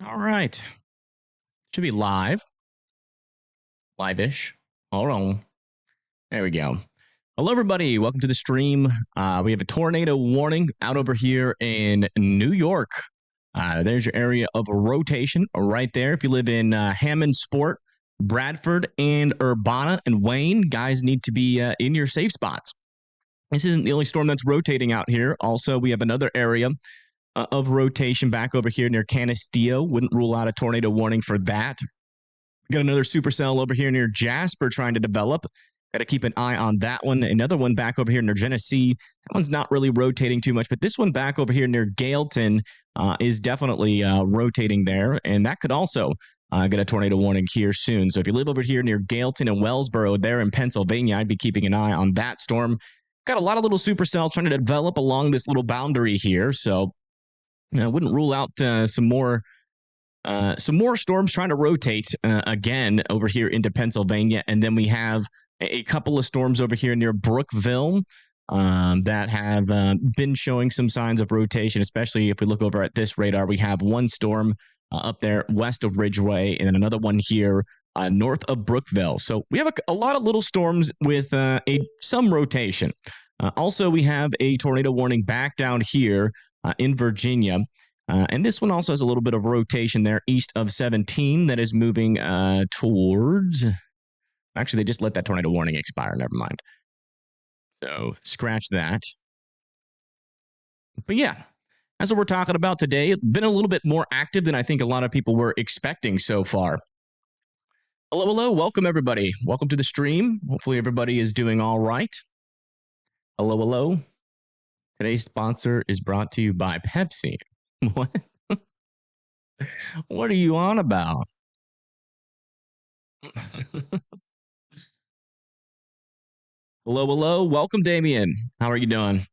All right. Should be live. Live-ish. Hold on. There we go. Hello, everybody. Welcome to the stream. We have a tornado warning out over here in New York. There's your area of rotation right there. If you live in Hammond Sport, Bradford, and Urbana and Wayne, guys need to be in your safe spots. This isn't the only storm that's rotating out here. Also, we have another area of rotation back over here near Canisteo. Wouldn't rule out a tornado warning for that. Got another supercell over here near Jasper trying to develop. Got to keep an eye on that one. Another one back over here near Genesee. That one's not really rotating too much, but this one back over here near Gaelton is definitely rotating there, and that could also get a tornado warning here soon. So if you live over here near Gaelton and Wellsboro there in Pennsylvania, I'd be keeping an eye on that storm. Got a lot of little supercells trying to develop along this little boundary here, so I wouldn't rule out some more storms trying to rotate again over here into Pennsylvania. And then we have a couple of storms over here near Brookville that have been showing some signs of rotation, especially if we look over at this radar. We have one storm up there west of Ridgeway and then another one here north of Brookville. So we have a lot of little storms with some rotation. Also, we have a tornado warning back down here in Virginia. And this one also has a little bit of rotation there east of 17 that is moving towards... Actually, they just let that tornado warning expire. Never mind. So scratch that. But yeah, that's what we're talking about today. It's been a little bit more active than I think a lot of people were expecting so far. Hello, hello. Welcome, everybody. Welcome to the stream. Hopefully, everybody is doing all right. Hello, hello. Today's sponsor is brought to you by Pepsi. What? What are you on about? Hello, hello. Welcome, Damien. How are you doing?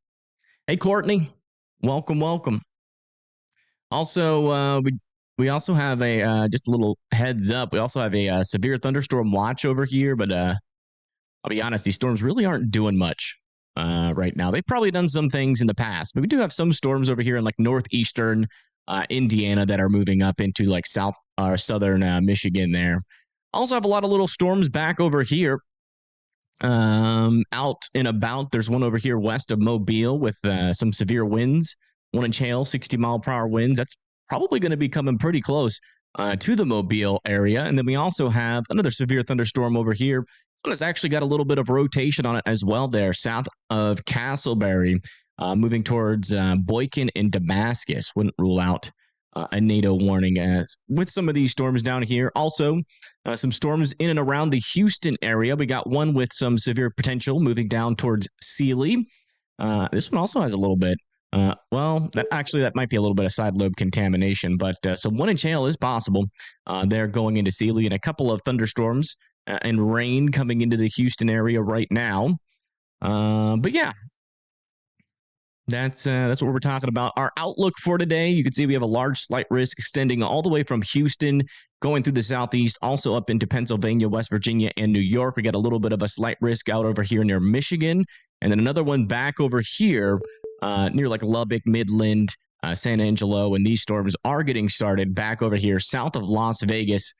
Hey, Courtney. Welcome, welcome. Also, we also have a just a little heads up. We also have a severe thunderstorm watch over here, but I'll be honest, these storms really aren't doing much right now. They've probably done some things in the past, but we do have some storms over here in like northeastern Indiana that are moving up into like southern Michigan there. Also have a lot of little storms back over here out and about. There's one over here west of Mobile with some severe winds. One in Chale, 60-mile-per-hour winds. That's probably going to be coming pretty close to the Mobile area. And then we also have another severe thunderstorm over here. This one has actually got a little bit of rotation on it as well there, south of Castleberry, moving towards Boykin and Damascus. Wouldn't rule out a NATO warning with some of these storms down here. Also, some storms in and around the Houston area. We got one with some severe potential moving down towards Sealy. This one also has a little bit. That might be a little bit of side lobe contamination, but so one in Chale is possible. They're going into Sealy, and a couple of thunderstorms and rain coming into the Houston area right now. But yeah, that's what we're talking about. Our outlook for today, you can see we have a large slight risk extending all the way from Houston, going through the southeast, also up into Pennsylvania, West Virginia, and New York. We got a little bit of a slight risk out over here near Michigan, and then another one back over here near like Lubbock, Midland, San Angelo, and these storms are getting started back over here south of Las Vegas,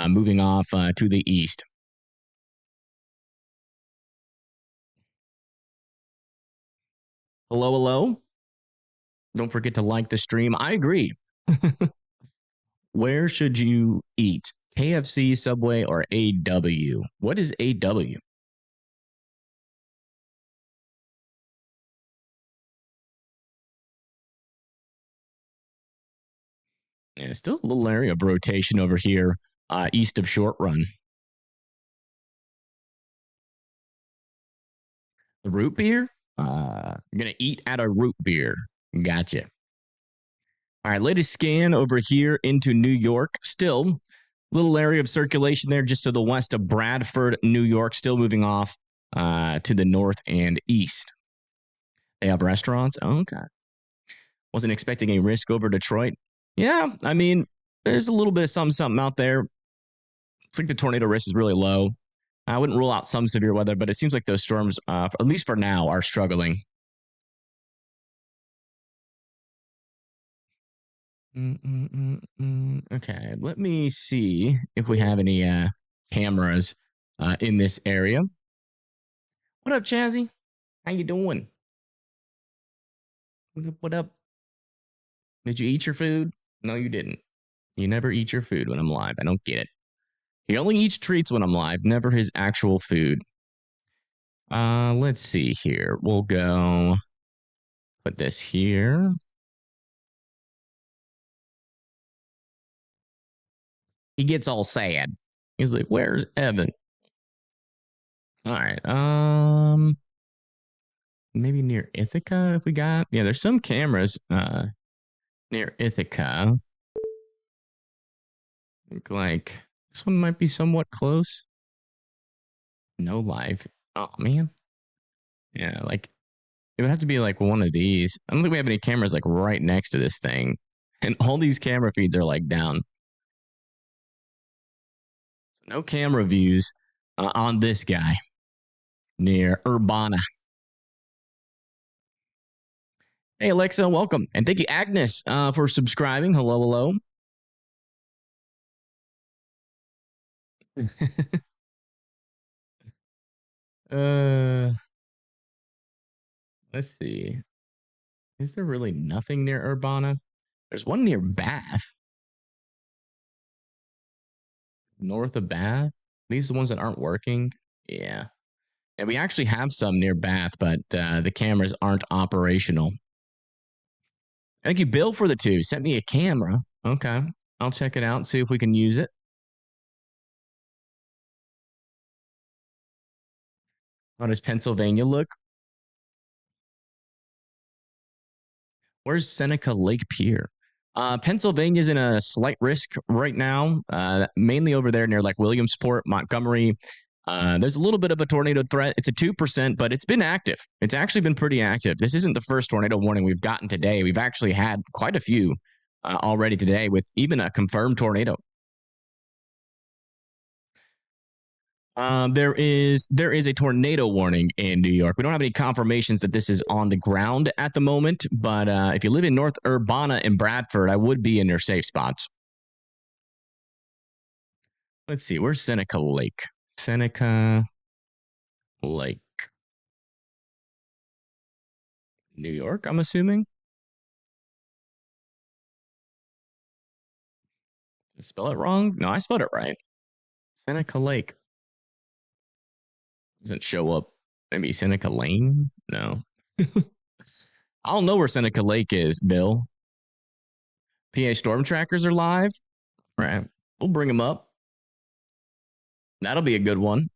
moving off to the east. Hello, hello. Don't forget to like the stream. I agree. Where should you eat? KFC, Subway, or AW? What is AW? Yeah, still a little area of rotation over here east of Short Run. The root beer? I'm going to eat at a root beer. Gotcha. All right, latest scan over here into New York. Still, little area of circulation there just to the west of Bradford, New York. Still moving off to the north and east. They have restaurants? Oh, okay. Wasn't expecting a risk over Detroit. Yeah, I mean, there's a little bit of something out there. It's like the tornado risk is really low. I wouldn't rule out some severe weather, but it seems like those storms, at least for now, are struggling. Okay, let me see if we have any cameras in this area. What up, Chazzy? How you doing? What up? Did you eat your food? No, you didn't. You never eat your food when I'm live. I don't get it. He only eats treats when I'm live, never his actual food. Let's see here. We'll go put this here. He gets all sad. He's like, "Where's Evan?" All right. Maybe near Ithaca if we got. Yeah, there's some cameras near Ithaca. Look like this one might be somewhat close. No live. Oh man. Yeah, like it would have to be like one of these. I don't think we have any cameras like right next to this thing. And all these camera feeds are like down. No camera views on this guy near Urbana. Hey, Alexa, welcome. And thank you, Agnes, for subscribing. Hello, hello. Let's see. Is there really nothing near Urbana? There's one near Bath. North of Bath. These are the ones that aren't working. Yeah. And we actually have some near Bath, but the cameras aren't operational. Thank you, Bill, for the 2. Sent me a camera. Okay. I'll check it out and see if we can use it. How does Pennsylvania look? Where's Seneca Lake Pier? Pennsylvania's in a slight risk right now, mainly over there near like Williamsport, Montgomery. There's a little bit of a tornado threat. It's a 2%, but it's been active. It's actually been pretty active. This isn't the first tornado warning we've gotten today. We've actually had quite a few already today with even a confirmed tornado. There is a tornado warning in New York. We don't have any confirmations that this is on the ground at the moment, but if you live in North Urbana and Bradford, I would be in your safe spots. Let's see, where's Seneca Lake? Seneca Lake. New York, I'm assuming. Did I spell it wrong? No, I spelled it right. Seneca Lake. Doesn't show up. Maybe Seneca Lane? No. I don't know where Seneca Lake is, Bill. PA storm trackers are live. All right. We'll bring them up. That'll be a good one.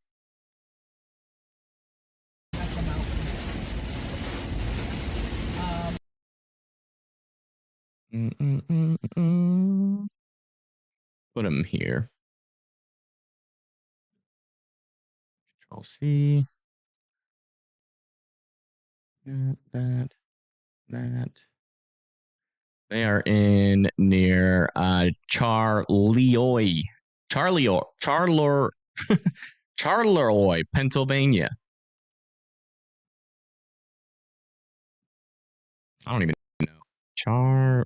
Put them here. Control C. That. They are in near Charleroy, Pennsylvania. I don't even know.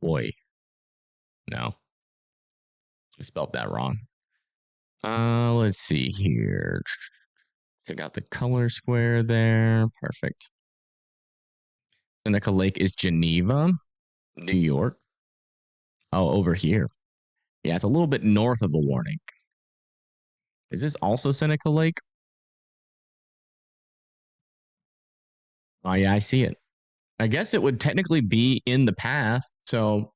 Charleroy. No. I spelled that wrong. Let's see here. Check out the color square there. Perfect. Seneca Lake is Geneva, New York. Oh, over here. Yeah, it's a little bit north of the warning. Is this also Seneca Lake? Oh, yeah, I see it. I guess it would technically be in the path. So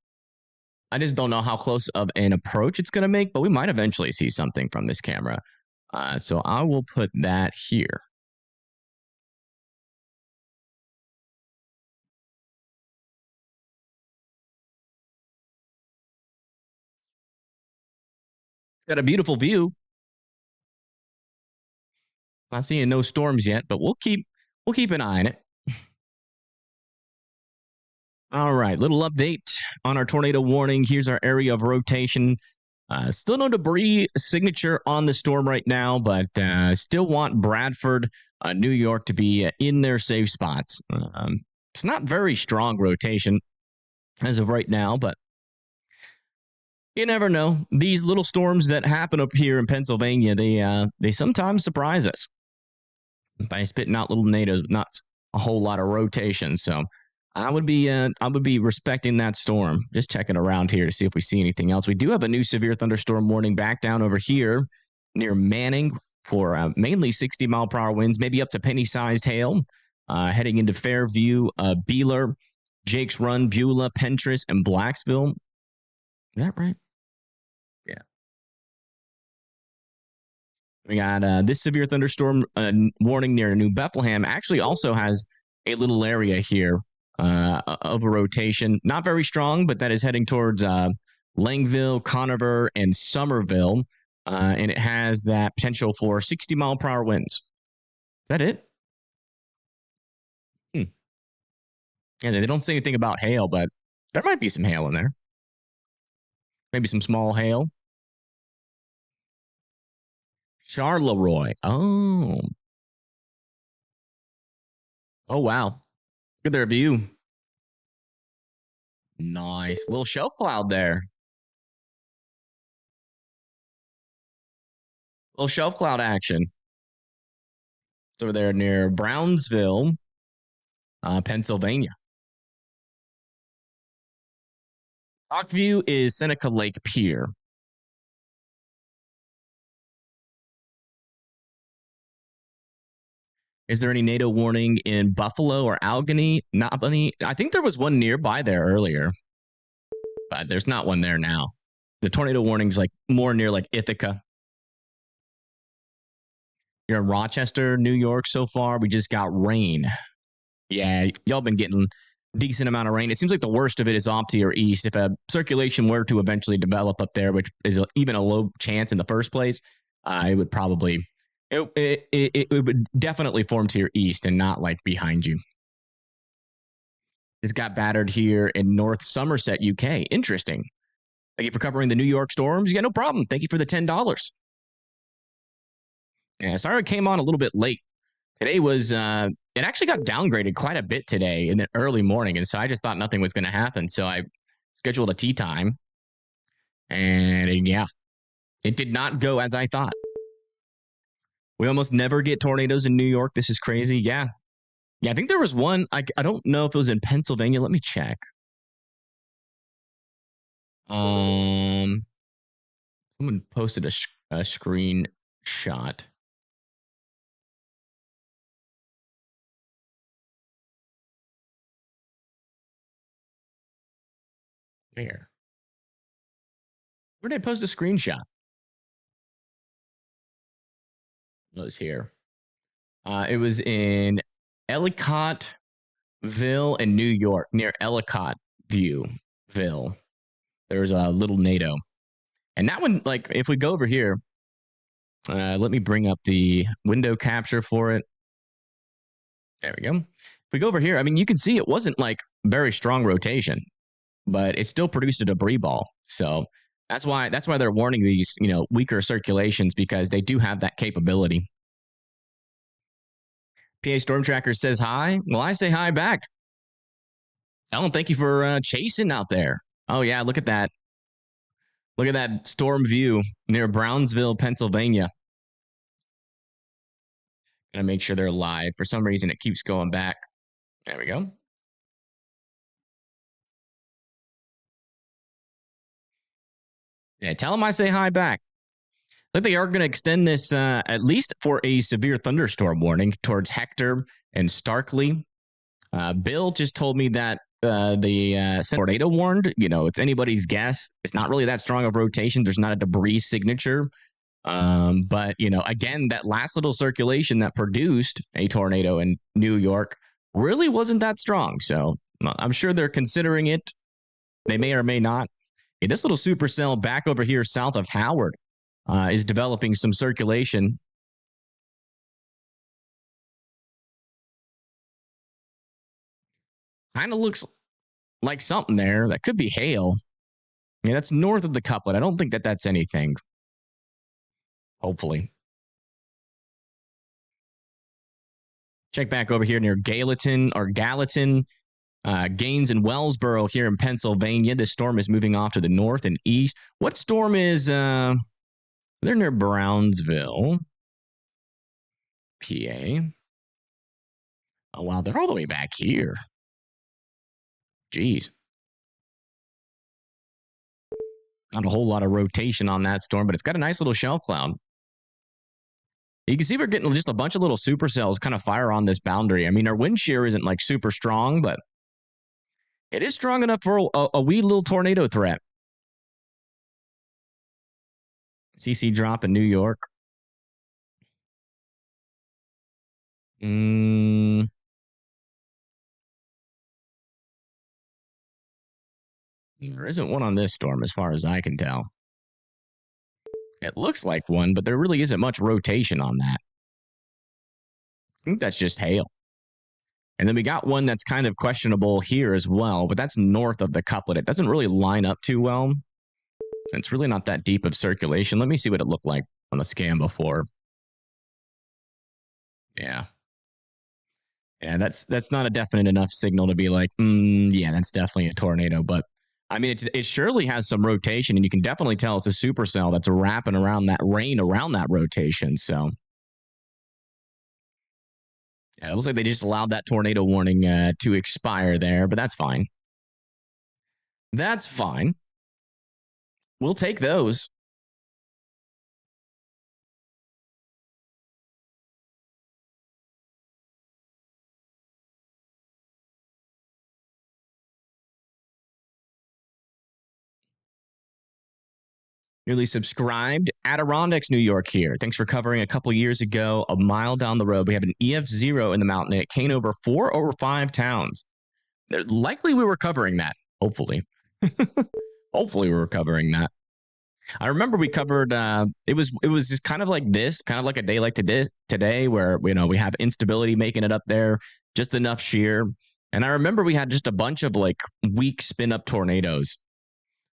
I just don't know how close of an approach it's going to make, but we might eventually see something from this camera. So I will put that here. It's got a beautiful view. Not seeing no storms yet, but we'll keep an eye on it. All right, little update on our tornado warning. Here's our area of rotation. Still no debris signature on the storm right now, but still want Bradford, New York to be in their safe spots. It's not very strong rotation. as of right now, but you never know. These little storms that happen up here in Pennsylvania, they sometimes surprise us by spitting out little natives, but not a whole lot of rotation. So I would be respecting that storm. Just checking around here to see if we see anything else. We do have a new severe thunderstorm warning back down over here near Manning for mainly 60-mile-per-hour winds, maybe up to penny-sized hail. Heading into Fairview, Beeler, Jake's Run, Beulah, Pentris, and Blacksville. Is that right? Yeah. We got this severe thunderstorm warning near New Bethlehem. Actually, also has a little area here of a rotation. Not very strong, but that is heading towards Langville, Conover, and Somerville. And it has that potential for 60-mile-per-hour winds. Is that it? Yeah, they don't say anything about hail, but there might be some hail in there. Maybe some small hail. Charleroi. Oh. Oh, wow. Look at their view. Nice. Little shelf cloud there. Little shelf cloud action. It's over there near Brownsville, Pennsylvania. Rockview is Seneca Lake Pier. Is there any NATO warning in Buffalo or Albany? I think there was one nearby there earlier, but there's not one there now. The tornado warning's like more near like Ithaca. You're in Rochester, New York so far. We just got rain. Yeah, y'all been getting a decent amount of rain. It seems like the worst of it is off to your east. If a circulation were to eventually develop up there, which is even a low chance in the first place, it would probably it would definitely form to your east and not like behind you. It's got battered here in North Somerset, UK. Interesting. Thank you for covering the New York storms. Yeah, no problem. Thank you for the $10. Yeah, sorry I came on a little bit late. Today was it actually got downgraded quite a bit today in the early morning, and so I just thought nothing was going to happen. So I scheduled a tea time, and yeah, it did not go as I thought. We almost never get tornadoes in New York. This is crazy. Yeah, I think there was one. I don't know if it was in Pennsylvania. Let me check. Someone posted a screenshot. Where did I post a screenshot? It was here. It was in Ellicottville in New York, near Ellicott Viewville. There's a little NATO. And that one, like, if we go over here, let me bring up the window capture for it. There we go. If we go over here, I mean, you can see it wasn't like very strong rotation, but it still produced a debris ball. So that's why they're warning these, weaker circulations, because they do have that capability. PA Storm Tracker says hi. Well, I say hi back. Ellen, thank you for chasing out there. Oh, yeah, look at that. Look at that storm view near Brownsville, Pennsylvania. Gonna make sure they're live. For some reason, it keeps going back. There we go. Yeah, tell them I say hi back. I think they are going to extend this at least for a severe thunderstorm warning towards Hector and Starkley. Bill just told me that the tornado warned. It's anybody's guess. It's not really that strong of rotation. There's not a debris signature. But, again, that last little circulation that produced a tornado in New York really wasn't that strong. So I'm sure they're considering it. They may or may not. Hey, this little supercell back over here south of Howard is developing some circulation. Kind of looks like something there. That could be hail. Yeah, that's north of the couplet. I don't think that that's anything. Hopefully. Check back over here near Gallatin. Gaines and Wellsboro here in Pennsylvania. This storm is moving off to the north and east. What storm is... they're near Brownsville, PA. Oh, wow. They're all the way back here. Jeez. Not a whole lot of rotation on that storm, but it's got a nice little shelf cloud. You can see we're getting just a bunch of little supercells kind of fire on this boundary. I mean, our wind shear isn't like super strong, but it is strong enough for a wee little tornado threat. CC drop in New York. There isn't one on this storm as far as I can tell. It looks like one, but there really isn't much rotation on that. I think that's just hail. And then we got one that's kind of questionable here as well, but that's north of the couplet. It doesn't really line up too well. It's really not that deep of circulation. Let me see what it looked like on the scan before. Yeah. Yeah, that's not a definite enough signal to be like, yeah, that's definitely a tornado. But I mean, it surely has some rotation, and you can definitely tell it's a supercell that's wrapping around that rain around that rotation. So yeah, it looks like they just allowed that tornado warning to expire there, but that's fine. That's fine. We'll take those. Newly subscribed, Adirondacks, New York here. Thanks for covering a couple years ago, a mile down the road. We have an EF0 in the mountain. It came over 4 or 5 towns. Likely we were covering that, hopefully. Hopefully we were covering that. I remember we covered, it was just kind of like this, kind of like a day like today where, you know, we have instability making it up there, just enough shear. And I remember we had just a bunch of like weak spin up tornadoes.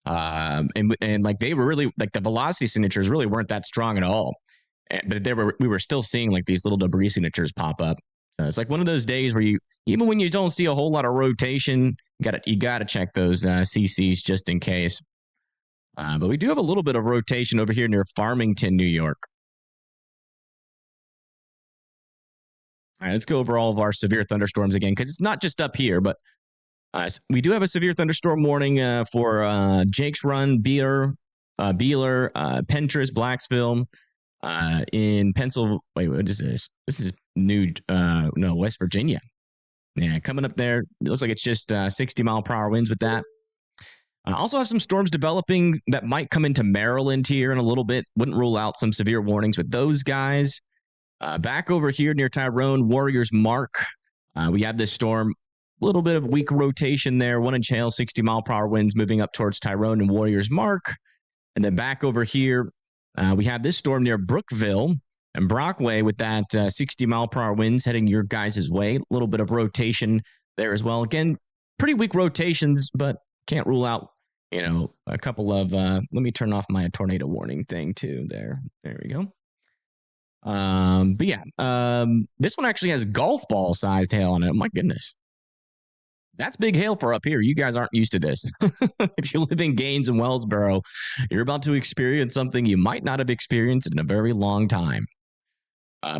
And like they were really like the velocity signatures really weren't that strong at all, but we were still seeing like these little debris signatures pop up. So it's like one of those days where even when you don't see a whole lot of rotation, you gotta check those CCs just in case. But we do have a little bit of rotation over here near Farmington, New York. All right, let's go over all of our severe thunderstorms again, because it's not just up here, but we do have a severe thunderstorm warning for Jake's Run, Beeler, Pentris, Blacksville, in Pennsylvania. Wait, what is this? This is West Virginia. Yeah, coming up there. It looks like it's just 60-mile-per-hour winds with that. Also have some storms developing that might come into Maryland here in a little bit. Wouldn't rule out some severe warnings with those guys. Back over here near Tyrone, Warriors Mark. We have this storm. Little bit of weak rotation there. 1 inch hail, 60-mile-per-hour winds moving up towards Tyrone and Warriors Mark. And then back over here, we have this storm near Brookville and Brockway with that 60-mile-per-hour winds heading your guys' way. A little bit of rotation there as well. Again, pretty weak rotations, but can't rule out, you know, a couple of... let me turn off my tornado warning thing too there. There we go. But yeah, this one actually has golf ball sized hail on it. My goodness. That's big hail for up here. You guys aren't used to this. If you live in Gaines and Wellsboro, you're about to experience something you might not have experienced in a very long time.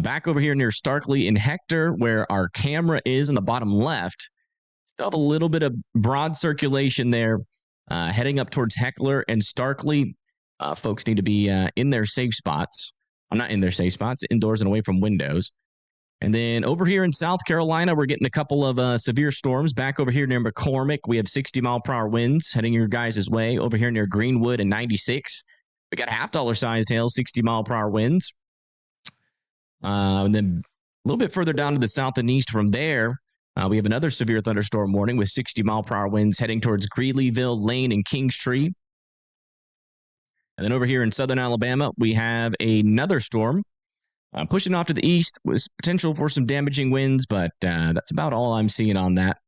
Back over here near Starkley and Hector, where our camera is in the bottom left, still have a little bit of broad circulation there, heading up towards Heckler and Starkley. Folks need to be in their safe spots. I'm not in their safe spots, indoors and away from windows. And then over here in South Carolina, we're getting a couple of severe storms. Back over here near McCormick, we have 60-mile-per-hour winds heading your guys' way. Over here near Greenwood and 96, we got $50 sized hail, 60-mile-per-hour winds. And then a little bit further down to the south and east from there, we have another severe thunderstorm warning with 60-mile-per-hour winds heading towards Greeleyville, Lane, and Kingstree. And then over here in southern Alabama, we have another storm. Pushing off to the east with potential for some damaging winds, but that's about all I'm seeing on that.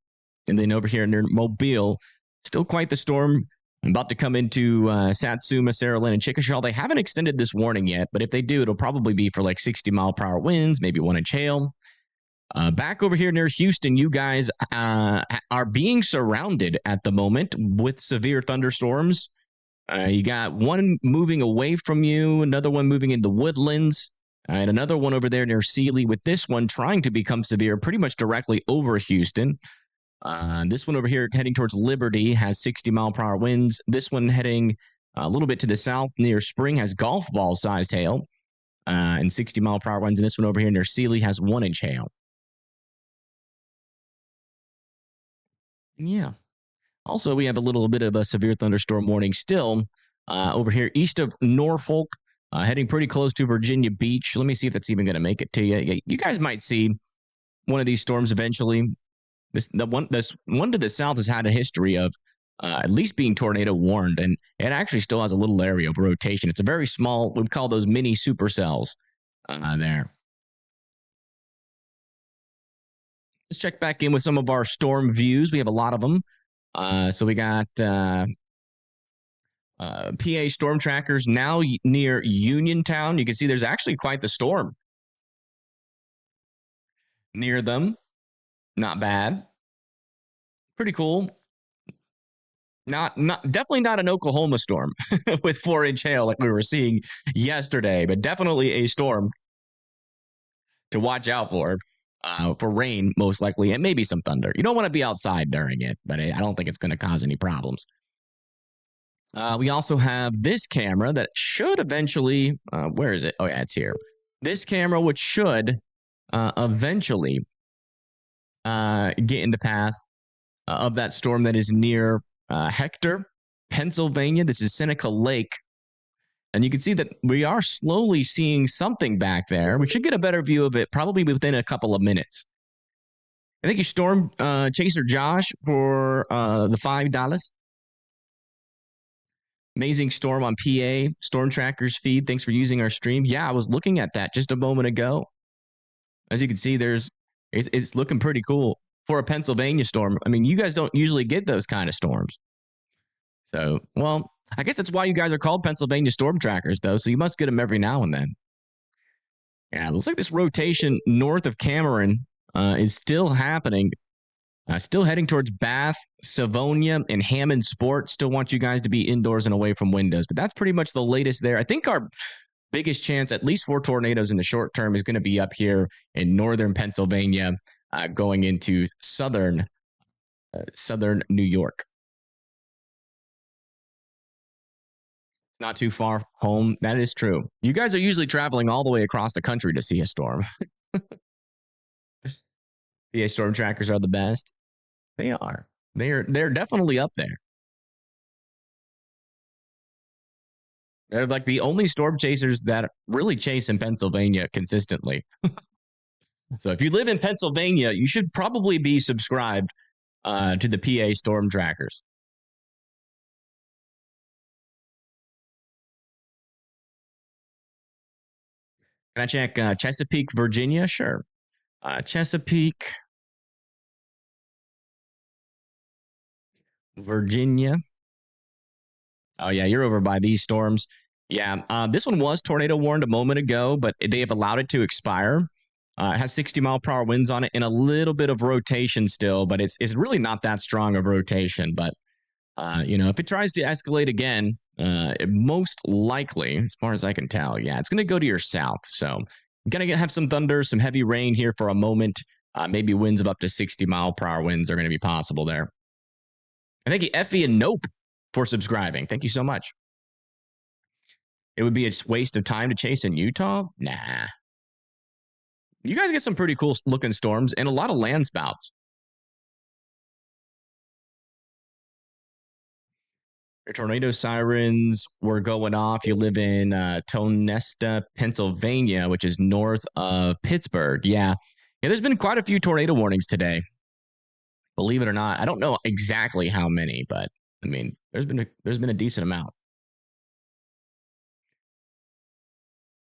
And then over here near Mobile, still quite the storm. I'm about to come into Satsuma, Saraland, and Chickasha. They haven't extended this warning yet, but if they do, it'll probably be for like 60-mile-per-hour winds, maybe 1 inch hail. Back over here near Houston, you guys are being surrounded at the moment with severe thunderstorms. You got one moving away from you, another one moving in the woodlands, and another one over there near Sealy, with this one trying to become severe pretty much directly over Houston. This one over here heading towards Liberty has 60-mile-per-hour winds. This one heading a little bit to the south near Spring has golf ball-sized hail and 60-mile-per-hour winds. And this one over here near Sealy has 1-inch hail. Yeah. Also, we have a little bit of a severe thunderstorm warning still over here east of Norfolk, heading pretty close to Virginia Beach. Let me see if that's even going to make it to you. You guys might see one of these storms eventually. This one to the south has had a history of at least being tornado warned, and it actually still has a little area of rotation. It's a very small, we call those mini supercells there. Let's check back in with some of our storm views. We have a lot of them. So we got PA storm trackers now near Uniontown. You can see there's actually quite the storm near them. Not bad. Pretty cool. Not definitely not an Oklahoma storm with 4-inch hail like we were seeing yesterday, but definitely a storm to watch out for rain, most likely, and maybe some thunder. You don't want to be outside during it, but I don't think it's going to cause any problems. We also have this camera that should eventually, where is it? Oh, yeah, it's here. This camera, which should eventually get in the path of that storm that is near Hector, Pennsylvania. This is Seneca Lake. And you can see that we are slowly seeing something back there. We should get a better view of it probably within a couple of minutes. Thank you, Storm Chaser Josh, for the $5. Amazing storm on PA, Storm Trackers feed. Thanks for using our stream. Yeah, I was looking at that just a moment ago. As you can see, it's looking pretty cool for a Pennsylvania storm. I mean, you guys don't usually get those kind of storms. So, well, I guess that's why you guys are called Pennsylvania Storm Trackers, though. So you must get them every now and then. Yeah, it looks like this rotation north of Cameron is still happening. Still heading towards Bath, Savonia, and Hammond Sport. Still want you guys to be indoors and away from windows. But that's pretty much the latest there. I think our biggest chance, at least for tornadoes in the short term, is going to be up here in northern Pennsylvania, going into southern New York. Not too far home. That is true. You guys are usually traveling all the way across the country to see a storm. PA storm trackers are the best. They are. They're definitely up there. They're like the only storm chasers that really chase in Pennsylvania consistently. So if you live in Pennsylvania, you should probably be subscribed to the PA storm trackers. Can I check Chesapeake, Virginia? Sure. Chesapeake, Virginia. Oh, yeah, you're over by these storms. Yeah, this one was tornado warned a moment ago, but they have allowed it to expire. It has 60-mile-per-hour winds on it and a little bit of rotation still, but it's really not that strong of rotation. But, if it tries to escalate again, most likely, as far as I can tell, yeah, it's going to go to your south. So I'm going to have some thunder, some heavy rain here for a moment. Maybe winds of up to 60-mile-per-hour winds are going to be possible there. And thank you, Effie and Nope, for subscribing. Thank you so much. It would be a waste of time to chase in Utah? Nah. You guys get some pretty cool looking storms and a lot of land spouts. Your tornado sirens were going off. You live in Tonesta, Pennsylvania, which is north of Pittsburgh. Yeah, there's been quite a few tornado warnings today. Believe it or not, I don't know exactly how many, but I mean, there's been a decent amount.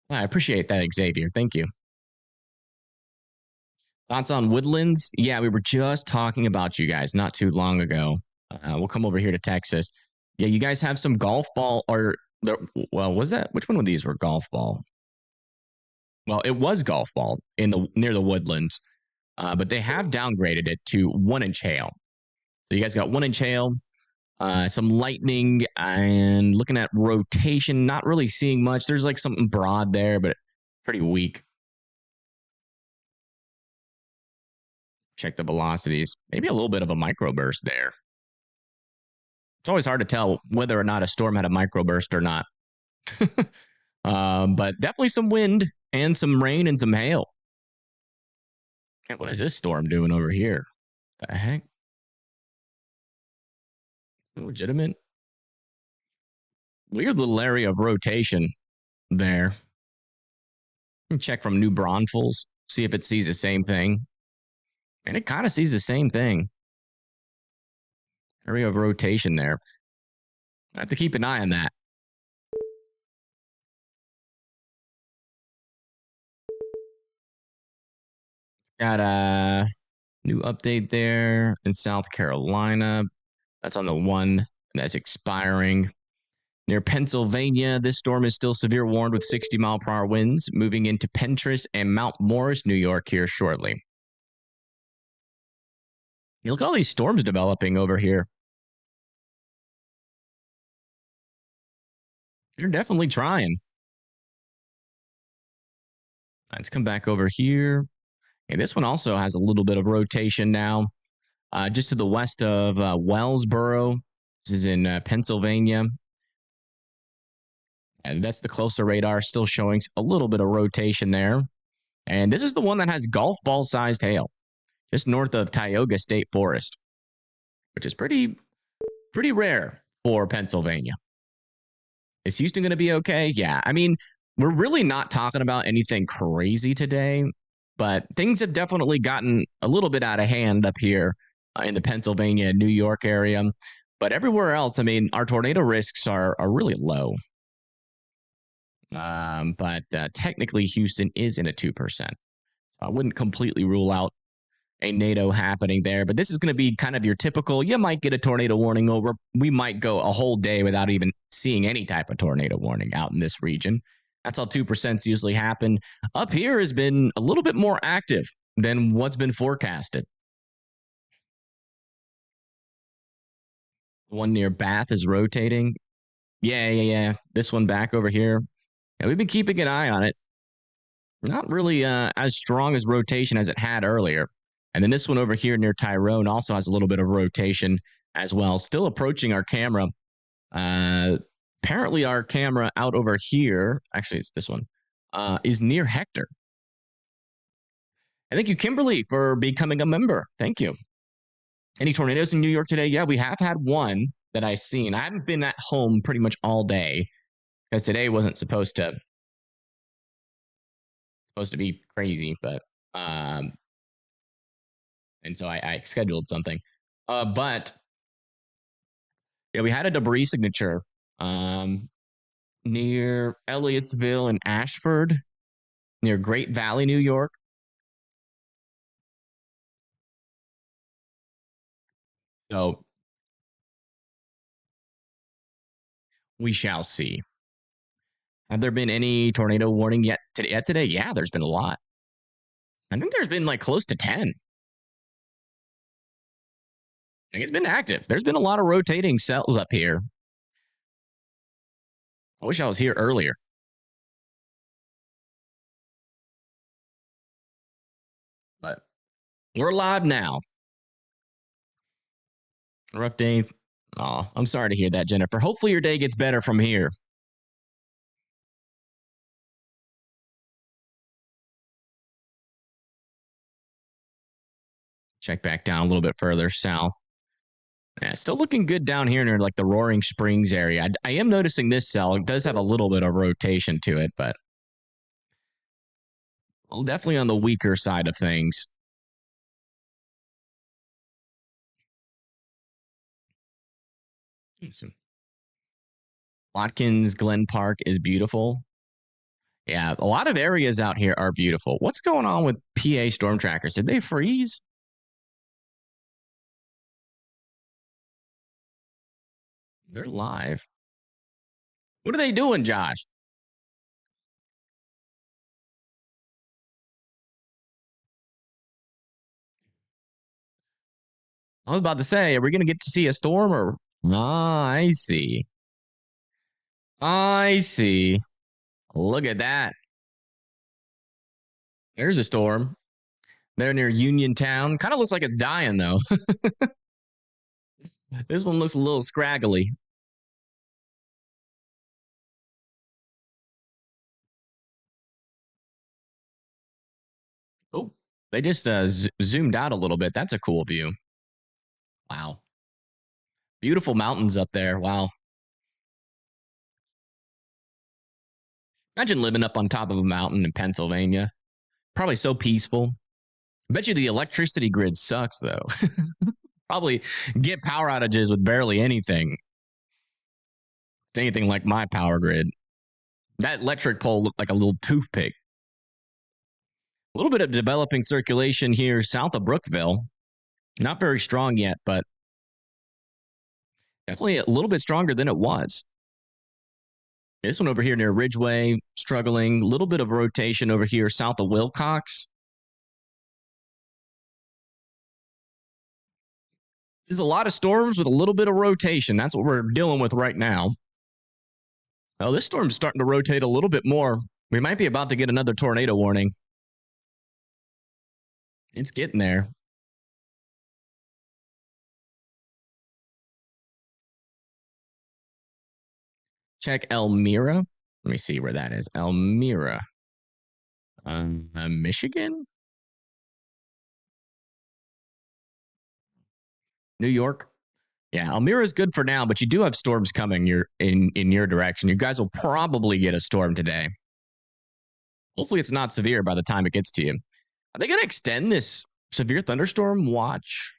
I appreciate that, Xavier. Thank you. Thoughts on Woodlands? Yeah, we were just talking about you guys not too long ago. We'll come over here to Texas. Yeah, you guys have some golf ball was that? Which one of these were golf ball? Well, it was golf ball near the Woodlands. but they have downgraded it to 1-inch hail. So you guys got 1-inch hail, some lightning, and looking at rotation, not really seeing much. There's like something broad there, but pretty weak. Check the velocities. Maybe a little bit of a microburst there. It's always hard to tell whether or not a storm had a microburst or not. But definitely some wind and some rain and some hail. And what is this storm doing over here? The heck? Legitimate? Weird little area of rotation there. Check from New Braunfels, see if it sees the same thing. And it kind of sees the same thing. Area of rotation there. I have to keep an eye on that. Got a new update there in South Carolina. That's on the one that's expiring. Near Pennsylvania, this storm is still severe warned with 60-mile-per-hour winds, moving into Pentris and Mount Morris, New York here shortly. You look at all these storms developing over here. They're definitely trying. Let's come back over here. And this one also has a little bit of rotation now. Just to the west of Wellsboro. This is in Pennsylvania. And that's the closer radar, still showing a little bit of rotation there. And this is the one that has golf ball sized hail, just north of Tioga State Forest, which is pretty rare for Pennsylvania. Is Houston going to be okay? Yeah. I mean, we're really not talking about anything crazy today, but things have definitely gotten a little bit out of hand up here in the Pennsylvania, New York area. But everywhere else, I mean, our tornado risks are really low. But technically, Houston is in a 2%. So I wouldn't completely rule out a NATO happening there. But this is going to be kind of your typical, you might get a tornado warning over. We might go a whole day without even seeing any type of tornado warning out in this region. That's how 2% usually happen. Up here has been a little bit more active than what's been forecasted. One near Bath is rotating. Yeah. This one back over here. And we've been keeping an eye on it. Not really as strong as rotation as it had earlier. And then this one over here near Tyrone also has a little bit of rotation as well. Still approaching our camera. Apparently our camera out over here, actually it's this one, is near Hector. And thank you, Kimberly, for becoming a member. Thank you. Any tornadoes in New York today? Yeah, we have had one that I've seen. I haven't been at home pretty much all day because today wasn't supposed to be crazy, but and so I scheduled something. But yeah, we had a debris signature near Elliottsville and Ashford, near Great Valley, New York. So we shall see. Have there been any tornado warning yet today? Yeah, there's been a lot. I think there's been like close to 10. I think it's been active. There's been a lot of rotating cells up here. I wish I was here earlier. But we're live now. Rough day. Oh, I'm sorry to hear that, Jennifer. Hopefully your day gets better from here. Check back down a little bit further south. Yeah, still looking good down here near like the Roaring Springs area. I am noticing this cell. It does have a little bit of rotation to it, but definitely on the weaker side of things. Watkins Glen Park is beautiful. Yeah, a lot of areas out here are beautiful. What's going on with PA storm trackers? Did they freeze? They're live. What are they doing, Josh? I was about to say, are we going to get to see a storm or? Ah, I see. I see. Look at that. There's a storm. They're near Uniontown. Kind of looks like it's dying, though. This one looks a little scraggly. Oh, they just zoomed out a little bit. That's a cool view. Wow. Beautiful mountains up there. Wow. Imagine living up on top of a mountain in Pennsylvania. Probably so peaceful. I bet you the electricity grid sucks, though. Probably get power outages with barely anything. It's anything like my power grid. That electric pole looked like a little toothpick. A little bit of developing circulation here south of Brookville. Not very strong yet, but definitely a little bit stronger than it was. This one over here near Ridgeway, struggling. A little bit of rotation over here south of Wilcox. There's a lot of storms with a little bit of rotation. That's what we're dealing with right now. Oh, this storm's starting to rotate a little bit more. We might be about to get another tornado warning. It's getting there. Check Elmira. Let me see where that is. Elmira. Michigan? New York? Yeah, Elmira is good for now, but you do have storms coming in your direction. You guys will probably get a storm today. Hopefully it's not severe by the time it gets to you. Are they going to extend this severe thunderstorm watch?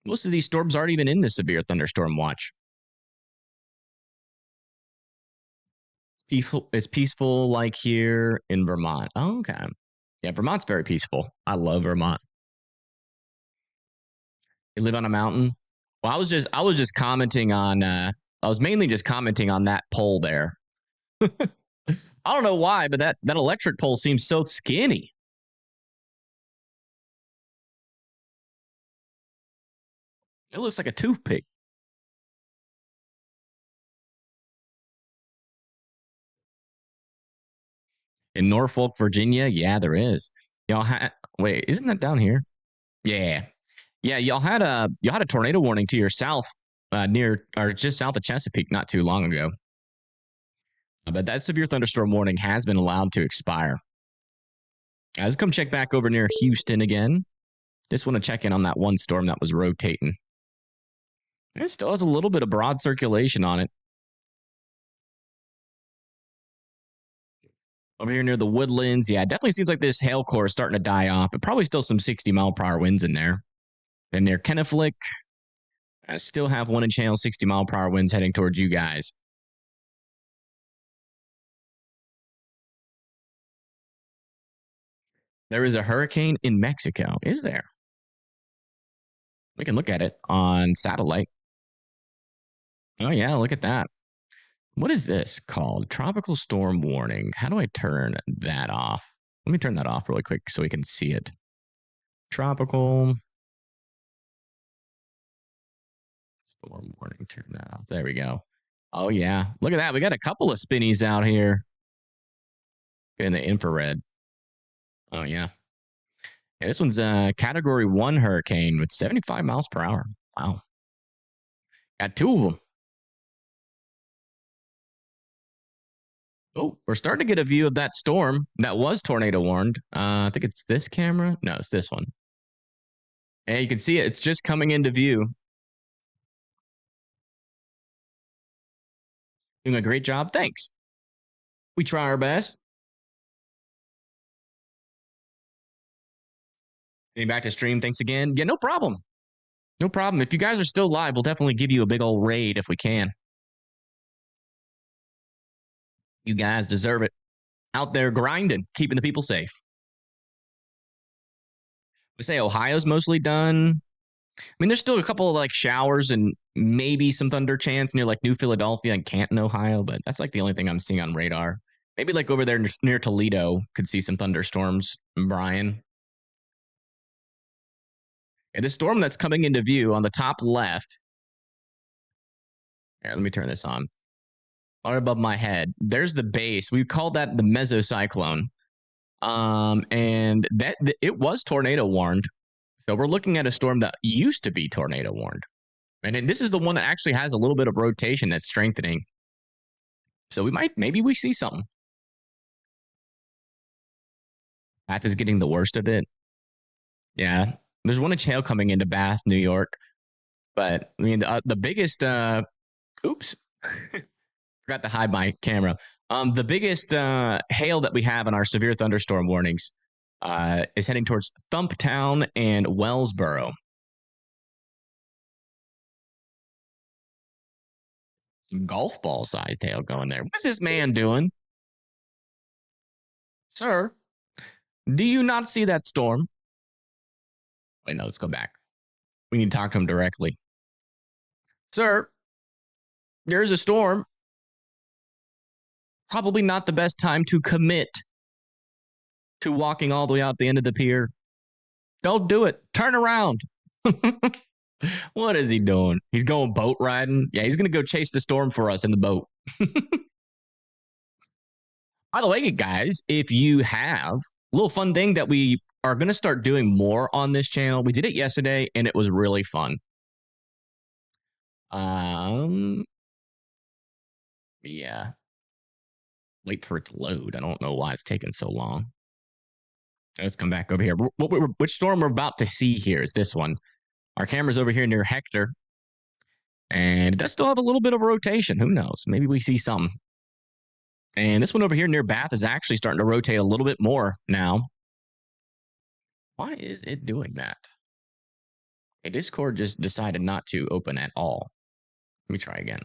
Most of these storms aren't even in the severe thunderstorm watch. It's peaceful like here in Vermont. Oh, okay. Yeah, Vermont's very peaceful. I love Vermont. You live on a mountain? Well, I was just commenting on I was mainly just commenting on that pole there. I don't know why, but that electric pole seems so skinny. It looks like a toothpick. In Norfolk, Virginia, yeah, there is. Y'all wait, isn't that down here? Yeah. Yeah, y'all had a tornado warning to your south near or just south of Chesapeake not too long ago. But that severe thunderstorm warning has been allowed to expire. Let's come check back over near Houston again. Just want to check in on that one storm that was rotating. It still has a little bit of broad circulation on it. Over here near the Woodlands, yeah, it definitely seems like this hail core is starting to die off, but probably still some 60-mile-per-hour winds in there. And near Kenneflick, I still have one in channel 60-mile-per-hour winds heading towards you guys. There is a hurricane in Mexico, is there? We can look at it on satellite. Oh, yeah, look at that. What is this called? Tropical storm warning. How do I turn that off? Let me turn that off really quick so we can see it. Tropical storm warning. Turn that off. There we go. Oh, yeah. Look at that. We got a couple of spinnies out here in the infrared. Oh, yeah. Yeah, this one's a category 1 hurricane with 75 miles per hour. Wow. Got 2 of them. Oh, we're starting to get a view of that storm that was tornado warned. I think it's this camera. No, it's this one. And you can see it. It's just coming into view. Doing a great job. Thanks. We try our best. Getting back to stream. Thanks again. Yeah, no problem. No problem. If you guys are still live, we'll definitely give you a big old raid if we can. You guys deserve it. Out there grinding, keeping the people safe. We say Ohio's mostly done. I mean, there's still a couple of like showers and maybe some thunder chance near like New Philadelphia and Canton, Ohio, but that's like the only thing I'm seeing on radar. Maybe like over there near Toledo could see some thunderstorms. Brian. And the storm that's coming into view on the top left. Here, let me turn this on. Right above my head, there's the base. We call that the mesocyclone. And it was tornado warned. So we're looking at a storm that used to be tornado warned. And this is the one that actually has a little bit of rotation that's strengthening. So maybe we see something. Bath is getting the worst of it. Yeah. There's one inch hail coming into Bath, New York. But I mean, the biggest, oops, forgot to hide my camera. The biggest hail that we have in our severe thunderstorm warnings is heading towards Thumptown and Wellsboro. Some golf ball sized hail going there. What's this man doing? Sir, do you not see that storm? Wait, no, let's go back. We need to talk to him directly. Sir, there's a storm. Probably not the best time to commit to walking all the way out the end of the pier. Don't do it. Turn around. What is he doing? He's going boat riding. Yeah, he's going to go chase the storm for us in the boat. By the way, guys, if you have a little fun thing that we are going to start doing more on this channel. We did it yesterday, and it was really fun. Yeah. Wait for it to load. I don't know why it's taking so long. Let's come back over here. Which storm we're about to see here is this one. Our camera's over here near Hector. And it does still have a little bit of rotation. Who knows? Maybe we see something. And this one over here near Bath is actually starting to rotate a little bit more now. Why is it doing that? Okay, Discord just decided not to open at all. Let me try again.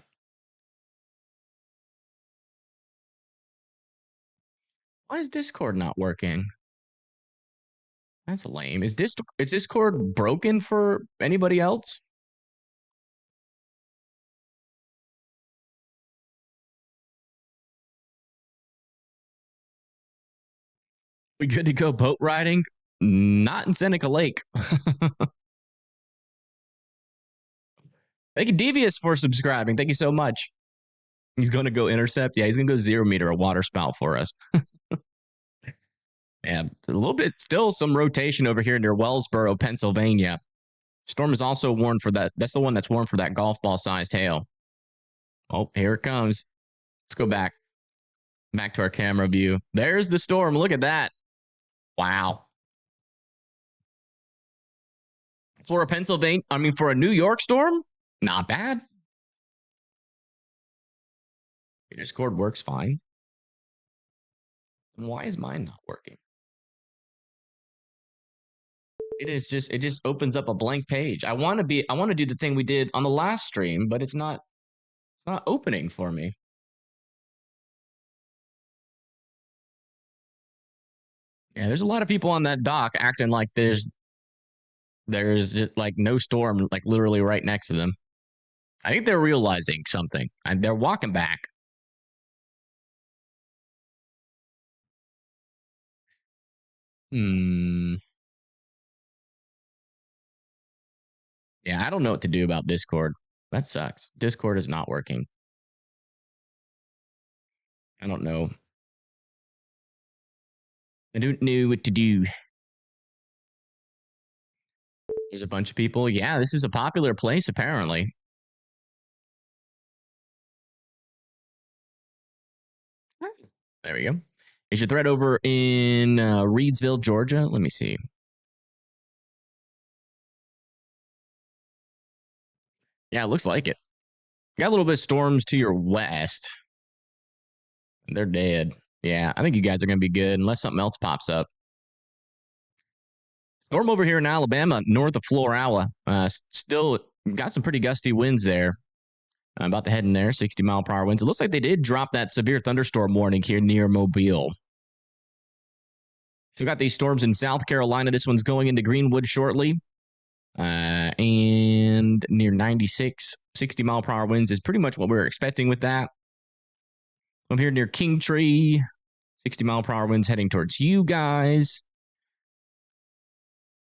Why is Discord not working? That's lame. Is Discord broken for anybody else? We good to go boat riding? Not in Seneca Lake. Thank you, Devious, for subscribing. Thank you so much. He's going to go intercept. Yeah, he's going to go 0 meter, a water spout for us. Yeah, a little bit, still some rotation over here near Wellsboro, Pennsylvania. Storm is also warned for that. That's the one that's warned for that golf ball sized hail. Oh, here it comes. Let's go back to our camera view. There's the storm. Look at that. Wow. For a New York storm, not bad. Discord works fine. Why is mine not working? It just opens up a blank page. I want to do the thing we did on the last stream, but it's not opening for me. Yeah, there's a lot of people on that dock acting like there's just like no storm, like literally right next to them. I think they're realizing something, and they're walking back. Yeah, I don't know what to do about Discord. That sucks. Discord is not working. I don't know. I don't know what to do. There's a bunch of people. Yeah, this is a popular place, apparently. There we go. Is your threat over in Reedsville, Georgia? Let me see. Yeah, it looks like it. Got a little bit of storms to your west. They're dead. Yeah, I think you guys are going to be good unless something else pops up. Storm over here in Alabama, north of Florala. Still got some pretty gusty winds there. I'm about to head in there, 60-mile-per-hour winds. It looks like they did drop that severe thunderstorm warning here near Mobile. So got these storms in South Carolina. This one's going into Greenwood shortly. And near 96, 60-mile-per-hour winds is pretty much what we're expecting with that. Over here near Kingtree, 60-mile-per-hour winds heading towards you guys.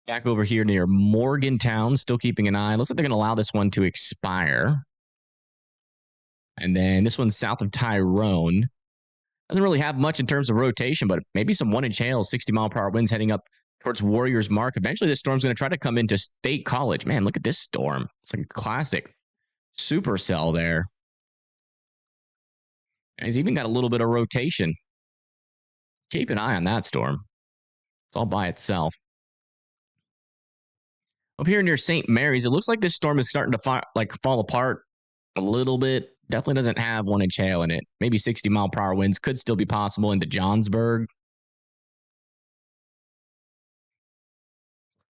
Back over here near Morgantown, still keeping an eye. Looks like they're going to allow this one to expire. And then this one's south of Tyrone. Doesn't really have much in terms of rotation, but maybe some 1-inch hail, 60-mile-per-hour winds heading up towards Warriors Mark. Eventually, this storm's going to try to come into State College. Man, look at this storm. It's like a classic Supercell there. And he's even got a little bit of rotation. Keep an eye on that storm. It's all by itself. Up here near St. Mary's, it looks like this storm is starting to fall apart a little bit. Definitely doesn't have 1-inch hail in it. Maybe 60-mile-per-hour winds could still be possible into Johnsburg.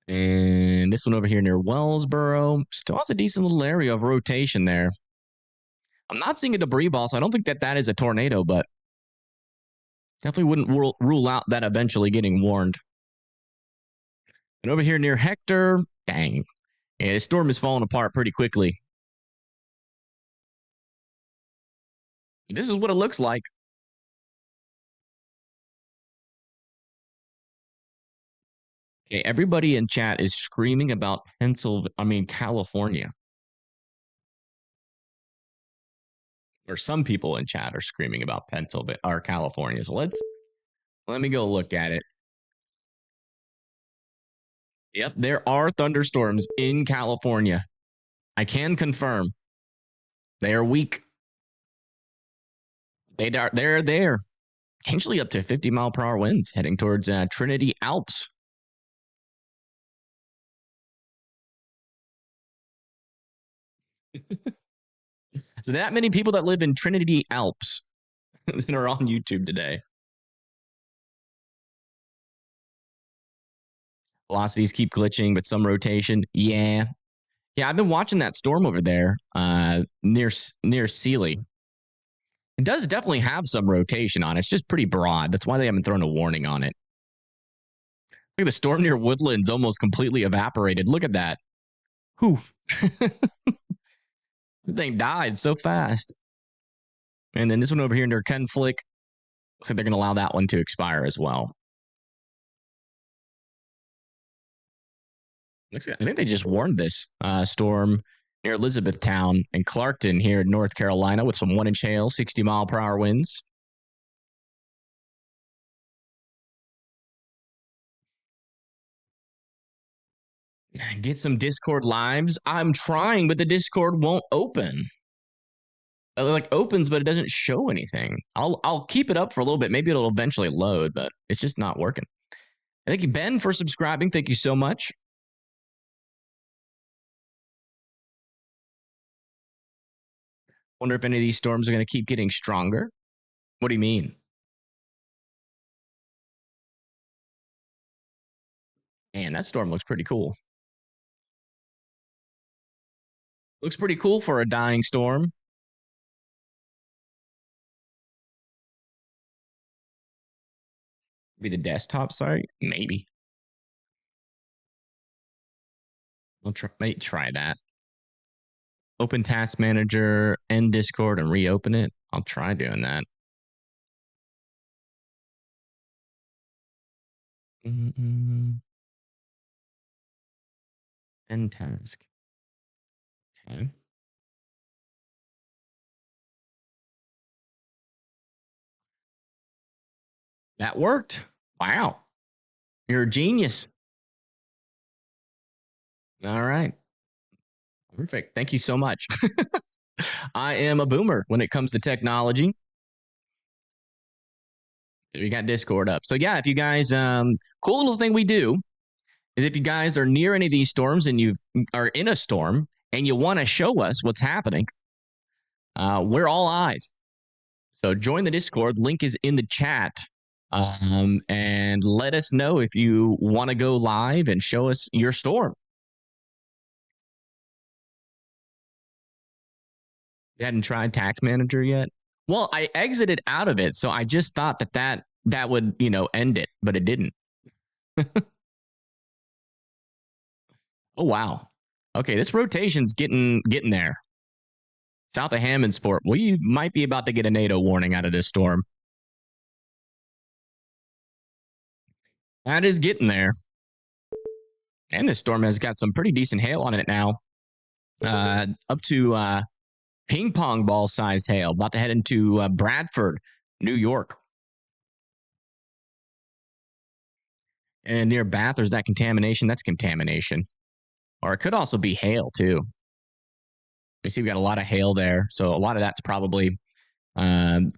And this one over here near Wellsboro still has a decent little area of rotation there. I'm not seeing a debris ball, so I don't think that is a tornado, but definitely wouldn't rule out that eventually getting warned. And over here near Hector, dang. Yeah, this storm is falling apart pretty quickly. This is what it looks like. Okay, everybody in chat is screaming about California. Or some people in chat are screaming about Pennsylvania or California. So let me go look at it. Yep, there are thunderstorms in California. I can confirm. They are weak. They're there. Potentially up to 50-mile-per-hour winds heading towards Trinity Alps. So that many people that live in Trinity Alps that are on YouTube today. Velocities keep glitching, but some rotation. Yeah. Yeah, I've been watching that storm over there near Sealy. It does definitely have some rotation on it. It's just pretty broad. That's why they haven't thrown a warning on it. Look at the storm near Woodlands almost completely evaporated. Look at that. Poof. The thing died so fast. And then this one over here near Kenflick. Looks like they're going to allow that one to expire as well. I think they just warned this storm near Elizabethtown and Clarkton here in North Carolina with some 1-inch hail, 60-mile-per-hour winds. Get some Discord lives. I'm trying, but the Discord won't open. It like opens, but it doesn't show anything. I'll keep it up for a little bit. Maybe it'll eventually load, but it's just not working. Thank you, Ben, for subscribing. Thank you so much. Wonder if any of these storms are going to keep getting stronger. What do you mean? Man, that storm looks pretty cool. Looks pretty cool for a dying storm. Be the desktop site? Maybe. I'll try that. Open Task Manager, end Discord, and reopen it. I'll try doing that. End task. Okay. That worked. Wow. You're a genius. All right. Perfect. Thank you so much. I am a boomer when it comes to technology. We got Discord up. So yeah, if you guys, cool little thing we do is if you guys are near any of these storms and you are in a storm and you want to show us what's happening, we're all eyes. So join the Discord. Link is in the chat. And let us know if you want to go live and show us your storm. You hadn't tried Tax Manager yet? Well, I exited out of it, so I just thought that would, end it, but it didn't. Oh, wow. Okay, this rotation's getting there. South of Hammondsport, we might be about to get a NATO warning out of this storm. That is getting there. And this storm has got some pretty decent hail on it now. Up to ping pong ball size hail. About to head into Bradford, New York. And near Bath, there's that contamination. That's contamination. Or it could also be hail, too. You see, we got a lot of hail there. So a lot of that's probably, hail.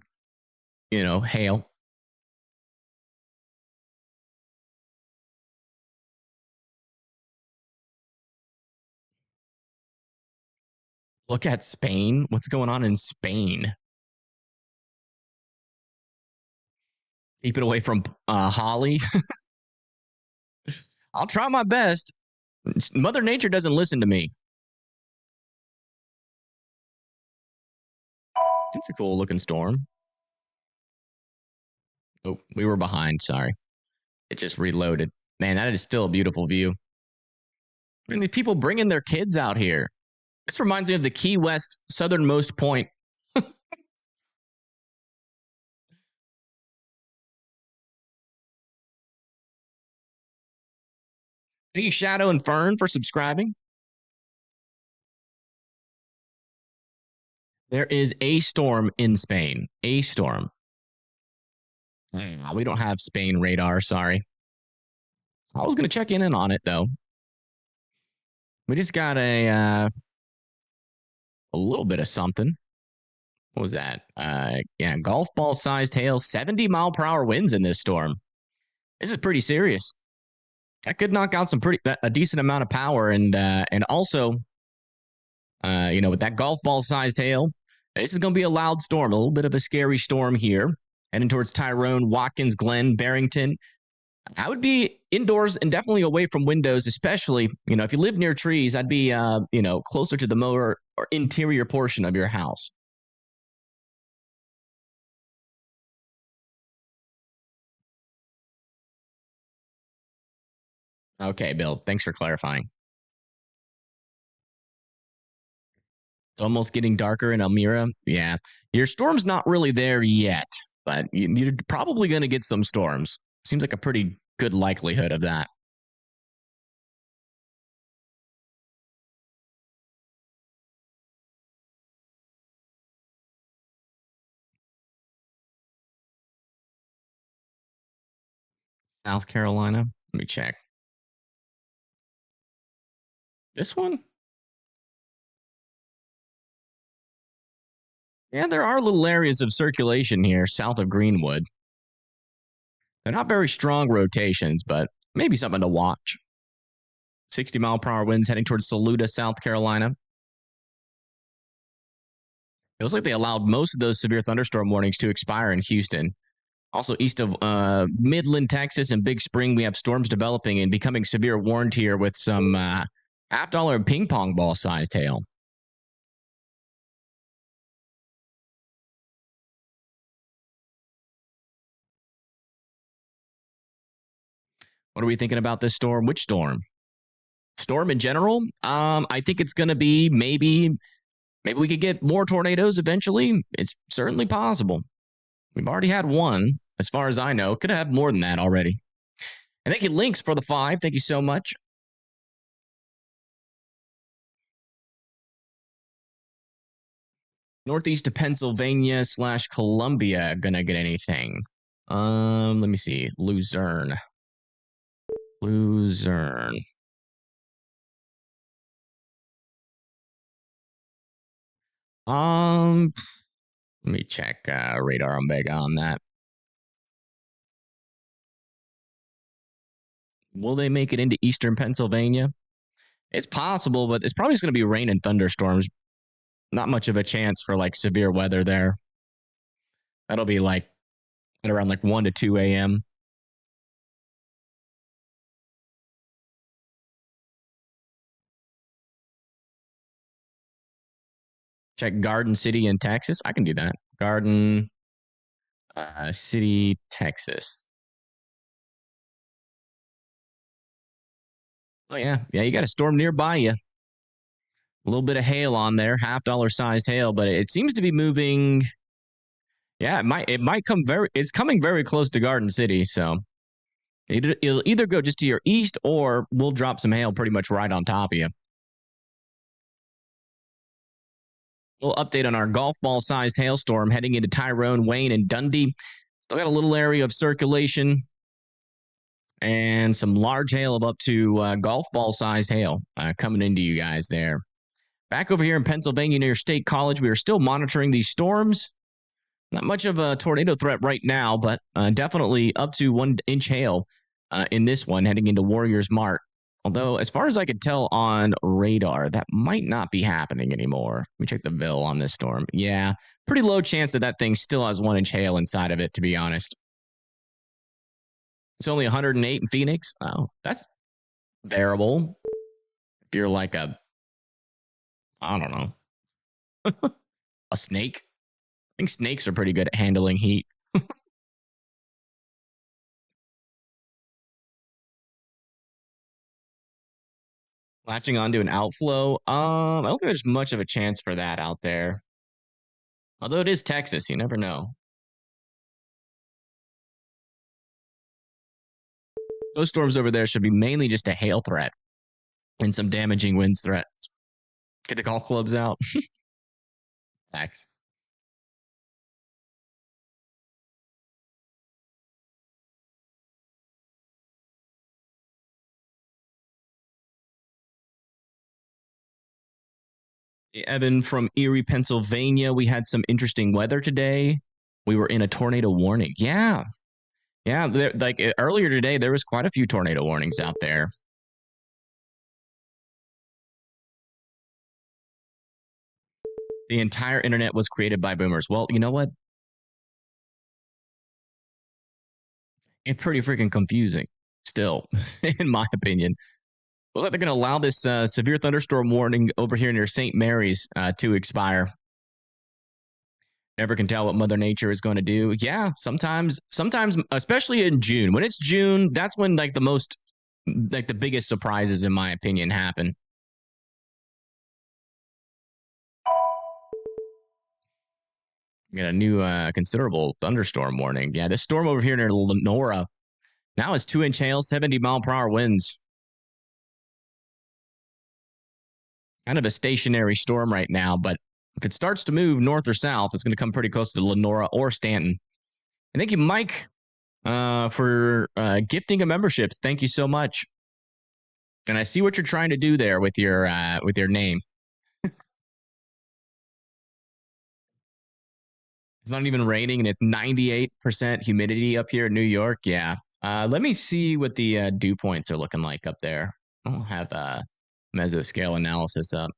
Look at Spain. What's going on in Spain? Keep it away from Holly. I'll try my best. Mother Nature doesn't listen to me. It's a cool looking storm. Oh, we were behind. Sorry. It just reloaded. Man, that is still a beautiful view. And the people bringing their kids out here. This reminds me of the Key West southernmost point. Thank you, Shadow and Fern, for subscribing. There is a storm in Spain. A storm. We don't have Spain radar, sorry. I was going to check in on it, though. We just got a little bit of something. What was that? Golf ball sized hail, 70-mile-per-hour winds in this storm. This is pretty serious. That could knock out a decent amount of power, and also, with that golf ball sized hail, this is going to be a loud storm, a little bit of a scary storm here, heading towards Tyrone, Watkins, Glen, Barrington. I would be indoors and definitely away from windows, especially, if you live near trees, I'd be, closer to the more or interior portion of your house. Okay, Bill, thanks for clarifying. It's almost getting darker in Almira. Yeah, your storm's not really there yet, but you're probably going to get some storms. Seems like a pretty good likelihood of that. South Carolina. Let me check. This one? Yeah, there are little areas of circulation here south of Greenwood. They're not very strong rotations, but maybe something to watch. 60-mile-per-hour winds heading towards Saluda, South Carolina. It looks like they allowed most of those severe thunderstorm warnings to expire in Houston. Also, east of Midland, Texas, and Big Spring, we have storms developing and becoming severe warned here with some half-dollar ping pong ball sized hail. What are we thinking about this storm? Which storm? Storm in general? I think it's going to be maybe we could get more tornadoes eventually. It's certainly possible. We've already had one, as far as I know. Could have more than that already. And thank you, Lynx, for the 5. Thank you so much. Northeast of Pennsylvania / Columbia gonna get anything. Let me see. Luzerne. Let me check radar on Vega on that. Will they make it into eastern Pennsylvania? It's possible, but it's probably just going to be rain and thunderstorms. Not much of a chance for severe weather there. That'll be at around 1 to 2 a.m. Check Garden City in Texas. I can do that. Garden City, Texas. Oh, yeah. Yeah, you got a storm nearby you. A little bit of hail on there, $half sized hail, but it seems to be moving. Yeah, it might come it's coming very close to Garden City, so It'll either go just to your east or we'll drop some hail pretty much right on top of you. We'll update on our golf ball sized hailstorm heading into Tyrone, Wayne, and Dundee. Still got a little area of circulation and some large hail of up to golf ball sized hail coming into you guys there. Back over here in Pennsylvania near State College, we are still monitoring these storms. Not much of a tornado threat right now, but definitely up to 1 inch hail in this one heading into Warriors Mark. Although, as far as I could tell on radar, that might not be happening anymore. Let me check the VIL on this storm. Yeah, pretty low chance that that thing still has 1 inch hail inside of it, to be honest. It's only 108 in Phoenix. Oh, that's bearable. If you're like a, I don't know, a snake. I think snakes are pretty good at handling heat. Latching onto an outflow. I don't think there's much of a chance for that out there. Although it is Texas, you never know. Those storms over there should be mainly just a hail threat and some damaging winds threats. Get the golf clubs out. Thanks. Evan from Erie, Pennsylvania. We had some interesting weather today. We were in a tornado warning. Yeah. Yeah. Like earlier today, there was quite a few tornado warnings out there. The entire internet was created by boomers. Well, you know what? It's pretty freaking confusing still, in my opinion. Looks like they're going to allow this severe thunderstorm warning over here near St. Mary's to expire. Never can tell what Mother Nature is going to do. Yeah, sometimes, especially in June. When it's June, that's when like the biggest surprises, in my opinion, happen. We got a new considerable thunderstorm warning. Yeah, this storm over here near Lenora now is 2 inch hail, 70-mile-per-hour winds. Kind of a stationary storm right now, but if it starts to move north or south, it's going to come pretty close to Lenora or Stanton. And thank you, Mike, for gifting a membership. Thank you so much. And I see what you're trying to do there with your name. It's not even raining, and it's 98% humidity up here in New York. Yeah. Let me see what the dew points are looking like up there. I'll have mesoscale analysis up.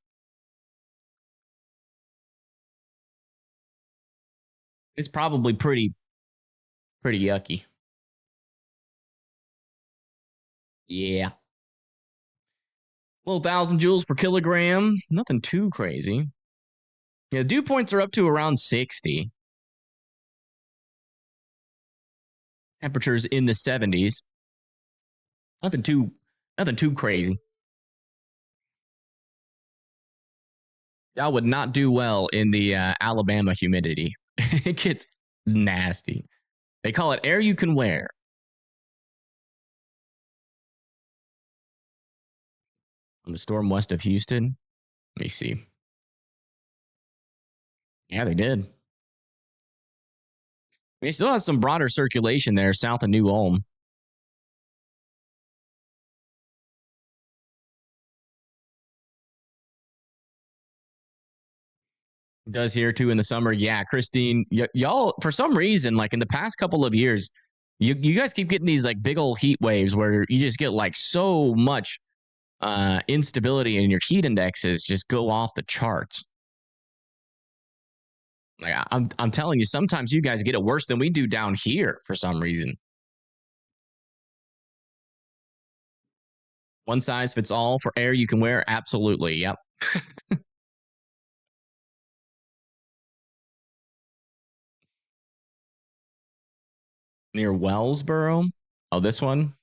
It's probably pretty yucky. Yeah. Little 1,000 joules per kilogram. Nothing too crazy. Yeah, dew points are up to around 60. Temperatures in the 70s. Nothing too crazy. That would not do well in the Alabama humidity. It gets nasty. They call it air you can wear. On the storm west of Houston. Let me see. Yeah, they did. They still have some broader circulation there south of New Ulm. It does here too in the summer. Yeah, Christine, y'all, for some reason, like in the past couple of years, you guys keep getting these like big old heat waves where you just get like so much instability and your heat indexes just go off the charts. Like I'm telling you, sometimes you guys get it worse than we do down here for some reason. One size fits all for air you can wear. Absolutely. Yep. Near Wellsboro. Oh, this one.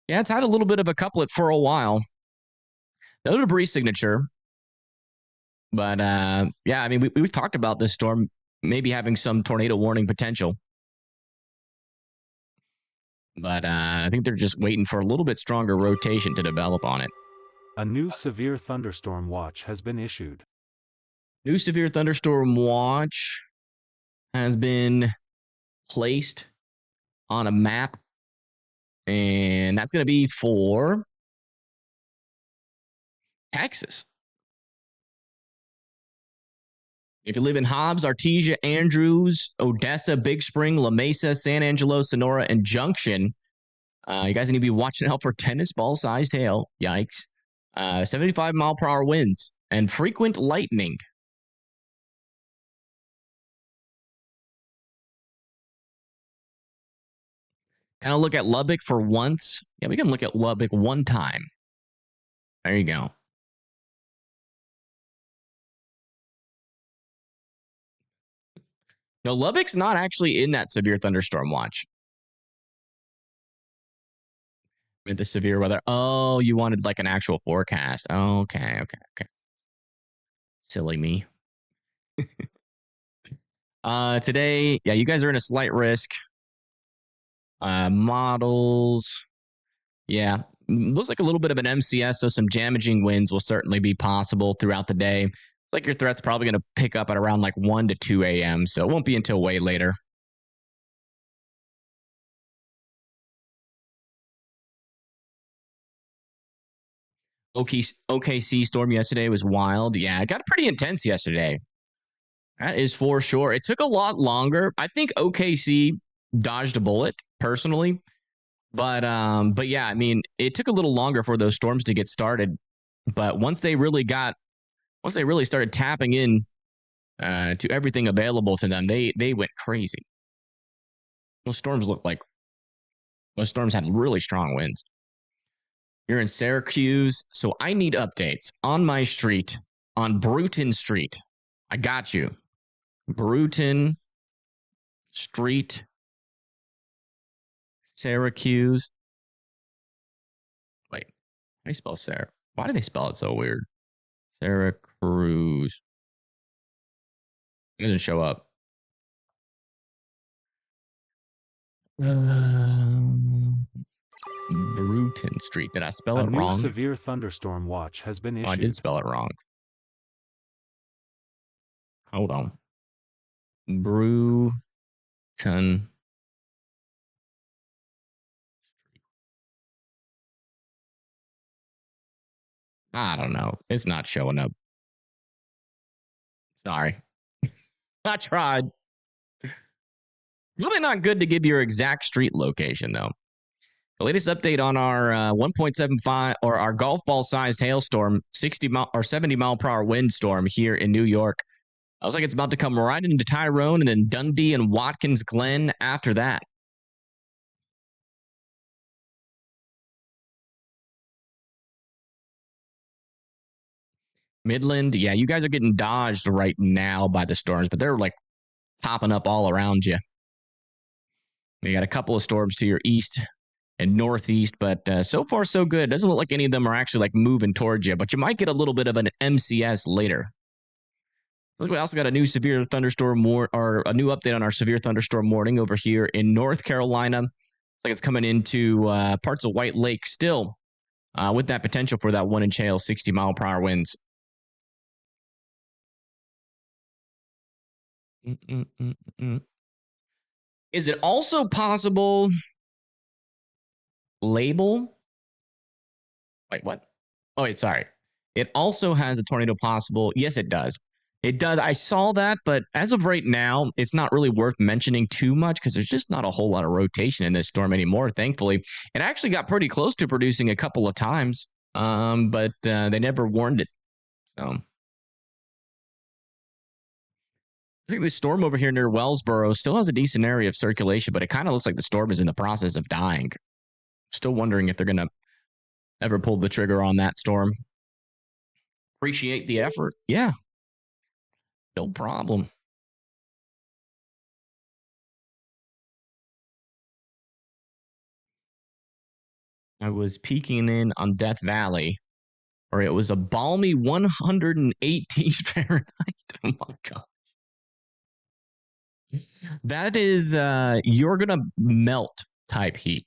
Yeah, it's had a little bit of a couplet for a while. No debris signature. But yeah, I mean, we've talked about this storm maybe having some tornado warning potential. But I think they're just waiting for a little bit stronger rotation to develop on it. A new severe thunderstorm watch has been issued. New severe thunderstorm watch has been placed on a map, and that's going to be for Texas. If you live in Hobbs, Artesia, Andrews, Odessa, Big Spring, La Mesa, San Angelo, Sonora, and Junction, you guys need to be watching out for tennis ball-sized hail. Yikes. 75-mile-per-hour winds and frequent lightning. Kind of look at Lubbock for once. Yeah, we can look at Lubbock one time. There you go. No, Lubbock's not actually in that severe thunderstorm watch. With the severe weather. Oh, you wanted like an actual forecast. Okay. Silly me. Today, yeah, you guys are in a slight risk. Models. Yeah, looks like a little bit of an MCS, so some damaging winds will certainly be possible throughout the day. It's like your threat's probably going to pick up at around like 1 to 2 a.m., so it won't be until way later. OKC storm yesterday was wild. Yeah, it got pretty intense yesterday. That is for sure. It took a lot longer. I think OKC dodged a bullet personally, but yeah, I mean, it took a little longer for those storms to get started. But once they really started tapping in to everything available to them, they went crazy. Those storms had really strong winds. You're in Syracuse, so I need updates on my street, on Bruton Street. I got you. Bruton Street, Syracuse. Wait, how do you spell Sarah? Why do they spell it so weird? Syracuse. It doesn't show up. Bruton Street. Did I spell it wrong? A new severe thunderstorm watch has been issued. Oh, I did spell it wrong. Hold on. Bruton Street. I don't know. It's not showing up. Sorry. I tried. Probably not good to give your exact street location, though. The latest update on our 1.75 or our golf ball sized hailstorm, 70 mile per hour windstorm here in New York. I was like, it's about to come right into Tyrone and then Dundee and Watkins Glen after that. Midland, yeah, you guys are getting dodged right now by the storms, but they're like popping up all around you. You got a couple of storms to your east and northeast, but so far so good. Doesn't look like any of them are actually like moving towards you, but you might get a little bit of an MCS later. Look, we also got a new severe thunderstorm or a new update on our severe thunderstorm warning over here in North Carolina. It's like it's coming into parts of White Lake still with that potential for that 1 inch hail, 60 mile per hour winds. Is it also possible label? Wait, what? Oh, wait, sorry. It also has a tornado possible. Yes, it does. It does. I saw that, but as of right now, it's not really worth mentioning too much because there's just not a whole lot of rotation in this storm anymore, thankfully. It actually got pretty close to producing a couple of times, but they never warned it. So I think the storm over here near Wellsboro still has a decent area of circulation, but it kind of looks like the storm is in the process of dying. Still wondering if they're going to ever pull the trigger on that storm. Appreciate the effort. Yeah. No problem. I was peeking in on Death Valley, where it was a balmy 118 Fahrenheit. Oh my God. That is, you're going to melt type heat.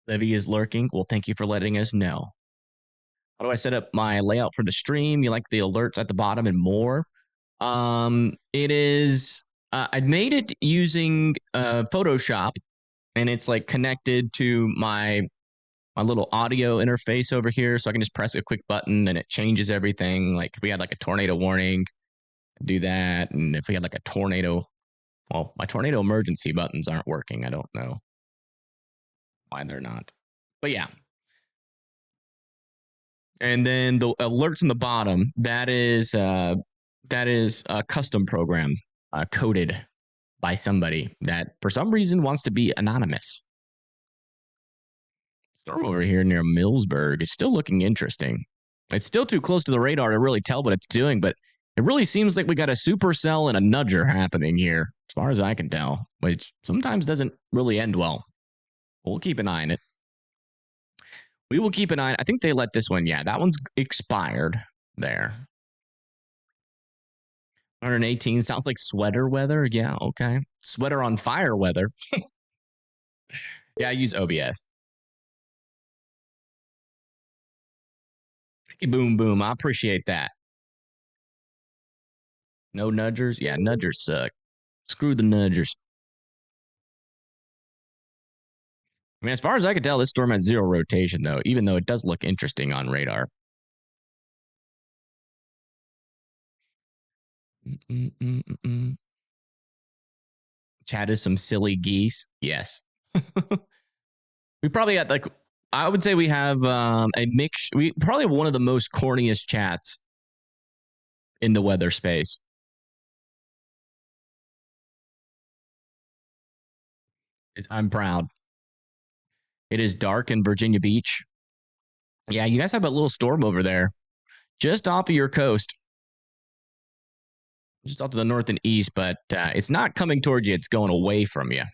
Livy is lurking. Well, thank you for letting us know. How do I set up my layout for the stream? You like the alerts at the bottom and more? It is. I made it using Photoshop, and it's like connected to my little audio interface over here, so I can just press a quick button and it changes everything. Like if we had like a tornado warning, do that, and if we had like a tornado, well, my tornado emergency buttons aren't working. I don't know why they're not, but yeah. And then the alerts in the bottom, that is a custom program coded by somebody that for some reason wants to be anonymous. Storm over here near Millsburg is still looking interesting. It's still too close to the radar to really tell what it's doing, but it really seems like we got a supercell and a nudger happening here, as far as I can tell, which sometimes doesn't really end well. We'll keep an eye on it. We will keep an eye. I think they let this one. Yeah, that one's expired there. 118 sounds like sweater weather. Yeah, okay. Sweater on fire weather. Yeah, I use OBS. Boom, boom. I appreciate that. No nudgers? Yeah, nudgers suck. Screw the nudgers. I mean, as far as I can tell, this storm has 0 rotation, though, even though it does look interesting on radar. Chat is some silly geese. Yes. We probably got like, I would say we have a mix. We probably have one of the most corniest chats in the weather space. I'm proud. It is dark in Virginia Beach. Yeah, you guys have a little storm over there, just off of your coast, just off to the north and east, but it's not coming towards you. It's going away from you.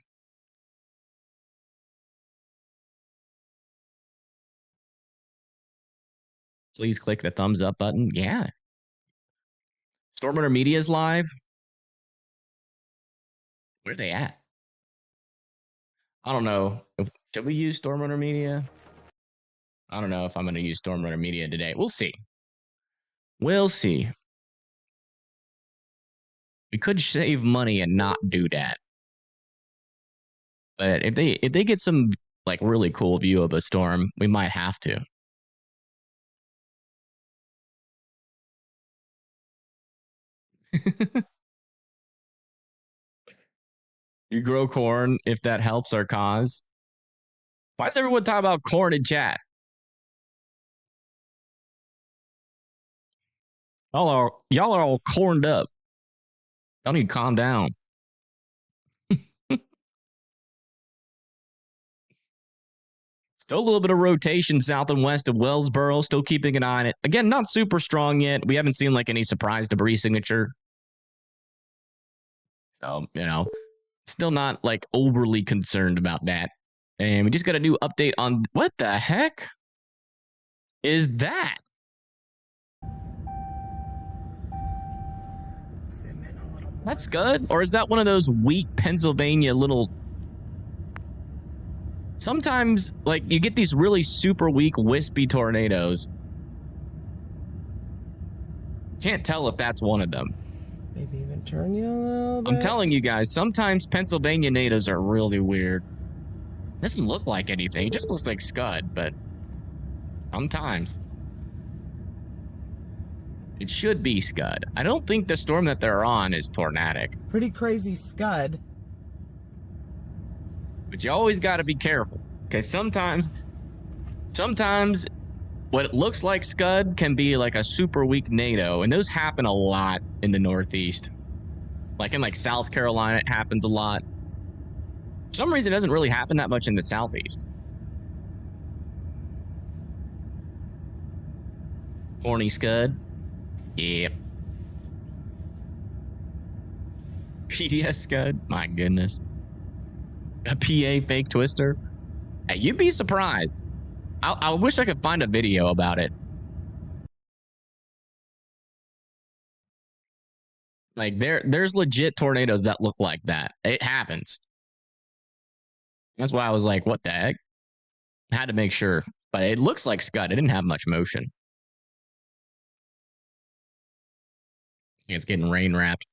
Please click the thumbs up button. Yeah. Stormrunner Media is live. Where are they at? I don't know. Should we use Stormrunner Media? I don't know if I'm going to use Stormrunner Media today. We'll see. We'll see. We could save money and not do that. But if they get some like really cool view of a storm, we might have to. You grow corn if that helps our cause. Why is everyone talking about corn in chat? Y'all are all corned up. Y'all need to calm down. Still a little bit of rotation south and west of Wellsboro. Still keeping an eye on it. Again, not super strong yet. We haven't seen like any surprise debris signature. So, you know, still not like overly concerned about that. And we just got a new update on what the heck is that? That's good. Or is that one of those weak Pennsylvania little... Sometimes, like, you get these really super weak wispy tornadoes. Can't tell if that's one of them. Maybe even turn you a little bit. I'm telling you guys, sometimes Pennsylvania nados are really weird. Doesn't look like anything. It just looks like Scud, but sometimes. It should be Scud. I don't think the storm that they're on is tornadic. Pretty crazy Scud. But you always got to be careful. Okay, sometimes what it looks like Scud can be like a super weak NATO, and those happen a lot in the Northeast. Like in like South Carolina, it happens a lot. For some reason, it doesn't really happen that much in the Southeast. Corny Scud. Yep. PDS Scud. My goodness. A PA fake twister. Hey, you'd be surprised. I wish I could find a video about it. Like there's legit tornadoes that look like that. It happens. That's why I was like, what the heck? Had to make sure. But it looks like Scud. It didn't have much motion. It's getting rain wrapped.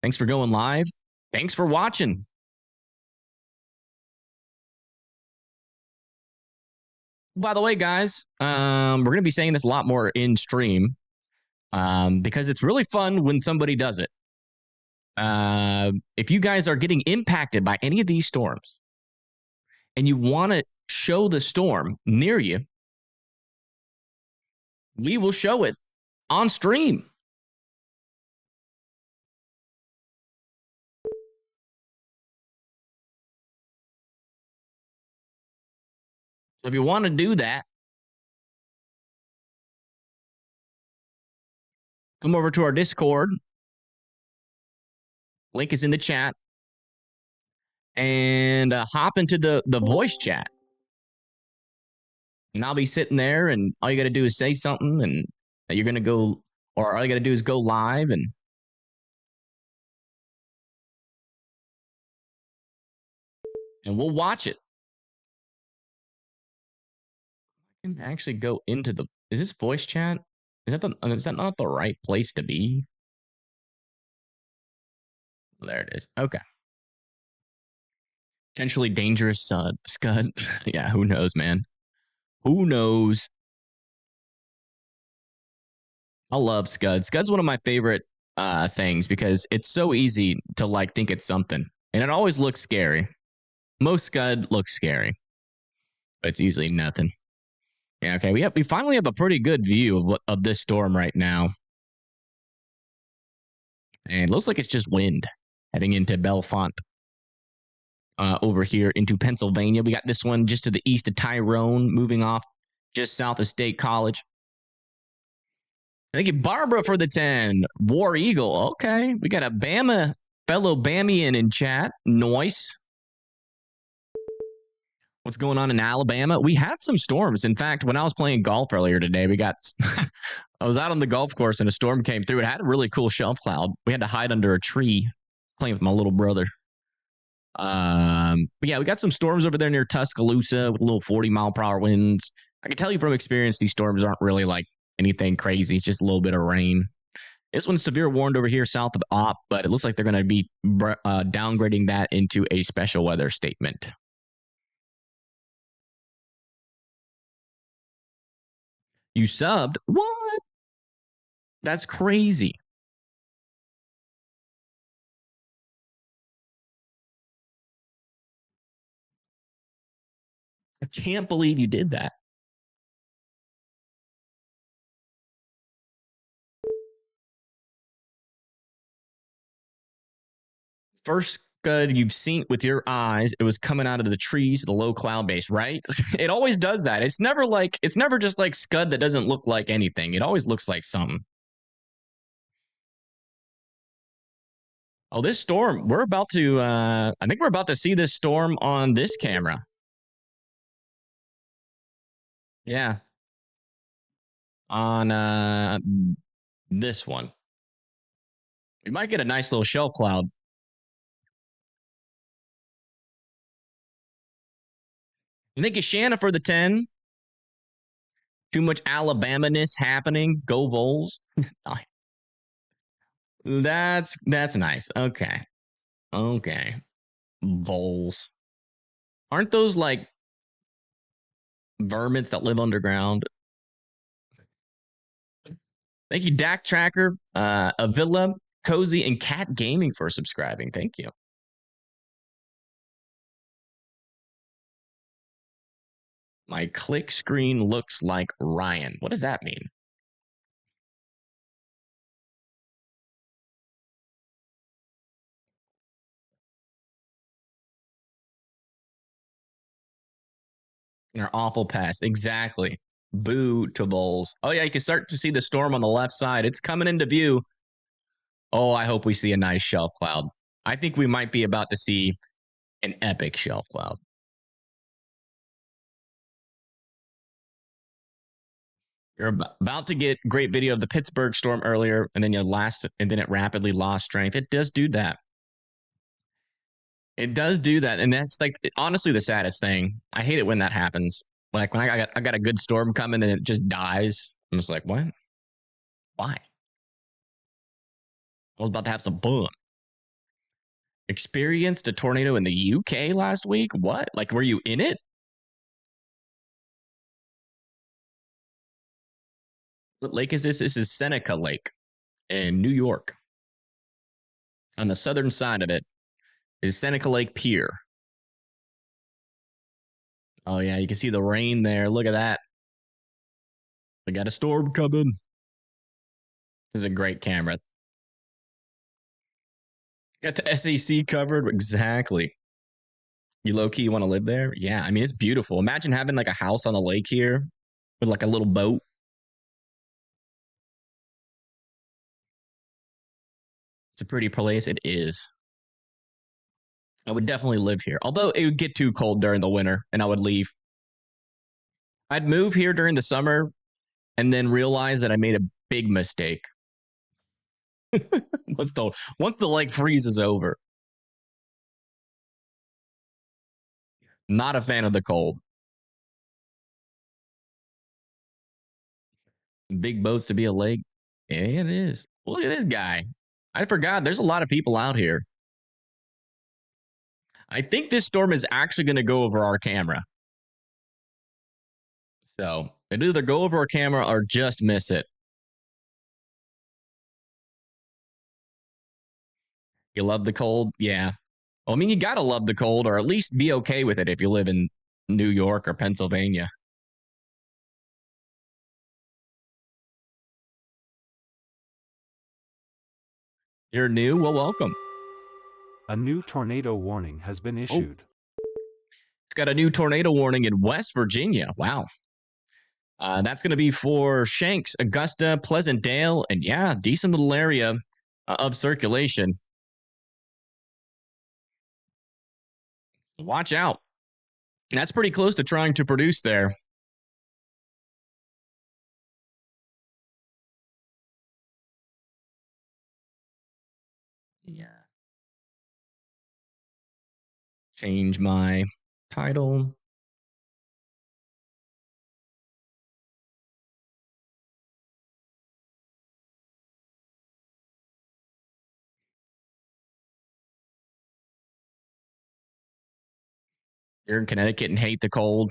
Thanks for going live. Thanks for watching. By the way, guys, we're going to be saying this a lot more in stream because it's really fun when somebody does it. If you guys are getting impacted by any of these storms and you want to show the storm near you, we will show it on stream. So if you want to do that, come over to our Discord. Link is in the chat. And hop into the voice chat. And I'll be sitting there, and all you got to do is say something, and you're going to go, or all you got to do is go live, and we'll watch it. I can actually go into the, is this voice chat? Is that not the right place to be? There it is. Okay. Potentially dangerous Scud. Yeah, who knows, man? Who knows? I love Scud. Scud's one of my favorite things because it's so easy to like think it's something. And it always looks scary. Most Scud looks scary. But it's usually nothing. Yeah, okay. We finally have a pretty good view of this storm right now. And it looks like it's just wind heading into Bellefonte. Over here into Pennsylvania. We got this one just to the east of Tyrone, moving off just south of State College. Thank you, Barbara, for the 10. War Eagle. Okay. We got a Bama, fellow Bamian in chat. Nice. What's going on in Alabama? We had some storms. In fact, when I was playing golf earlier today, I was out on the golf course and a storm came through. It had a really cool shelf cloud. We had to hide under a tree playing with my little brother. But yeah, we got some storms over there near Tuscaloosa with a little 40-mile-per-hour winds. I can tell you from experience, these storms aren't really like anything crazy. It's just a little bit of rain. This one's severe warned over here south of Op, but it looks like they're going to be downgrading that into a special weather statement. You subbed? What? That's crazy. I can't believe you did that. First Scud you've seen with your eyes, it was coming out of the trees of the low cloud base, right? It always does that. It's never just like Scud that doesn't look like anything. It always looks like something. Oh, this storm, we're about to, I think we're about to see this storm on this camera. Yeah. On this one. We might get a nice little shelf cloud. Thank you, Shanna, for the 10. Too much Alabama-ness happening. Go Vols. That's nice. Okay. Okay. Voles. Aren't those like vermins that live underground? Thank you, Dak Tracker, Avila, Cozy, and Cat Gaming for subscribing. Thank you. My click screen looks like Ryan. What does that mean? An awful pass. Exactly. Boo to Vols. Oh, yeah, you can start to see the storm on the left side. It's coming into view. Oh, I hope we see a nice shelf cloud. I think we might be about to see an epic shelf cloud. You're about to get great video of the Pittsburgh storm earlier, and then it rapidly lost strength. It does do that. It does do that, and that's like honestly the saddest thing. I hate it when that happens. Like when I got a good storm coming and it just dies. I'm just like, what? Why? I was about to have some fun. Experienced a tornado in the UK last week? What? Like, were you in it? What lake is this? This is Seneca Lake in New York. On the southern side of it is Seneca Lake Pier. Oh, yeah, you can see the rain there. Look at that. We got a storm coming. This is a great camera. Got the SEC covered. Exactly. You low-key want to live there? Yeah, I mean, it's beautiful. Imagine having like a house on the lake here with like a little boat. It's a pretty place. It is. I would definitely live here. Although it would get too cold during the winter and I would leave. I'd move here during the summer and then realize that I made a big mistake. once the lake freezes over. Not a fan of the cold. Big boats to be a lake. Yeah, it is. Look at this guy. I forgot there's a lot of people out here. I think this storm is actually going to go over our camera. So it'll either go over our camera or just miss it. You love the cold? Yeah. Well, I mean, you got to love the cold or at least be okay with it if you live in New York or Pennsylvania. You're new? Well, welcome. A new tornado warning has been issued. It's got a new tornado warning in West Virginia. Wow. That's going to be for Shanks, Augusta, Pleasantdale, and yeah, decent little area of circulation. Watch out. That's pretty close to trying to produce there. Yeah. Change my title. You're in Connecticut and hate the cold.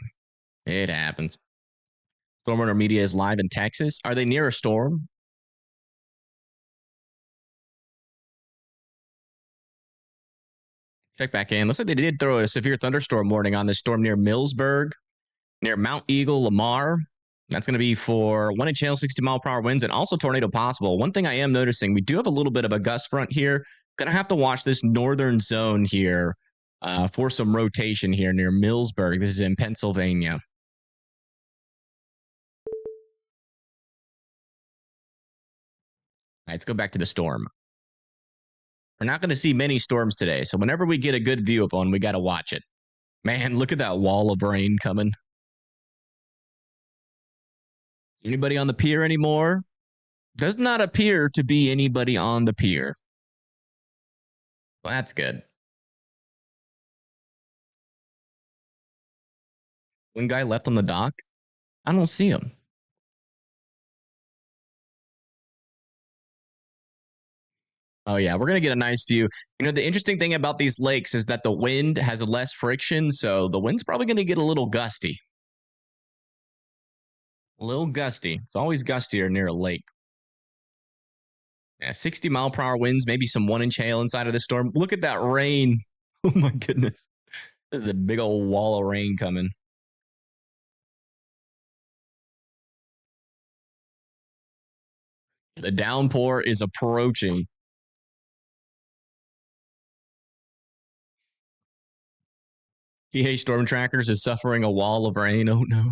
It happens. Stormwater Media is live in Texas. Are they near a storm? Check back in. Looks like they did throw a severe thunderstorm warning on this storm near Millsburg, near Mount Eagle, Lamar. That's going to be for 1 inch hail, 60-mile-per-hour winds, and also tornado possible. One thing I am noticing, we do have a little bit of a gust front here. Going to have to watch this northern zone here for some rotation here near Millsburg. This is in Pennsylvania. All right, let's go back to the storm. We're not going to see many storms today, so whenever we get a good view of one, we got to watch it. Man, look at that wall of rain coming. Anybody on the pier anymore? Does not appear to be anybody on the pier. Well, that's good. One guy left on the dock. I don't see him. Oh, yeah, we're going to get a nice view. You know, the interesting thing about these lakes is that the wind has less friction, so the wind's probably going to get a little gusty. A little gusty. It's always gustier near a lake. Yeah, 60-mile-per-hour winds, maybe some 1 inch hail inside of the storm. Look at that rain. Oh, my goodness. This is a big old wall of rain coming. The downpour is approaching. PA Storm Trackers is suffering a wall of rain. Oh, no.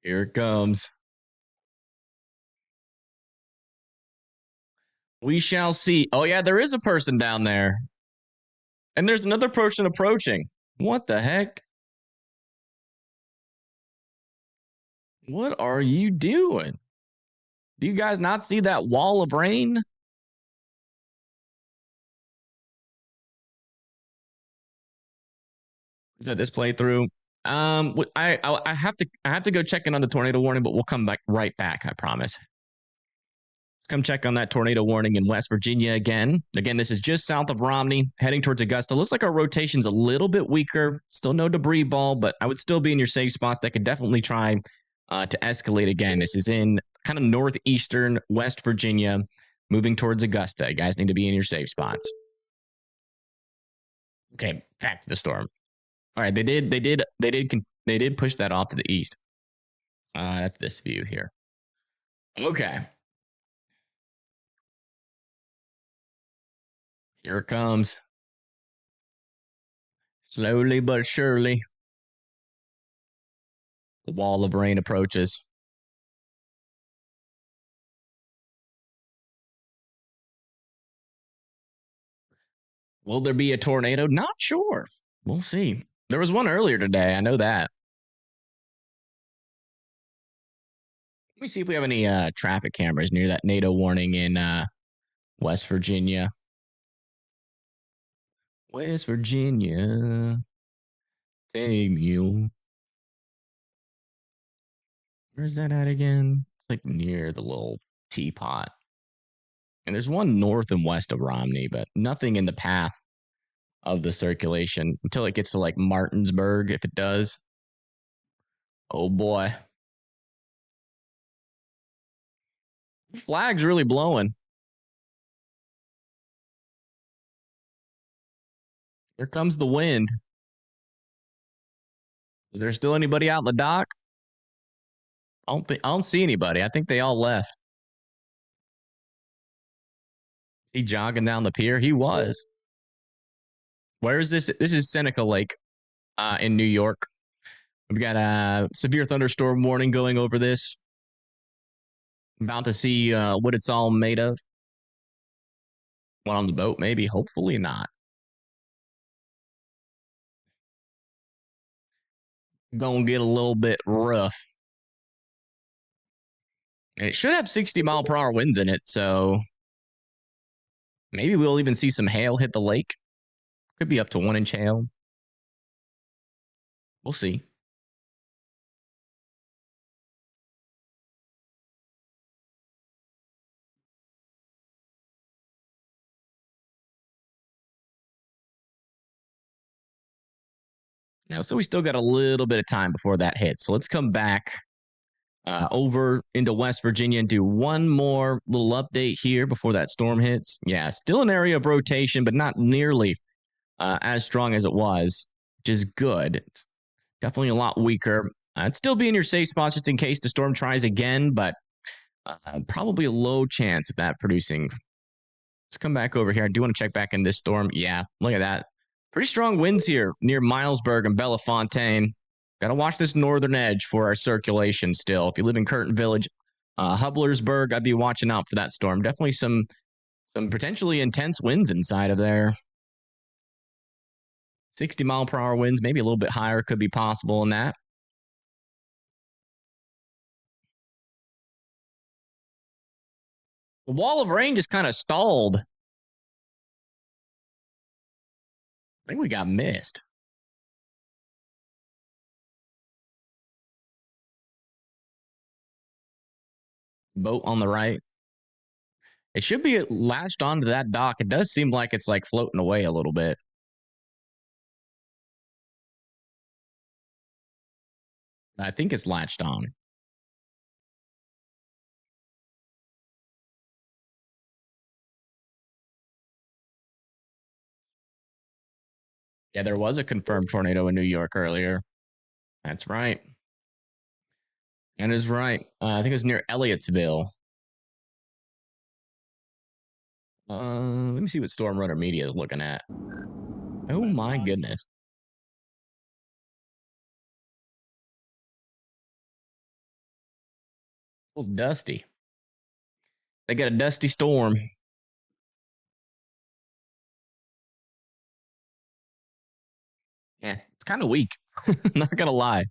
Here it comes. We shall see. Oh, yeah, there is a person down there. And there's another person approaching. What the heck? What are you doing? Do you guys not see that wall of rain? Is that this playthrough? I have to go check in on the tornado warning, but we'll come back right back. I promise. Let's come check on that tornado warning in West Virginia again. Again, this is just south of Romney, heading towards Augusta. Looks like our rotation's a little bit weaker. Still no debris ball, but I would still be in your safe spots. That could definitely try to escalate again. This is in kind of northeastern West Virginia, moving towards Augusta. You guys need to be in your safe spots. Okay, back to the storm. All right, they did push that off to the east. That's this view here. Okay. Here it comes. Slowly but surely. The wall of rain approaches. Will there be a tornado? Not sure. We'll see. There was one earlier today. I know that. Let me see if we have any traffic cameras near that NATO warning in West Virginia. West Virginia. Take you. Where's that at again? It's like near the little teapot. And there's one north and west of Romney, but nothing in the path of the circulation until it gets to like Martinsburg, if it does. Oh boy. The flag's really blowing. Here comes the wind. Is there still anybody out in the dock? I don't see anybody. I think they all left. Is he jogging down the pier? He was. Where is this? This is Seneca Lake in New York. We've got a severe thunderstorm warning going over this. About to see what it's all made of. One on the boat, maybe. Hopefully not. Gonna get a little bit rough. And it should have 60-mile-per-hour winds in it, so maybe we'll even see some hail hit the lake. Could be up to 1-inch hail. We'll see. Now, so we still got a little bit of time before that hits. So let's come back over into West Virginia and do one more little update here before that storm hits. Yeah, still an area of rotation, but not nearly as strong as it was, which is good. It's definitely a lot weaker. It'd still be in your safe spots just in case the storm tries again, but probably a low chance of that producing. Let's come back over here. I do want to check back in this storm. Yeah, look at that. Pretty strong winds here near Milesburg and Bellefontaine. Got to watch this northern edge for our circulation still. If you live in Curtin Village, Hublersburg, I'd be watching out for that storm. Definitely some potentially intense winds inside of there. 60-mile-per-hour winds, maybe a little bit higher could be possible in that. The wall of rain just kind of stalled. I think we got missed. Boat on the right. It should be latched onto that dock. It does seem like it's like floating away a little bit. I think it's latched on. Yeah, there was a confirmed tornado in New York earlier. That's right. That is right. I think it was near Elliottsville. Let me see what Storm Runner Media is looking at. Oh my goodness. A little dusty. They got a dusty storm. Yeah, it's kind of weak. Not gonna lie.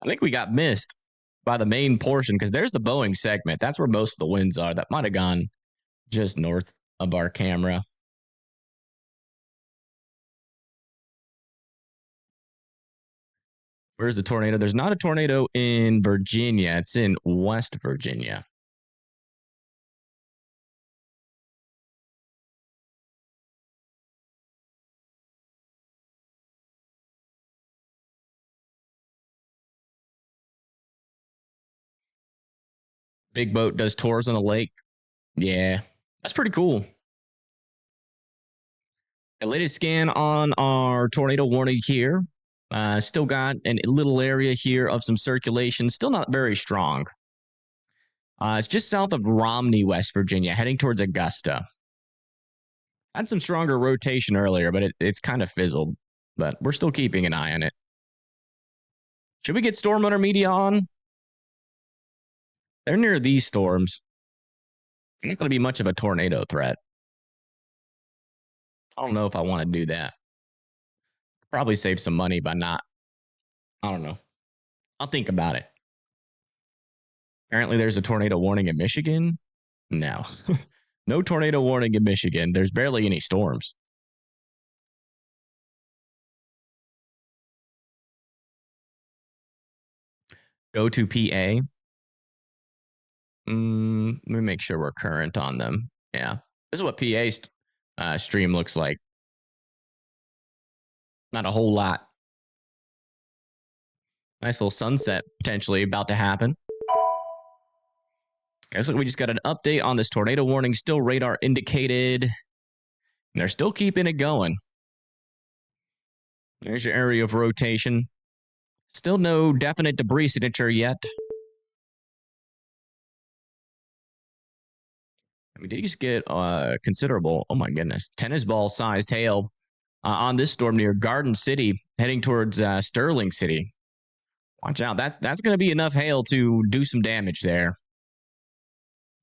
I think we got missed by the main portion because there's the Boeing segment. That's where most of the winds are. That might have gone just north of our camera. Where's the tornado? There's not a tornado in Virginia. It's in West Virginia. Big boat does tours on the lake. Yeah, that's pretty cool. A latest scan on our tornado warning here. Still got a little area here of some circulation. Still not very strong. It's just south of Romney, West Virginia, heading towards Augusta. Had some stronger rotation earlier, but it's kind of fizzled. But we're still keeping an eye on it. Should we get Storm Runner Media on? They're near these storms. Not going to be much of a tornado threat. I don't know if I want to do that. Probably save some money by not. I don't know. I'll think about it. Apparently, there's a tornado warning in Michigan. No. No tornado warning in Michigan. There's barely any storms. Go to PA. Let me make sure we're current on them. Yeah. This is what PA's stream looks like. Not a whole lot. Nice little sunset potentially about to happen. Okay, looks like we just got an update on this tornado warning. Still radar indicated. And they're still keeping it going. There's your area of rotation. Still no definite debris signature yet. We did just get considerable, oh my goodness, tennis ball sized hail on this storm near Garden City, heading towards Sterling City. Watch out. That's going to be enough hail to do some damage there.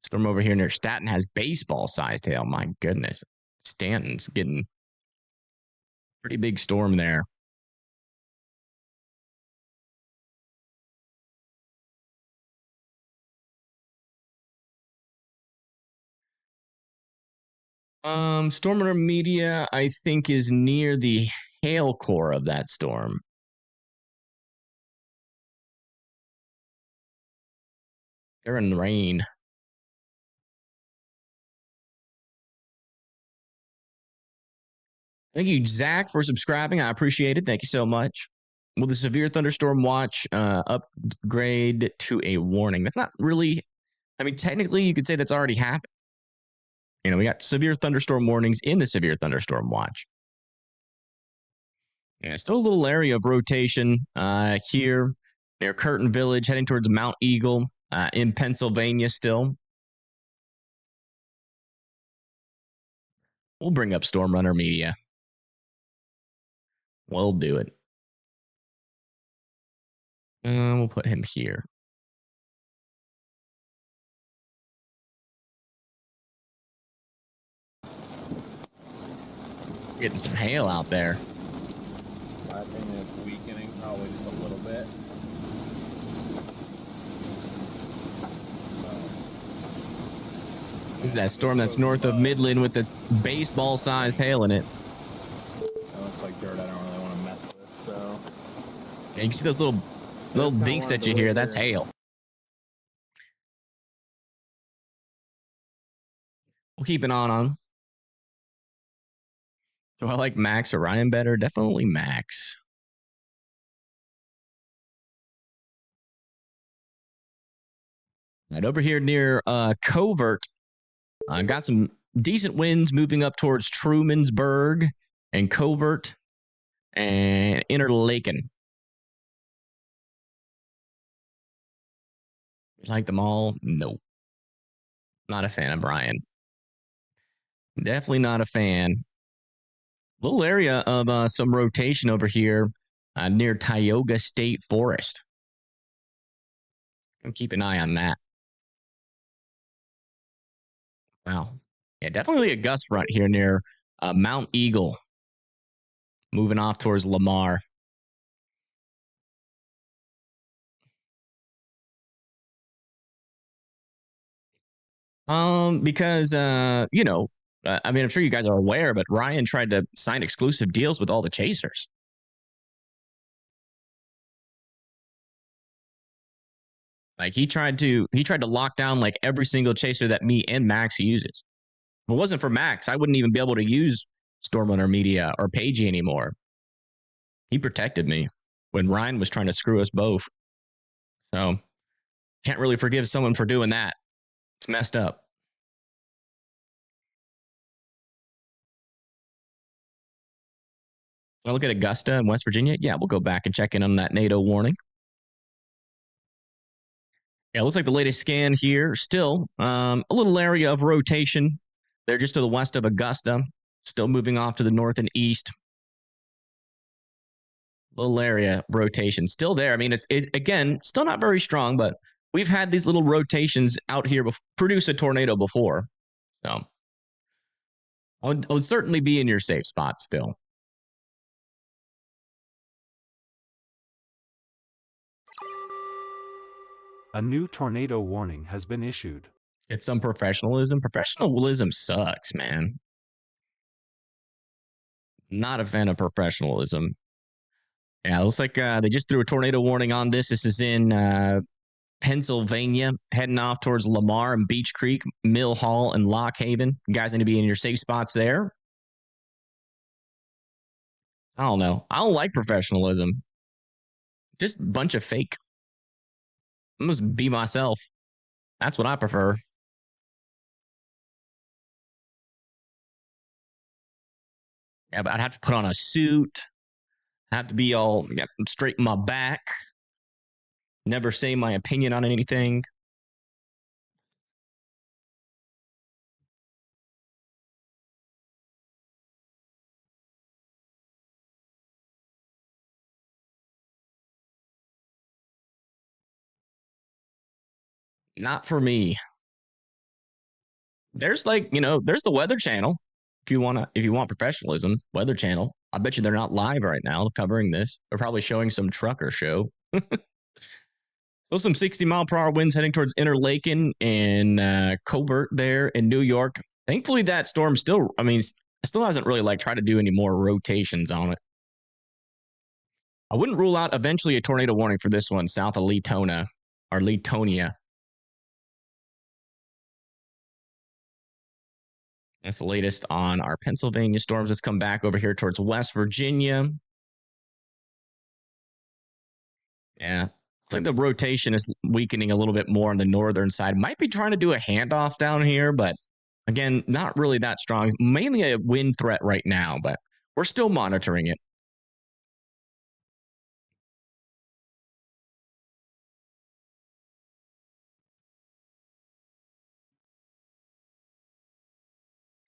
Storm over here near Staten has baseball-sized hail. My goodness. Stanton's getting pretty big storm there. Storm Runner Media, I think, is near the hail core of that storm. They're in the rain. Thank you, Zach, for subscribing. I appreciate it. Thank you so much. Will the severe thunderstorm watch upgrade to a warning? That's not really, I mean, technically you could say that's already happened. You know, we got severe thunderstorm warnings in the severe thunderstorm watch. Yeah, still a little area of rotation here near Curtin Village, heading towards Mount Eagle in Pennsylvania still. We'll bring up Storm Runner Media. We'll do it. We'll put him here. Getting some hail out there. My opinion, it's weakening probably just a little bit. This is that storm that's north of Midland with the baseball-sized hail in it. That looks like dirt I don't really want to mess with, so. Yeah, you can see those little dinks that you hear. That's hail. We'll keep an eye on them. Do I like Max or Ryan better? Definitely Max. Right over here near Covert, got some decent winds moving up towards Trumansburg and Covert and Interlaken. You like them all? No. Not a fan of Brian. Definitely not a fan. Little area of some rotation over here near Tioga State Forest. I'll keep an eye on that. Wow. Yeah, definitely a gust front here near Mount Eagle. Moving off towards Lamar. Because, you know, I mean, I'm sure you guys are aware, but Ryan tried to sign exclusive deals with all the chasers. Like he tried to lock down like every single chaser that me and Max uses. If it wasn't for Max, I wouldn't even be able to use Stormrunner Media or Pagey anymore. He protected me when Ryan was trying to screw us both. So can't really forgive someone for doing that. It's messed up. I look at Augusta in West Virginia. Yeah, we'll go back and check in on that NATO warning. Yeah, it looks like the latest scan here. Still a little area of rotation. They're just to the west of Augusta. Still moving off to the north and east. Little area rotation. Still there. I mean, it's again, still not very strong, but we've had these little rotations out here produce a tornado before. So I would certainly be in your safe spot still. A new tornado warning has been issued. It's some professionalism. Professionalism sucks, man. Not a fan of professionalism. Yeah, it looks like they just threw a tornado warning on this. This is in Pennsylvania, heading off towards Lamar and Beach Creek, Mill Hall, and Lock Haven. You guys need to be in your safe spots there. I don't know. I don't like professionalism. Just a bunch of fake. I must be myself. That's what I prefer. Yeah, but I'd have to put on a suit. Have to be all straight in my back. Never say my opinion on anything. Not for me. There's there's the Weather Channel. If you want professionalism, Weather Channel. I bet you they're not live right now covering this. They're probably showing some trucker show. So some 60-mile-per-hour winds heading towards Interlaken and Covert there in New York. Thankfully, that storm still hasn't really tried to do any more rotations on it. I wouldn't rule out eventually a tornado warning for this one south of Letonia. That's the latest on our Pennsylvania storms. Let's come back over here towards West Virginia. Yeah. It's like the rotation is weakening a little bit more on the northern side. Might be trying to do a handoff down here, but again, not really that strong. Mainly a wind threat right now, but we're still monitoring it.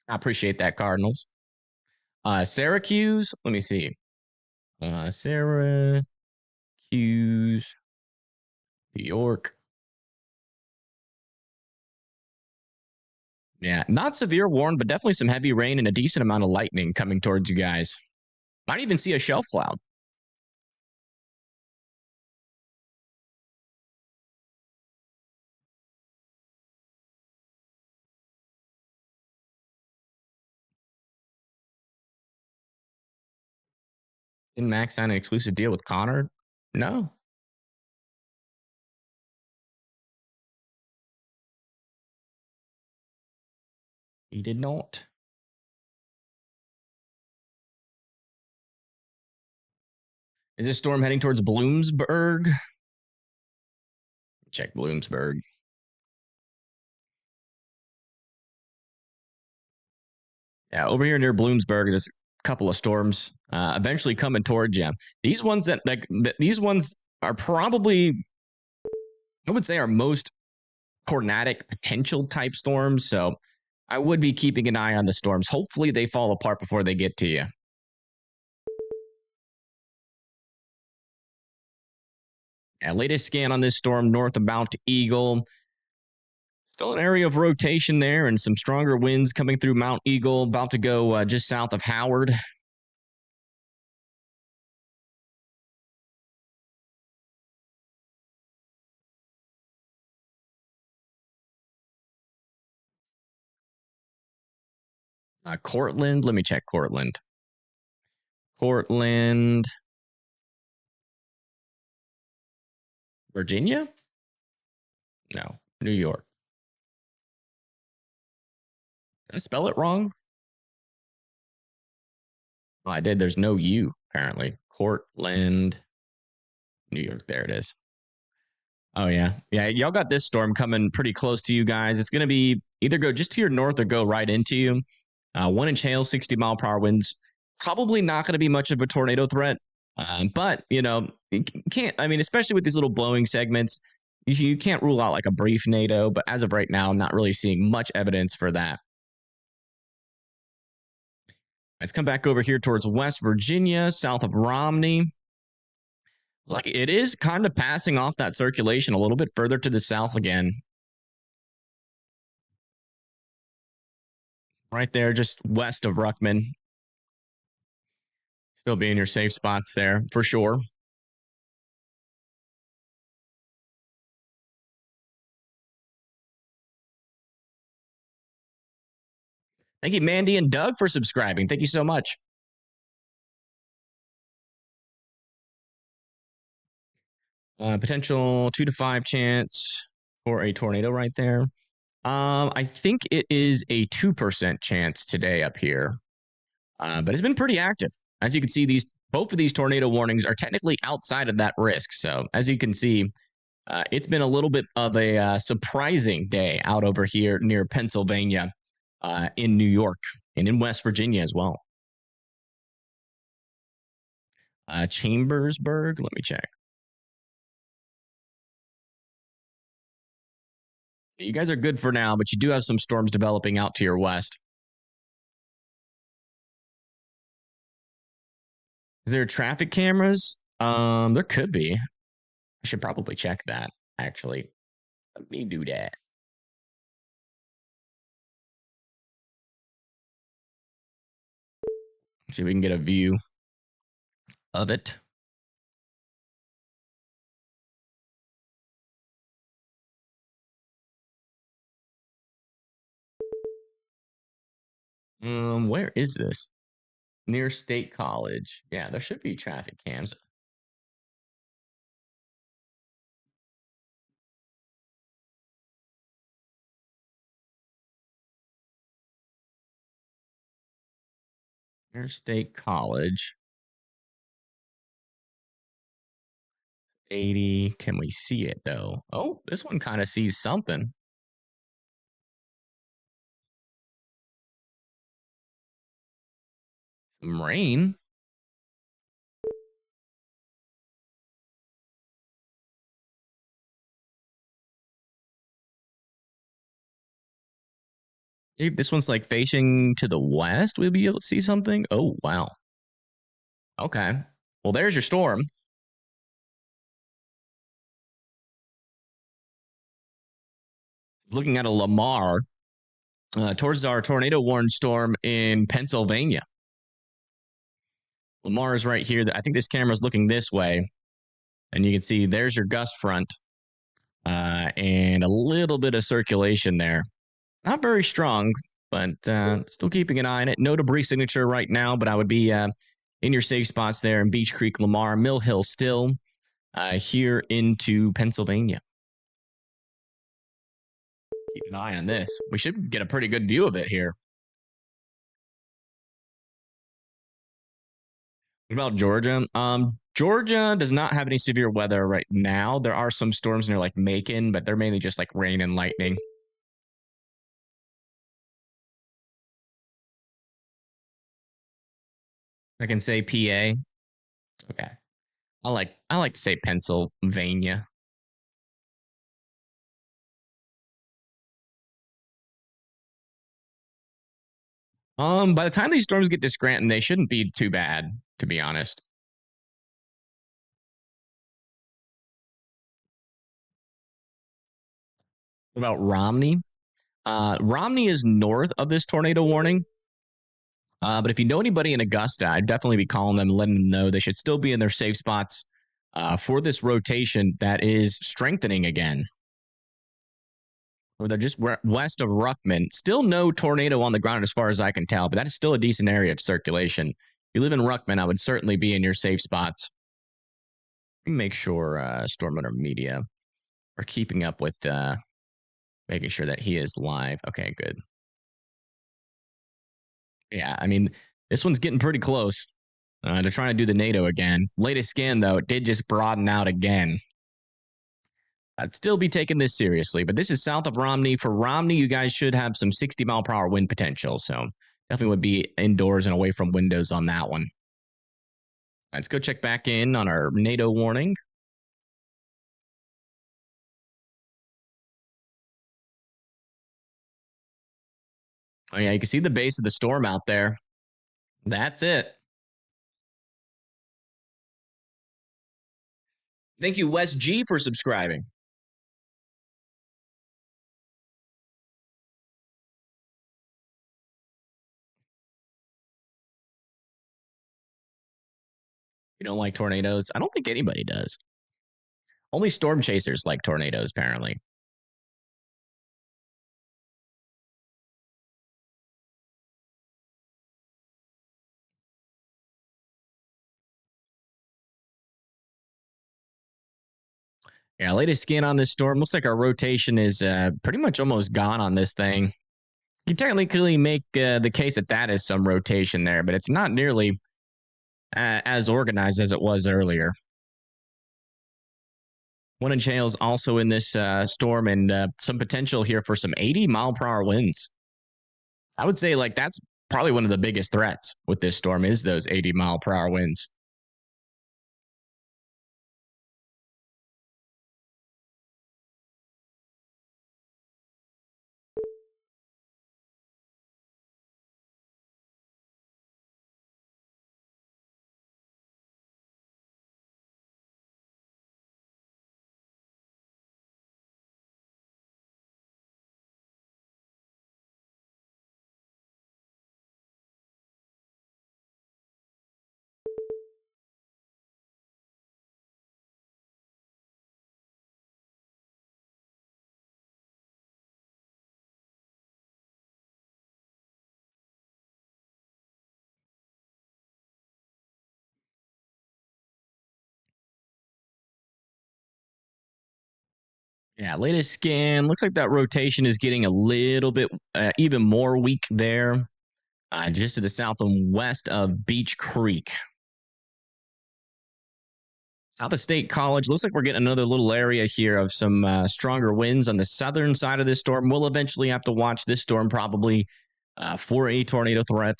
I appreciate that, Cardinals. Syracuse, let me see. Syracuse, New York. Yeah, not severe warn, but definitely some heavy rain and a decent amount of lightning coming towards you guys. Might even see a shelf cloud. Didn't Max sign an exclusive deal with Connor? No. He did not. Is this storm heading towards Bloomsburg? Check Bloomsburg. Yeah, over here near Bloomsburg, there's a couple of storms eventually coming towards you. These ones these ones are probably, I would say, our most tornadic potential type storms. So I would be keeping an eye on the storms. Hopefully they fall apart before they get to you. Yeah, latest scan on this storm north of Mount Eagle. Still an area of rotation there and some stronger winds coming through Mount Eagle, about to go just south of Howard. Cortland, let me check Cortland. Cortland, Virginia? No, New York. Did I spell it wrong? Oh, I did. There's no U, apparently. Cortland, New York. There it is. Oh, yeah. Yeah, y'all got this storm coming pretty close to you guys. It's going to be either go just to your north or go right into you. 1 inch hail, 60-mile-per-hour winds. Probably not going to be much of a tornado threat. But, you can't, I mean, especially with these little blowing segments, you can't rule out like a brief NATO. But as of right now, I'm not really seeing much evidence for that. Let's come back over here towards West Virginia, south of Romney. Like it is kind of passing off that circulation a little bit further to the south again. Right there, just west of Ruckman. Still be in your safe spots there for sure. Thank you, Mandy and Doug, for subscribing. Thank you so much. Potential 2 to 5 chance for a tornado right there. I think it is a 2% chance today up here, but it's been pretty active. As you can see, both of these tornado warnings are technically outside of that risk. So as you can see, it's been a little bit of a surprising day out over here near Pennsylvania, in New York, and in West Virginia as well. Chambersburg, let me check. You guys are good for now, but you do have some storms developing out to your west. Is there traffic cameras? There could be. I should probably check that, actually. Let me do that. See if we can get a view of it. Where is this? Near State College. Yeah, there should be traffic cams. Near State College. 80. Can we see it though? Oh, this one kind of sees something. Some rain. If this one's like facing to the west, we'll be able to see something. Oh, wow. Okay. Well, there's your storm. Looking at a Lamar towards our tornado warned storm in Pennsylvania. Lamar is right here. I think this camera is looking this way. And you can see there's your gust front and a little bit of circulation there. Not very strong, but still keeping an eye on it. No debris signature right now, but I would be in your safe spots there in Beech Creek, Lamar, Mill Hill still here into Pennsylvania. Keep an eye on this. We should get a pretty good view of it here. What about Georgia? Georgia does not have any severe weather right now. There are some storms near like Macon, but they're mainly just like rain and lightning. I can say PA. Okay. I like to say Pennsylvania. By the time these storms get to Scranton, they shouldn't be too bad, to be honest. What about Romney? Romney is north of this tornado warning. But if you know anybody in Augusta, I'd definitely be calling them and letting them know they should still be in their safe spots for this rotation that is strengthening again. Or they're just west of Ruckman. Still no tornado on the ground as far as I can tell, but that is still a decent area of circulation. If you live in Ruckman, I would certainly be in your safe spots. Make sure Storm Runner Media. We're keeping up with making sure that he is live. Okay, good. Yeah, I mean, this one's getting pretty close. They're trying to do the NATO again. Latest scan, though, it did just broaden out again. I'd still be taking this seriously, but this is south of Romney. For Romney, you guys should have some 60-mile-per-hour wind potential, so definitely would be indoors and away from windows on that one. Let's go check back in on our NATO warning. Oh, yeah, you can see the base of the storm out there. That's it. Thank you, Wes G, for subscribing. You don't like tornadoes? I don't think anybody does. Only storm chasers like tornadoes, apparently. Yeah, latest scan on this storm. Looks like our rotation is pretty much almost gone on this thing. You technically make the case that that is some rotation there, but it's not nearly as organized as it was earlier. One inch hail's also in this storm, and some potential here for some 80-mile-per-hour winds. I would say like that's probably one of the biggest threats with this storm is those 80-mile-per-hour winds. Yeah, latest scan. Looks like that rotation is getting a little bit even more weak there, just to the south and west of Beach Creek. South of State College. Looks like we're getting another little area here of some stronger winds on the southern side of this storm. We'll eventually have to watch this storm probably for a tornado threat.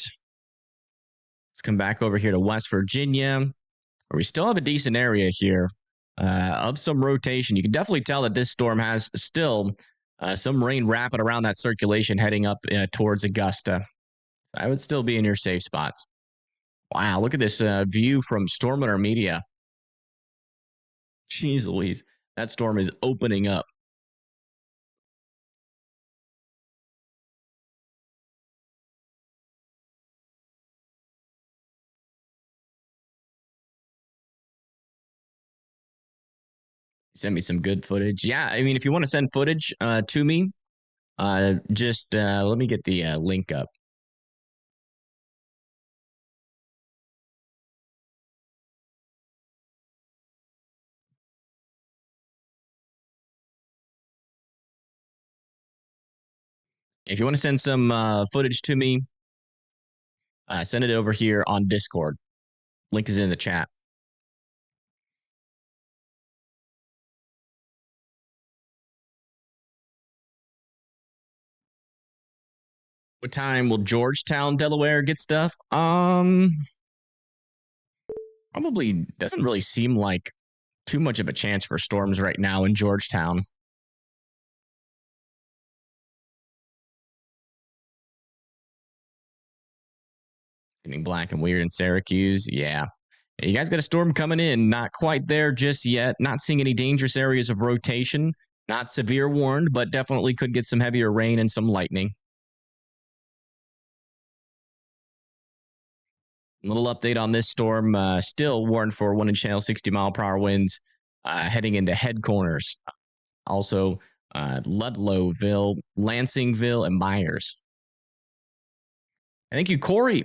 Let's come back over here to West Virginia, where we still have a decent area here of some rotation. You can definitely tell that this storm has still some rain wrapping around that circulation heading up towards Augusta. I would still be in your safe spots. Wow, look at this view from Storm Intermedia. Jeez Louise, that storm is opening up. Send me some good footage. Yeah, I mean, if you want to send footage to me, just let me get the link up. If you want to send some footage to me, send it over here on Discord. Link is in the chat. What time will Georgetown, Delaware get stuff? Probably doesn't really seem like too much of a chance for storms right now in Georgetown. Getting black and weird in Syracuse. Yeah. You guys got a storm coming in. Not quite there just yet. Not seeing any dangerous areas of rotation. Not severe warned, but definitely could get some heavier rain and some lightning. A little update on this storm. Still warned for 1 inch hail, 60-mile-per-hour winds heading into head corners. Also, Ludlowville, Lansingville, and Myers. Thank you, Corey,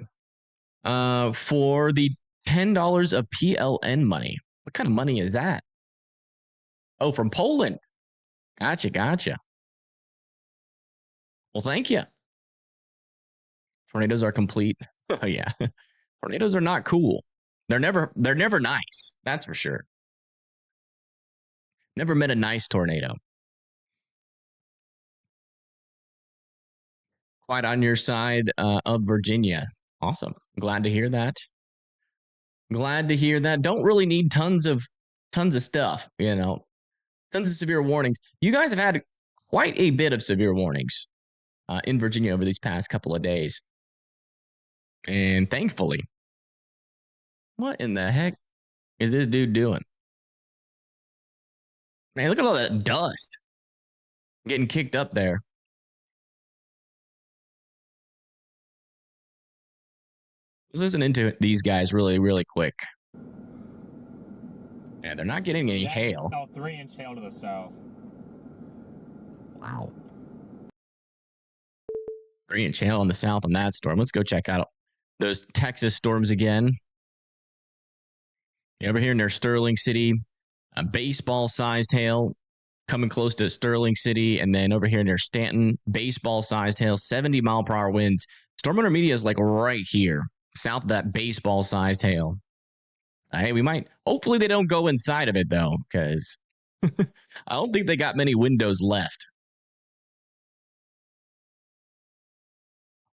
for the $10 of PLN money. What kind of money is that? Oh, from Poland. Gotcha. Well, thank you. Tornadoes are complete. Oh, yeah. Tornadoes are not cool. They're never nice. That's for sure. Never met a nice tornado. Quite on your side of Virginia. Awesome. Glad to hear that. Don't really need tons of stuff, tons of severe warnings. You guys have had quite a bit of severe warnings in Virginia over these past couple of days. And thankfully, what in the heck is this dude doing? Man, look at all that dust getting kicked up there. Listen into these guys really, really quick. Yeah, they're not getting any hail. 3-inch hail to the south. Wow. 3-inch hail in the south on that storm. Let's go check out those Texas storms again. Over here near Sterling City, a baseball-sized hail coming close to Sterling City, and then over here near Stanton, baseball-sized hail, 70-mile-per-hour winds. Storm intermediate is like right here, south of that baseball-sized hail. Hey, we might. Hopefully, they don't go inside of it though, because I don't think they got many windows left.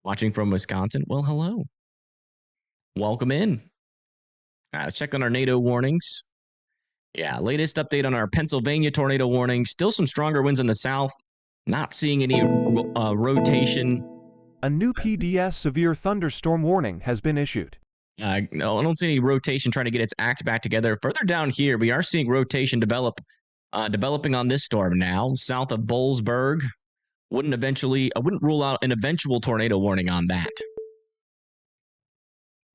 Watching from Wisconsin. Well, hello. Welcome in. Let's check on our NATO warnings. Yeah, latest update on our Pennsylvania tornado warning. Still some stronger winds in the south. Not seeing any rotation. A new PDS severe thunderstorm warning has been issued. No, I don't see any rotation trying to get its act back together. Further down here, we are seeing rotation developing on this storm now. South of Boalsburg. Wouldn't rule out an eventual tornado warning on that.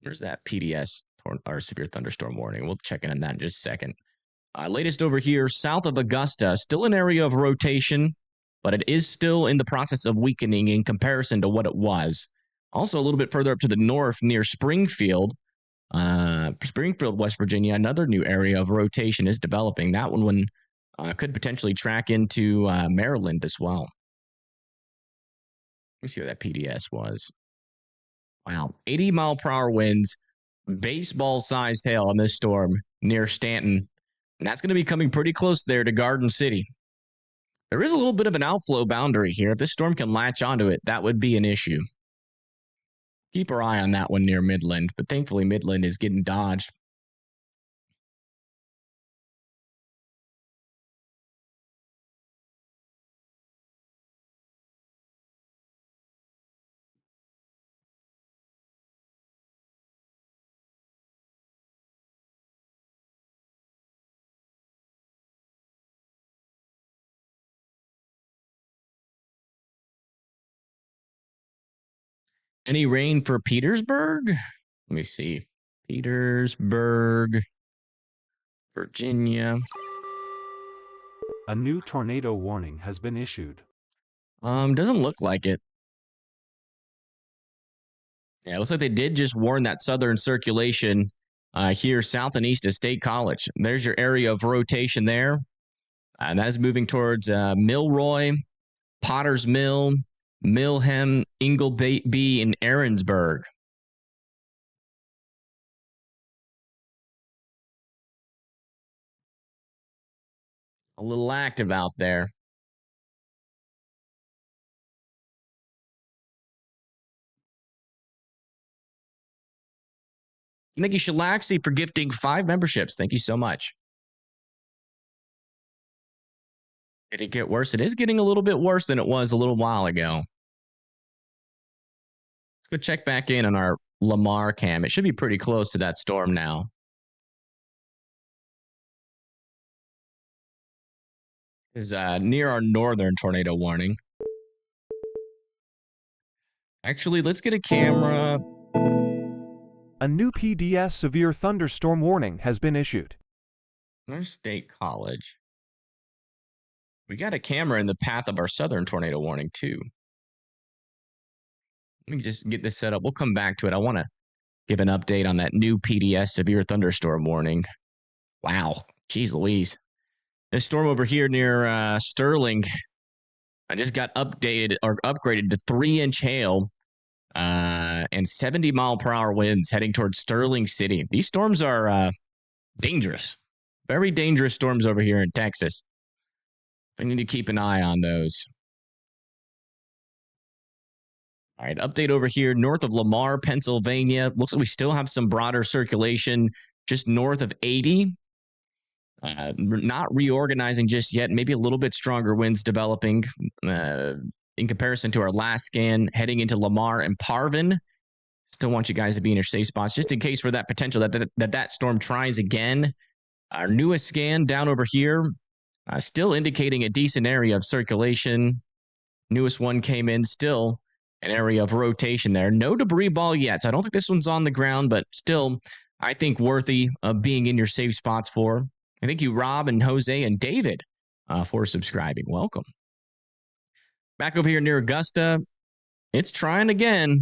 Where's that PDS or severe thunderstorm warning? We'll check in on that in just a second. Latest over here, south of Augusta, still an area of rotation, but it is still in the process of weakening in comparison to what it was. Also, a little bit further up to the north near Springfield, West Virginia, another new area of rotation is developing. That one could potentially track into Maryland as well. Let me see what that PDS was. Wow, 80-mile-per-hour winds, baseball-sized hail on this storm near Stanton. And that's going to be coming pretty close there to Garden City. There is a little bit of an outflow boundary here. If this storm can latch onto it, that would be an issue. Keep our eye on that one near Midland, but thankfully Midland is getting dodged. Any rain for Petersburg? Let me see. Petersburg, Virginia. A new tornado warning has been issued. Doesn't look like it. Yeah, it looks like they did just warn that southern circulation here south and east of State College. There's your area of rotation there. And that is moving towards Milroy, Potter's Mill, Milham, Ingleby, and Aaronsburg. A little active out there. Thank you, Shalaxi, for gifting 5 memberships. Thank you so much. Did it get worse? It is getting a little bit worse than it was a little while ago. Let's go check back in on our Lamar cam. It should be pretty close to that storm now. This is near our northern tornado warning. Actually, let's get a camera. A new PDS severe thunderstorm warning has been issued. There's State College. We got a camera in the path of our southern tornado warning, too. Let me just get this set up. We'll come back to it. I want to give an update on that new PDS severe thunderstorm warning. Wow. Jeez Louise. This storm over here near Sterling, I just got updated or upgraded to 3-inch hail and 70-mile-per-hour winds heading towards Sterling City. These storms are dangerous. Very dangerous storms over here in Texas. I need to keep an eye on those. All right, update over here north of Lamar, Pennsylvania. Looks like we still have some broader circulation just north of 80. Not reorganizing just yet. Maybe a little bit stronger winds developing in comparison to our last scan heading into Lamar and Parvin. Still want you guys to be in your safe spots just in case for that potential that storm tries again. Our newest scan down over here, still indicating a decent area of circulation. Newest one came in, still an area of rotation there. No debris ball yet. So I don't think this one's on the ground, but still, I think worthy of being in your safe spots for. I thank you, Rob and Jose and David, for subscribing. Welcome. Back over here near Augusta, it's trying again.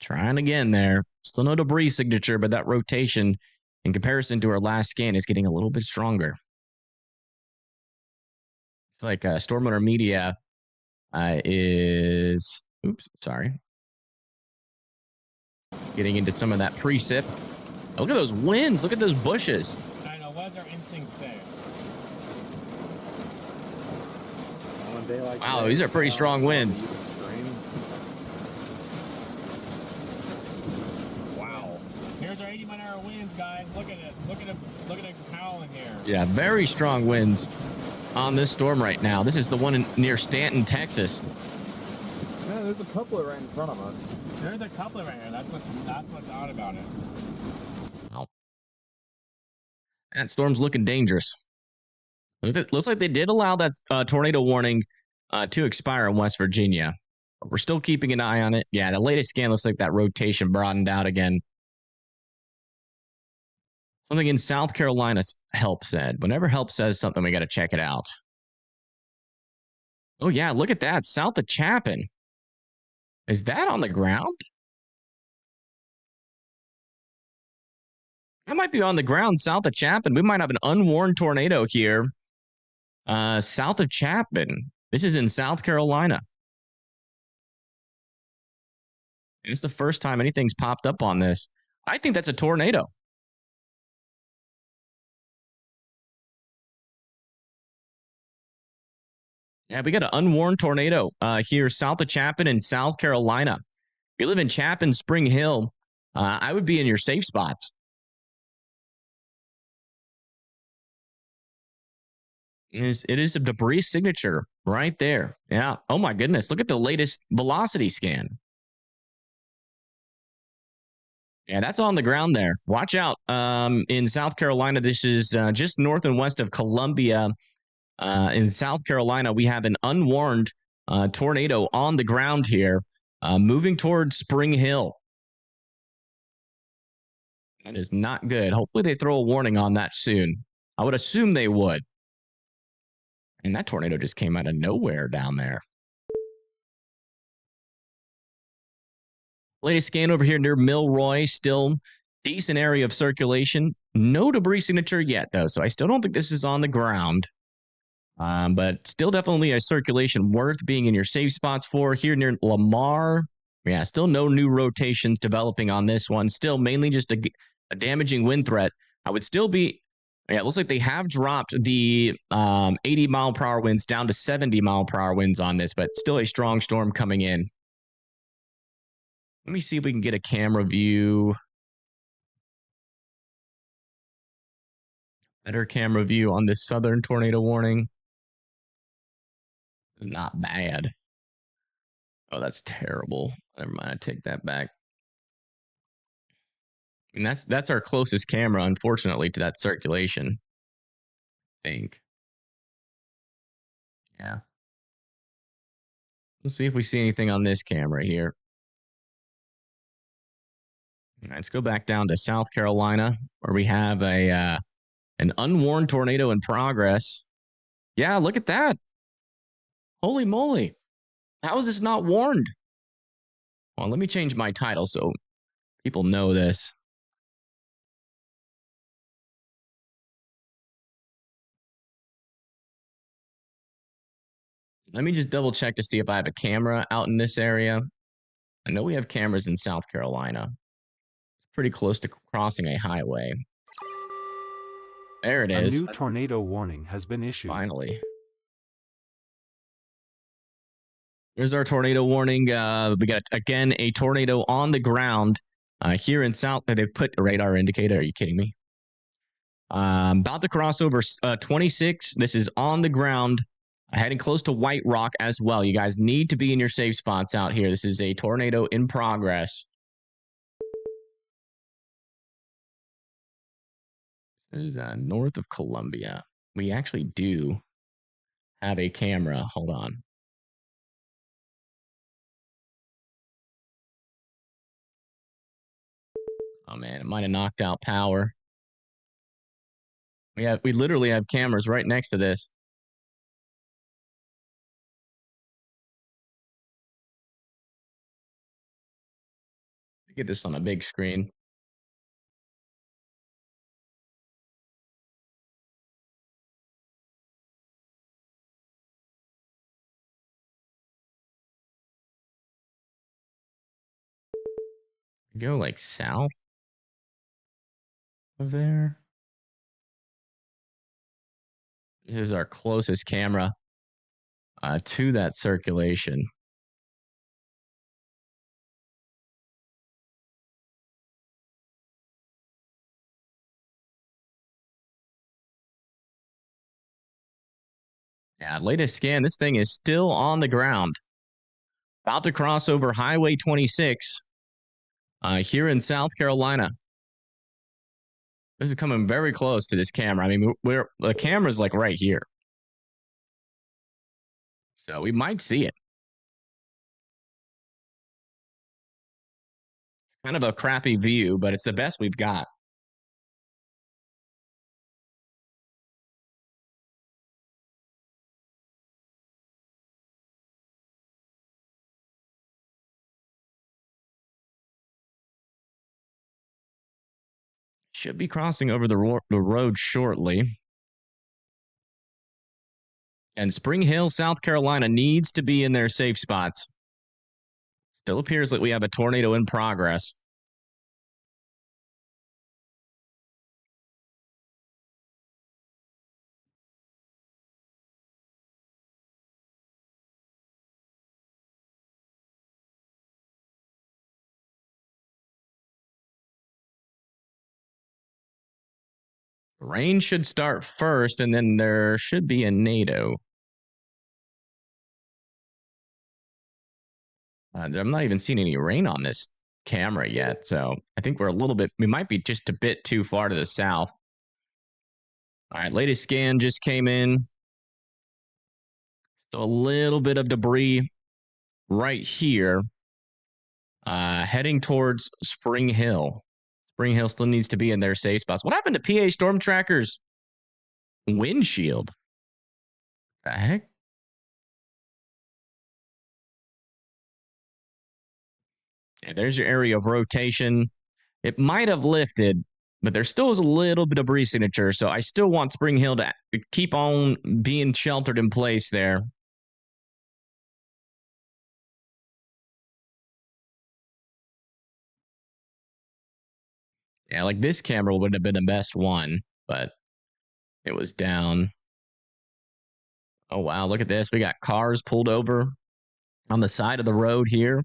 Trying again there. Still no debris signature, but that rotation in comparison to our last scan is getting a little bit stronger. It's like Storm Owner Media is... Oops, sorry. Getting into some of that precip. Look at those winds. Look at those bushes. I know. What does our instinct say? On a day like Wow, this, these are pretty strong winds. Wow. Here's our 80-mile-an-hour winds, guys. Look at it. Look at it. Look at it howling here. Yeah, very strong winds on this storm right now. This is the one near Stanton, Texas. Yeah, there's a couple right in front of us. There's a couple right here. That's what's odd about it. Oh. That storm's looking dangerous. Looks like they did allow that tornado warning to expire in West Virginia. But we're still keeping an eye on it. Yeah, the latest scan looks like that rotation broadened out again. Something in South Carolina, Help said. Whenever Help says something, we got to check it out. Oh, yeah, look at that. South of Chapin. Is that on the ground? That might be on the ground south of Chapin. We might have an unwarned tornado here south of Chapin. This is in South Carolina. And it's the first time anything's popped up on this. I think that's a tornado. Yeah, we got an unwarned tornado here south of Chapin in South Carolina. If you live in Chapin, Spring Hill, I would be in your safe spots. It is a debris signature right there. Yeah. Oh, my goodness. Look at the latest velocity scan. Yeah, that's on the ground there. Watch out. In South Carolina, this is just north and west of Columbia. In South Carolina, we have an unwarned tornado on the ground here, moving towards Spring Hill. That is not good. Hopefully they throw a warning on that soon. I would assume they would. And that tornado just came out of nowhere down there. Latest scan over here near Milroy, still decent area of circulation. No debris signature yet, though, so I still don't think this is on the ground. But still definitely a circulation worth being in your safe spots for. Here near Lamar, yeah, still no new rotations developing on this one. Still mainly just a damaging wind threat. I would still be, yeah, it looks like they have dropped the 80-mile-per-hour winds down to 70-mile-per-hour winds on this, but still a strong storm coming in. Let me see if we can get a camera view. Better camera view on this southern tornado warning. Not bad. Oh, that's terrible. Never mind, I take that back. And that's our closest camera, unfortunately, to that circulation. I think. Yeah. Let's see if we see anything on this camera here. All right, let's go back down to South Carolina, where we have an unwarned tornado in progress. Yeah, look at that. Holy moly. How is this not warned? Well, let me change my title so people know this. Let me just double check to see if I have a camera out in this area. I know we have cameras in South Carolina. It's pretty close to crossing a highway. There it A is. new tornado warning has been issued. Finally. Here's our tornado warning. We got, again, a tornado on the ground here in South. They've put a radar indicator. Are you kidding me? About to cross over 26. This is on the ground, heading close to White Rock as well. You guys need to be in your safe spots out here. This is a tornado in progress. This is north of Columbia. We actually do have a camera. Hold on. Oh man, it might have knocked out power. We literally have cameras right next to this. Get this on a big screen. Go like south of there. This is our closest camera to that circulation. Yeah, latest scan, this thing is still on the ground. About to cross over Highway 26 here in South Carolina. This is coming very close to this camera. I mean, the camera's like right here. So we might see it. It's kind of a crappy view, but it's the best we've got. Should be crossing over the road shortly. And Spring Hill, South Carolina needs to be in their safe spots. Still appears like we have a tornado in progress. Rain should start first, and then there should be a NATO. I'm not even seeing any rain on this camera yet, so I think we might be just a bit too far to the south. All right, latest scan just came in. Still a little bit of debris right here, heading towards Spring Hill. Spring Hill still needs to be in their safe spots. What happened to PA Storm Tracker's windshield? The heck? Yeah, there's your area of rotation. It might have lifted, but there still is a little bit of debris signature. So I still want Spring Hill to keep on being sheltered in place there. Yeah, like this camera would have been the best one, but it was down. Oh, wow. Look at this. We got cars pulled over on the side of the road here.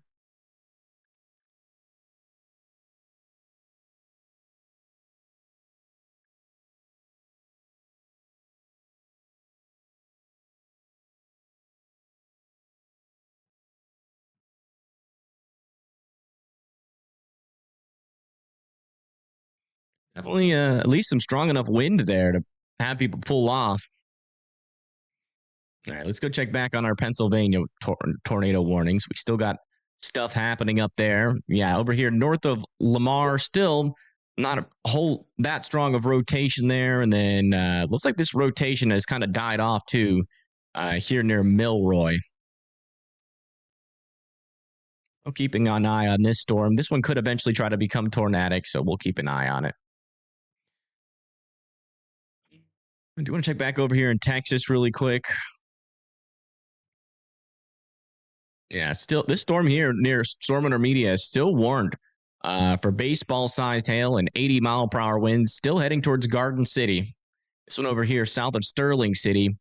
Definitely at least some strong enough wind there to have people pull off. All right, let's go check back on our Pennsylvania tornado warnings. We still got stuff happening up there. Yeah, over here north of Lamar, still not a whole that strong of rotation there. And then looks like this rotation has kind of died off too here near Milroy. So keeping an eye on this storm. This one could eventually try to become tornadic, so we'll keep an eye on it. Do you want to check back over here in Texas really quick? Yeah, still, this storm here near Storm Intermedia is still warned for baseball-sized hail and 80-mile-per-hour winds, still heading towards Garden City. This one over here, south of Sterling City,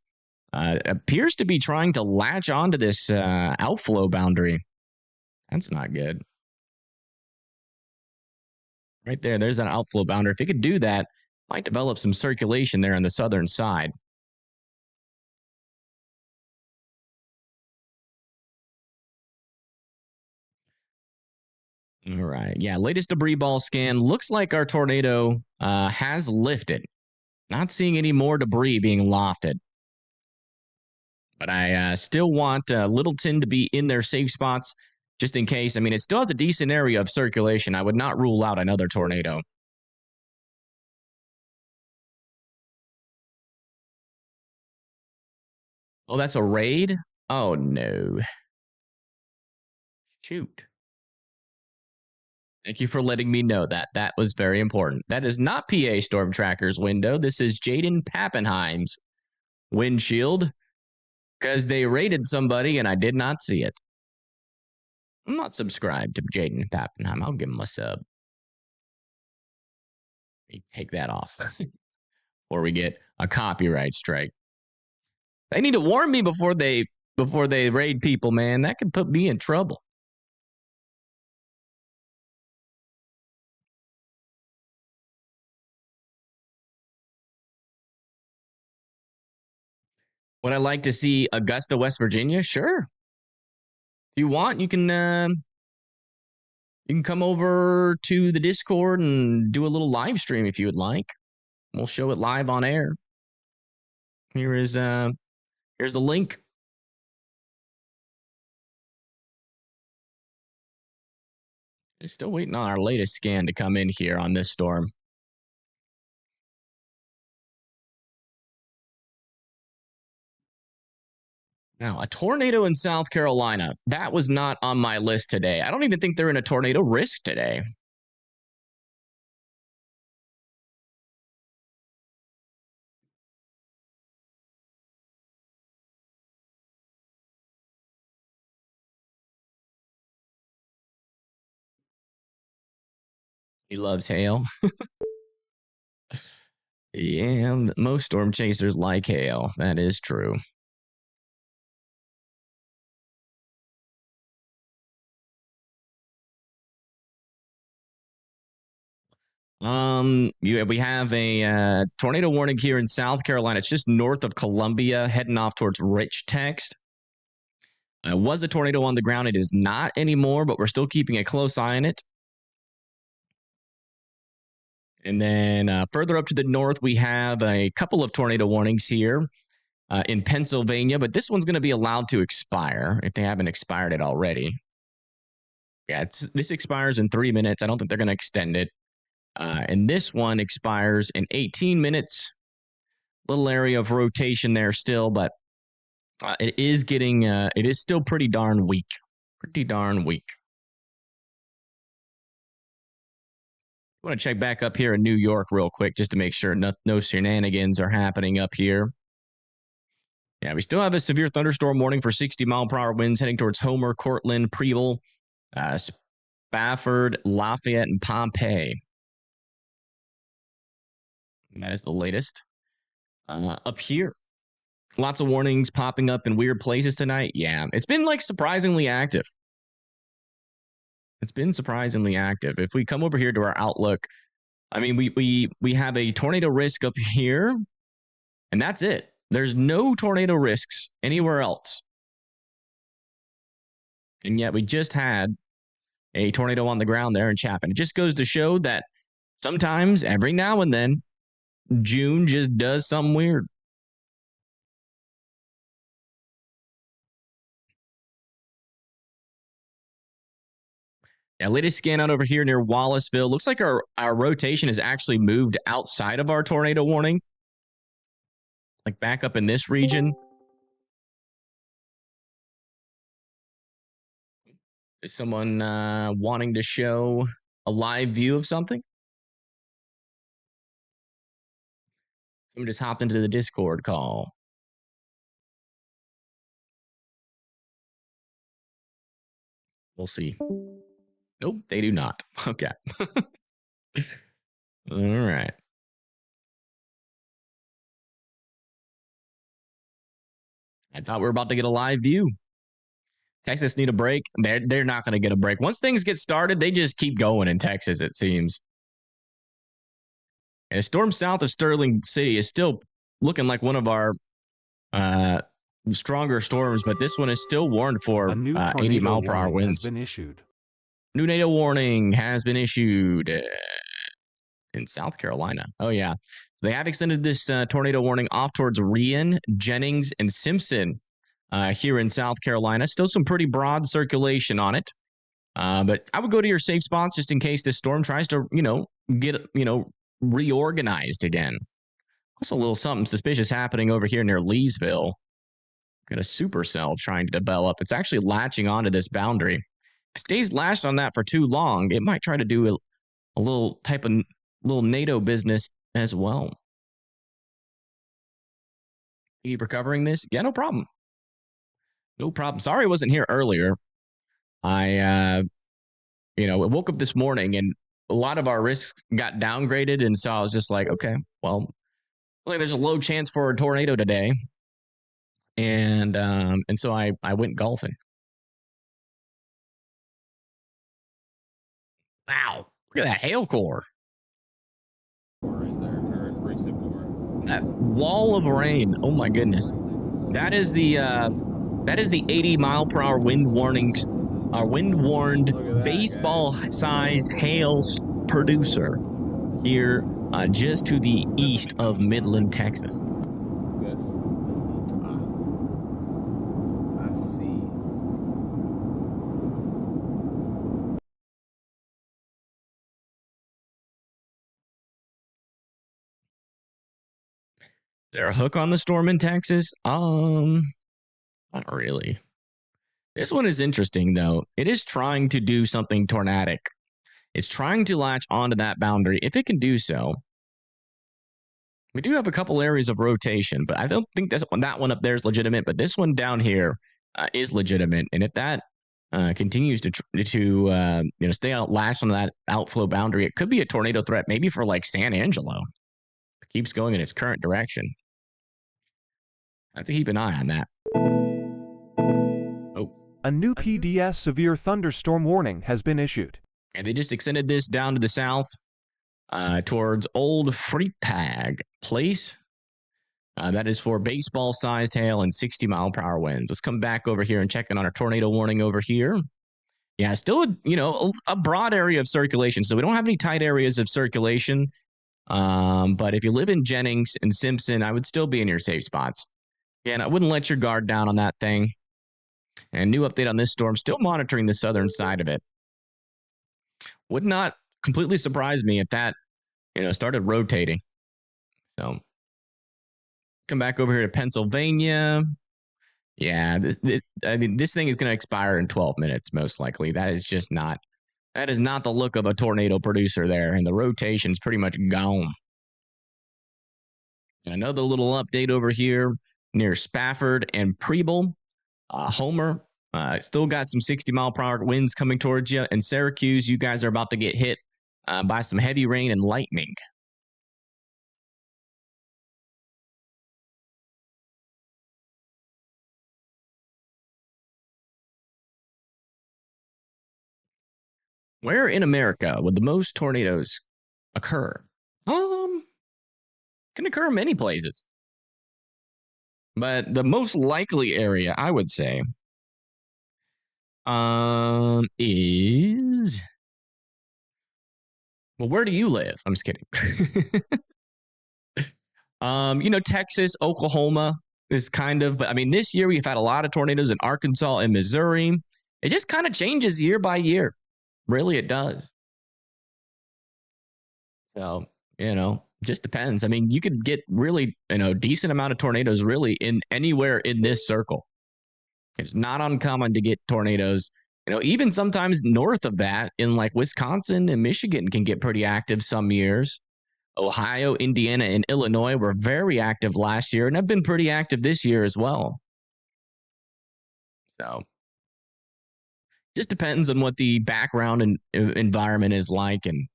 appears to be trying to latch onto this outflow boundary. That's not good. Right there, there's that outflow boundary. If it could do that, might develop some circulation there on the southern side. All right. Yeah, latest debris ball scan. Looks like our tornado has lifted. Not seeing any more debris being lofted. But I still want Littleton to be in their safe spots just in case. I mean, it still has a decent area of circulation. I would not rule out another tornado. Oh, that's a raid? Oh, no. Shoot. Thank you for letting me know that. That was very important. That is not PA Storm Tracker's window. This is Jaden Pappenheim's windshield because they raided somebody and I did not see it. I'm not subscribed to Jaden Pappenheim. I'll give him a sub. Let me take that off before we get a copyright strike. They need to warn me before they raid people, man. That could put me in trouble. Would I like to see Augusta, West Virginia? Sure. If you want, you can come over to the Discord and do a little live stream if you would like. We'll show it live on air. Here's the link. I'm still waiting on our latest scan to come in here on this storm. Now, a tornado in South Carolina. That was not on my list today. I don't even think they're in a tornado risk today. He loves hail. Yeah, most storm chasers like hail. That is true. We have a tornado warning here in South Carolina. It's just north of Columbia, heading off towards Rich Text. Was a tornado on the ground. It is not anymore, but we're still keeping a close eye on it. And then further up to the north, we have a couple of tornado warnings here in Pennsylvania, but this one's going to be allowed to expire if they haven't expired it already. Yeah, this expires in 3 minutes. I don't think they're going to extend it. And this one expires in 18 minutes. Little area of rotation there still, but it is still pretty darn weak. Pretty darn weak. I want to check back up here in New York real quick just to make sure no shenanigans are happening up here. Yeah, we still have a severe thunderstorm warning for 60-mile-per-hour winds heading towards Homer, Cortland, Preble, Spafford, Lafayette, and Pompeii. And that is the latest. Up here, lots of warnings popping up in weird places tonight. Yeah, it's been like surprisingly active. It's been surprisingly active. If we come over here to our outlook, I mean, we have a tornado risk up here, and that's it. There's no tornado risks anywhere else. And yet we just had a tornado on the ground there in Chapin. It just goes to show that sometimes, every now and then, June just does something weird. Yeah, latest scan out over here near Wallaceville. Looks like our rotation has actually moved outside of our tornado warning. Like back up in this region. Is someone wanting to show a live view of something? Someone just hopped into the Discord call. We'll see. Nope, they do not. Okay. All right. I thought we were about to get a live view. Texas need a break. They're not going to get a break. Once things get started, they just keep going in Texas, it seems. And a storm south of Sterling City is still looking like one of our stronger storms, but this one is still warned for 80 mile per hour winds. Has been issued. New tornado warning has been issued in South Carolina. Oh, yeah. So they have extended this tornado warning off towards Rian, Jennings, and Simpson here in South Carolina. Still some pretty broad circulation on it. But I would go to your safe spots just in case this storm tries to, get, reorganized again. Also, a little something suspicious happening over here near Leesville. Got a supercell trying to develop. It's actually latching onto this boundary. If it stays latched on that for too long, it might try to do a little type of little NATO business as well. Are you recovering this? Yeah, no problem. No problem. Sorry I wasn't here earlier. I, woke up this morning and a lot of our risks got downgraded. And so I was just like, okay, well, there's a low chance for a tornado today. And so I went golfing. Wow. Look at that hail core. Right there, or precip. That wall of rain. Oh my goodness. That is the 80 mile per hour wind warnings. Our wind warned baseball-sized hail producer here just to the east of Midland, Texas. This. I see. Is there a hook on the storm in Texas? Not really. This one is interesting, though. It is trying to do something tornadic. It's trying to latch onto that boundary. If it can do so, we do have a couple areas of rotation, but I don't think that one up there is legitimate, but this one down here is legitimate. And if that continues to stay out latched on that outflow boundary, it could be a tornado threat, maybe for like San Angelo. It keeps going in its current direction. I have to keep an eye on that. A new PDS severe thunderstorm warning has been issued. And they just extended this down to the south towards Old Freitag Place. That is for baseball-sized hail and 60 mile per hour winds. Let's come back over here and check in on our tornado warning over here. Yeah, still a broad area of circulation. So we don't have any tight areas of circulation. But if you live in Jennings and Simpson, I would still be in your safe spots. Again, I wouldn't let your guard down on that thing. And new update on this storm, still monitoring the southern side of it. Would not completely surprise me if that, started rotating. So, come back over here to Pennsylvania. Yeah, this thing is going to expire in 12 minutes, most likely. That is not the look of a tornado producer there. And the rotation's pretty much gone. And another little update over here near Spafford and Preble. Homer, still got some 60 mile per hour winds coming towards you. And Syracuse, you guys are about to get hit by some heavy rain and lightning. Where in America would the most tornadoes occur? Can occur in many places. But the most likely area, I would say, is... Well, where do you live? I'm just kidding. Texas, Oklahoma is kind of... But, I mean, this year we've had a lot of tornadoes in Arkansas and Missouri. It just kind of changes year by year. Really, it does. So, just depends. I mean, you could get really, decent amount of tornadoes really in anywhere in this circle. It's not uncommon to get tornadoes, even sometimes north of that in like Wisconsin and Michigan can get pretty active some years. Ohio, Indiana, and Illinois were very active last year and have been pretty active this year as well. So, Just depends on what the background and environment is like, and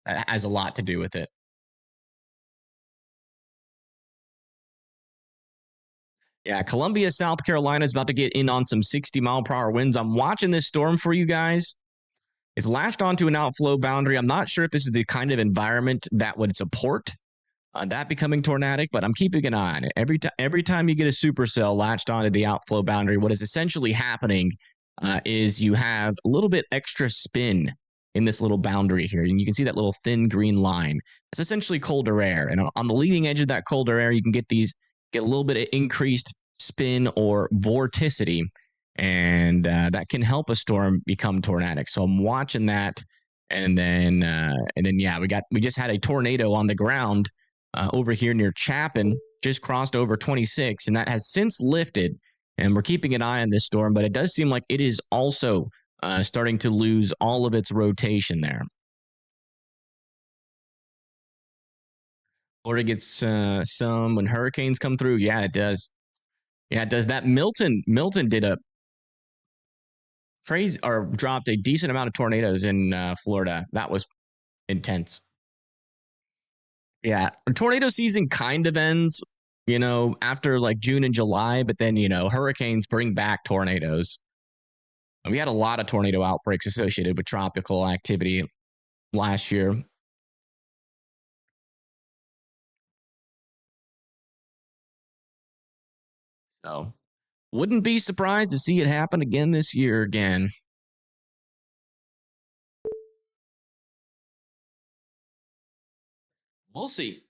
that has a lot to do with it. Yeah, Columbia, South Carolina is about to get in on some 60-mile-per-hour winds. I'm watching this storm for you guys. It's lashed onto an outflow boundary. I'm not sure if this is the kind of environment that would support that becoming tornadic, but I'm keeping an eye on it. Every time you get a supercell latched onto the outflow boundary, what is essentially happening is you have a little bit extra spin in this little boundary here. And you can see that little thin green line. It's essentially colder air. And on the leading edge of that colder air, you can get a little bit of increased spin or vorticity. And that can help a storm become tornadic. So I'm watching that. And then yeah, we just had a tornado on the ground over here near Chapin, just crossed over 26, and that has since lifted. And we're keeping an eye on this storm, but it does seem like it is also starting to lose all of its rotation there. Florida gets some when hurricanes come through. Yeah, it does. Yeah, it does. That Milton did a phrase or dropped a decent amount of tornadoes in Florida. That was intense. Yeah, tornado season kind of ends, after like June and July, but then, hurricanes bring back tornadoes. We had a lot of tornado outbreaks associated with tropical activity last year. So, wouldn't be surprised to see it happen again this year again. We'll see.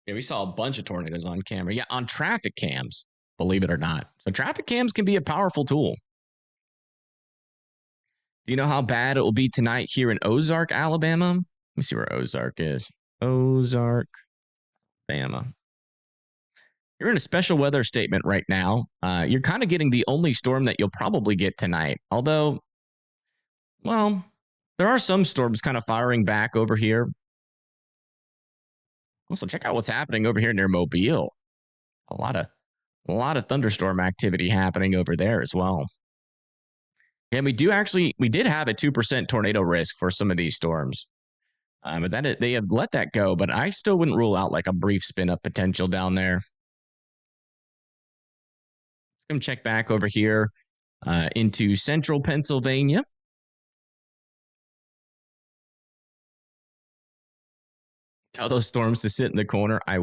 Yeah, we saw a bunch of tornadoes on camera. Yeah, on traffic cams, believe it or not. So traffic cams can be a powerful tool. Do you know how bad it will be tonight here in Ozark, Alabama? Let me see where Ozark is. Ozark, Alabama. You're in a special weather statement right now. You're kind of getting the only storm that you'll probably get tonight. Although, well, there are some storms kind of firing back over here. Also, check out what's happening over here near Mobile. A lot of thunderstorm activity happening over there as well. And we did have a 2% tornado risk for some of these storms. But they have let that go, but I still wouldn't rule out like a brief spin up potential down there. Let's come check back over here into central Pennsylvania. Tell those storms to sit in the corner. I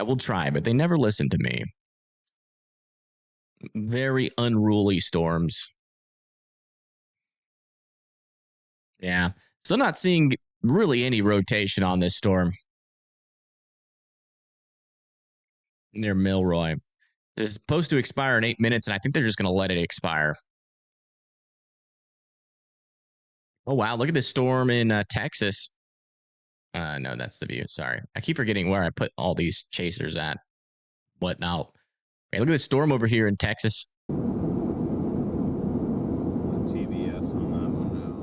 will try, but they never listen to me. Very unruly storms. Yeah. So I'm not seeing really any rotation on this storm. Near Milroy. This is supposed to expire in 8 minutes, and I think they're just going to let it expire. Oh, wow. Look at this storm in Texas. No, that's the view. Sorry. I keep forgetting where I put all these chasers at. What now? Hey, look at this storm over here in Texas. TBS on that one now.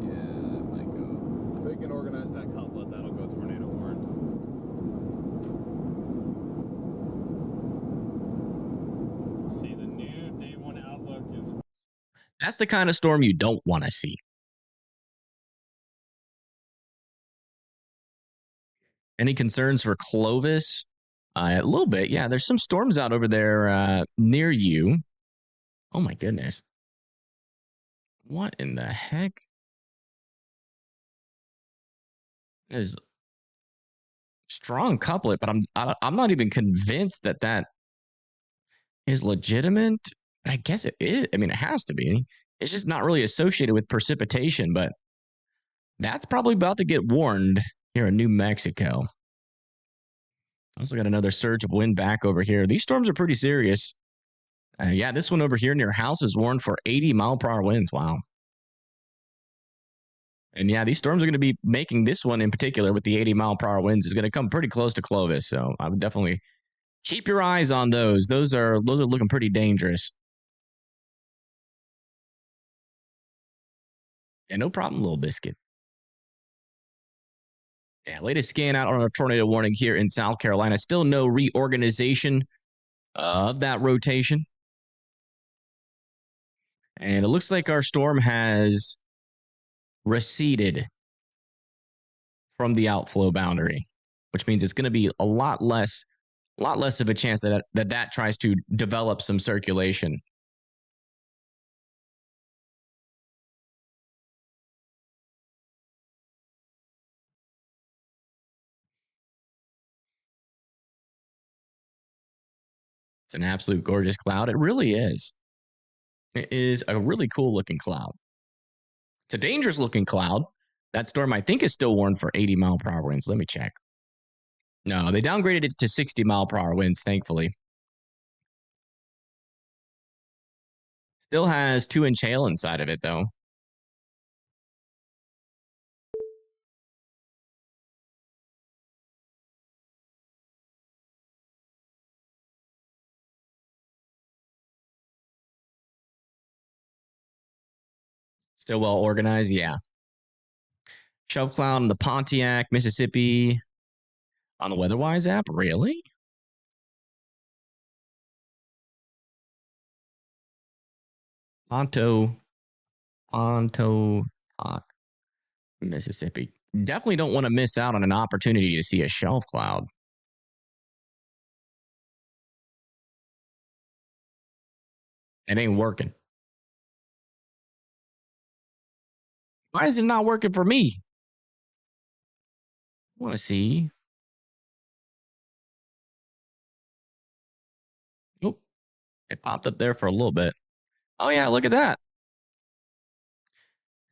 Yeah, that might go. If they can organize that couplet, that'll go tornado warrant. See, the new day one outlook is. That's the kind of storm you don't want to see. Any concerns for Clovis? A little bit. Yeah, there's some storms out over there near you. Oh, my goodness. What in the heck? Is strong couplet, but I'm not even convinced that is legitimate. I guess it is. I mean, it has to be. It's just not really associated with precipitation, but that's probably about to get warned here in New Mexico. Also got another surge of wind back over here. These storms are pretty serious. Yeah, this one over here near house is warned for 80-mile-per-hour winds. Wow. And yeah, these storms are going to be making this one in particular with the 80-mile-per-hour winds is going to come pretty close to Clovis. So I would definitely keep your eyes on those. Those are looking pretty dangerous. Yeah, no problem, little biscuit. Yeah, latest scan out on a tornado warning here in South Carolina. Still no reorganization of that rotation. And it looks like our storm has receded from the outflow boundary, which means it's going to be a lot less of a chance that tries to develop some circulation. It's an absolute gorgeous cloud. It really is. It is a really cool looking cloud. It's a dangerous looking cloud. That storm, I think, is still warned for 80-mile-per-hour winds. Let me check. No, they downgraded it to 60-mile-per-hour winds, thankfully. Still has 2-inch hail inside of it, though. Still well organized, yeah. Shelf cloud on the Pontiac, Mississippi. On the WeatherWise app? Really? Pontotoc, Mississippi. Definitely don't want to miss out on an opportunity to see a shelf cloud. It ain't working. Why is it not working for me? I want to see. Oh, it popped up there for a little bit. Oh, yeah, look at that.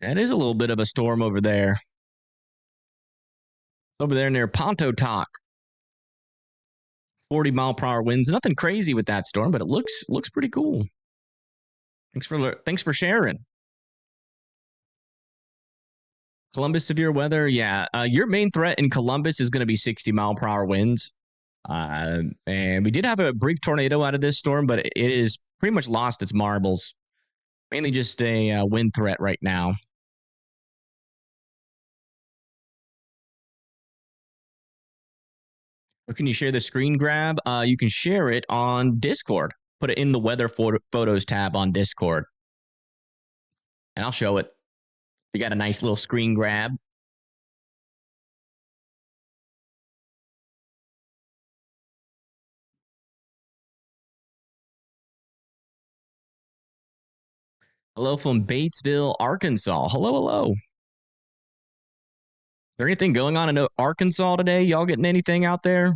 That is a little bit of a storm over there. Over there near Pontotoc. 40-mile-per-hour winds. Nothing crazy with that storm, but it looks pretty cool. Thanks for sharing. Columbus severe weather, yeah. Your main threat in Columbus is going to be 60-mile-per-hour winds. And we did have a brief tornado out of this storm, but it is pretty much lost its marbles. Mainly just a wind threat right now. Or can you share the screen grab? You can share it on Discord. Put it in the weather photos tab on Discord. And I'll show it. You got a nice little screen grab. Hello from Batesville, Arkansas. Hello, hello. Is there anything going on in Arkansas today? Y'all getting anything out there?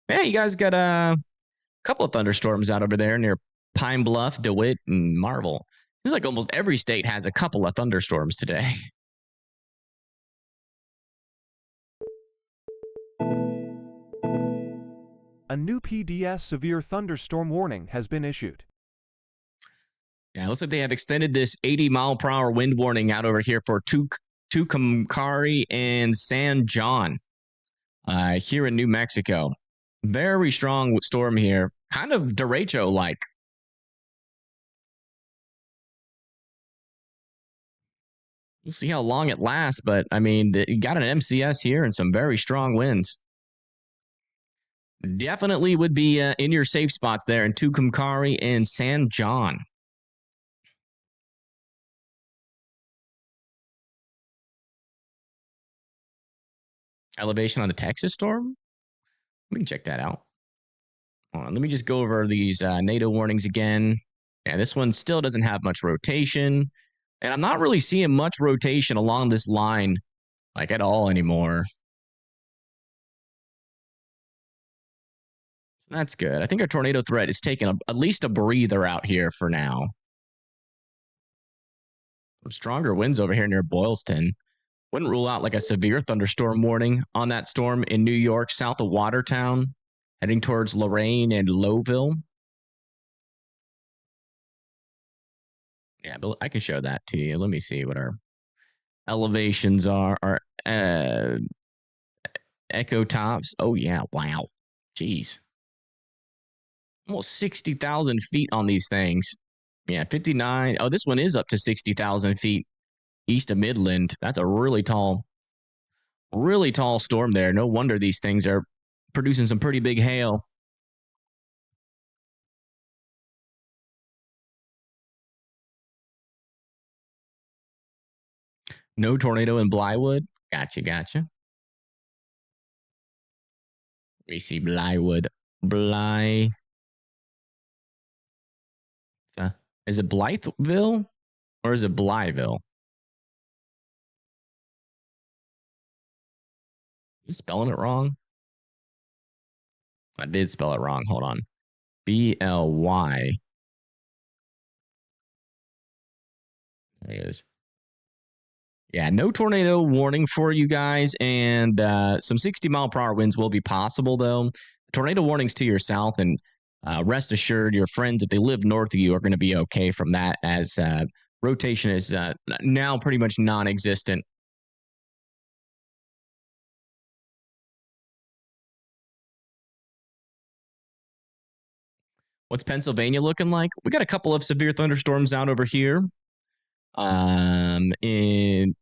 Yeah, you guys got a couple of thunderstorms out over there near Pine Bluff, DeWitt, and Marvel. Seems like almost every state has a couple of thunderstorms today. A new PDS severe thunderstorm warning has been issued. Yeah, it looks like they have extended this 80-mile-per-hour wind warning out over here for Tucumcari and San John here in New Mexico. Very strong storm here. Kind of derecho-like. We'll see how long it lasts, but, I mean, you got an MCS here and some very strong winds. Definitely would be in your safe spots there in Tucumcari and San John. Elevation on the Texas storm? We can check that out. Hold on, let me just go over these NATO warnings again. Yeah, this one still doesn't have much rotation. And I'm not really seeing much rotation along this line, like at all anymore. That's good. I think our tornado threat is taking at least a breather out here for now. Some stronger winds over here near Boylston. Wouldn't rule out like a severe thunderstorm warning on that storm in New York, south of Watertown, heading towards Lorain and Lowville. Yeah, but I can show that to you. Let me see what our elevations are. Our echo tops. Oh, yeah. Wow. Jeez. Almost 60,000 feet on these things. Yeah, 59. Oh, this one is up to 60,000 feet east of Midland. That's a really tall storm there. No wonder these things are producing some pretty big hail. No tornado in Blywood. Gotcha. We see Blywood. Is it Blytheville or is it Blyville? You spelling it wrong? I did spell it wrong. Hold on. B-L-Y. There it is. Yeah, no tornado warning for you guys, and some 60-mile-per-hour winds will be possible, though. Tornado warnings to your south, and rest assured, your friends, if they live north of you, are going to be okay from that, as rotation is now pretty much non-existent. What's Pennsylvania looking like? We got a couple of severe thunderstorms out over here. In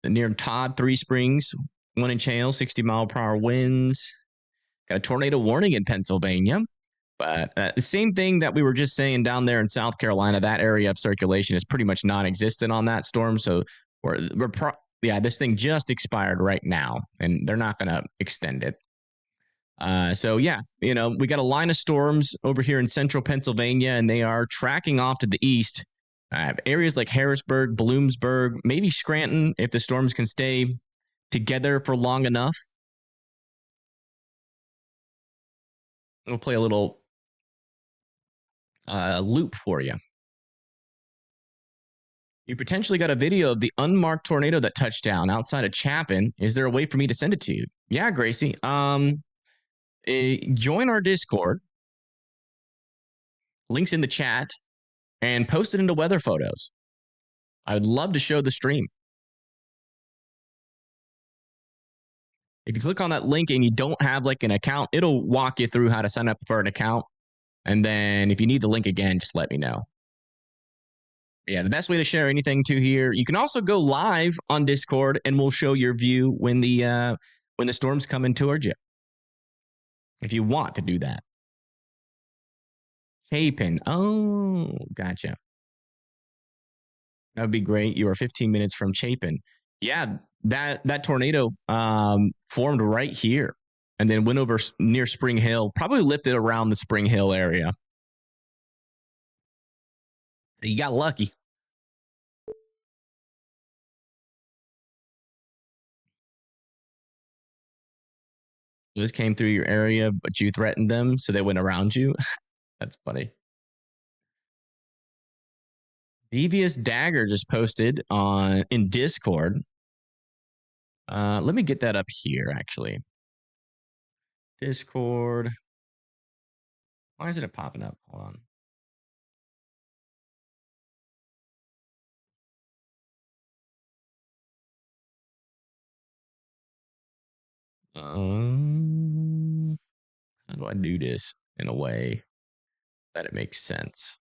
near Todd, Three Springs, one in Channel, 60-mile-per-hour winds. Got a tornado warning in Pennsylvania. But the same thing that we were just saying down there in South Carolina, that area of circulation is pretty much non-existent on that storm. So this thing just expired right now, and they're not going to extend it. So yeah, we got a line of storms over here in central Pennsylvania, and they are tracking off to the east. Areas like Harrisburg, Bloomsburg, maybe Scranton, if the storms can stay together for long enough. We'll play a little loop for you. You potentially got a video of the unmarked tornado that touched down outside of Chapin. Is there a way for me to send it to you? Yeah, Gracie. Join our Discord. Links in the chat, and post it into weather photos. I would love to show the stream. If you click on that link and you don't have like an account, it'll walk you through how to sign up for an account. And then if you need the link again, just let me know. Yeah, the best way to share anything to here. You can also go live on Discord, and we'll show your view when the storms come in towards you. If you want to do that. Chapin. Oh, gotcha. That would be great. You are 15 minutes from Chapin. Yeah, that tornado formed right here and then went over near Spring Hill, probably lifted around the Spring Hill area. You got lucky. This came through your area, but you threatened them, so they went around you. That's funny. Devious Dagger just posted in Discord. Let me get that up here, actually. Discord. Why isn't it popping up? Hold on. How do I do this in a way that it makes sense?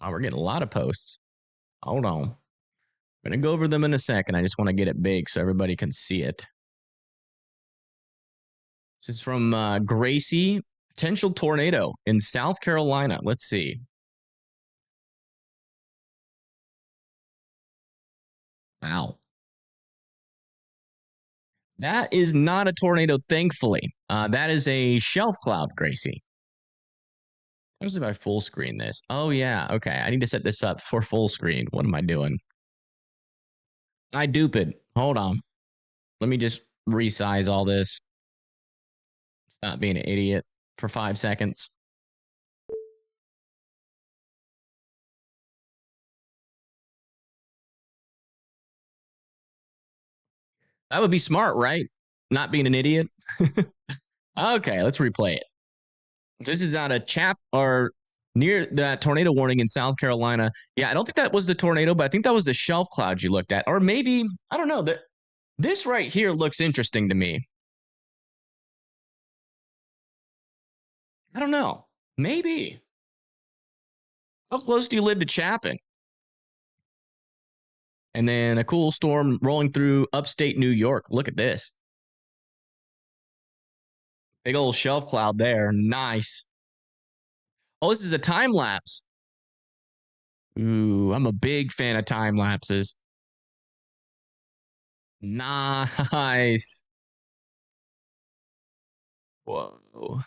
Oh, we're getting a lot of posts. Hold on. I'm going to go over them in a second. I just want to get it big so everybody can see it. This is from Gracie. Potential tornado in South Carolina. Let's see. Wow. That is not a tornado, thankfully. That is a shelf cloud, Gracie. How does if I full screen this? Oh, yeah. Okay. I need to set this up for full screen. What am I doing? I duped. Hold on. Let me just resize all this. Stop being an idiot for 5 seconds. That would be smart, right? Not being an idiot. Okay, let's replay it. This is out of near that tornado warning in South Carolina. Yeah, I don't think that was the tornado, but I think that was the shelf cloud you looked at. Or maybe, I don't know. This right here looks interesting to me. I don't know. Maybe. How close do you live to Chapin? And then a cool storm rolling through upstate New York. Look at this. Big old shelf cloud there. Nice. Oh, this is a time lapse. Ooh, I'm a big fan of time lapses. Nice. Whoa.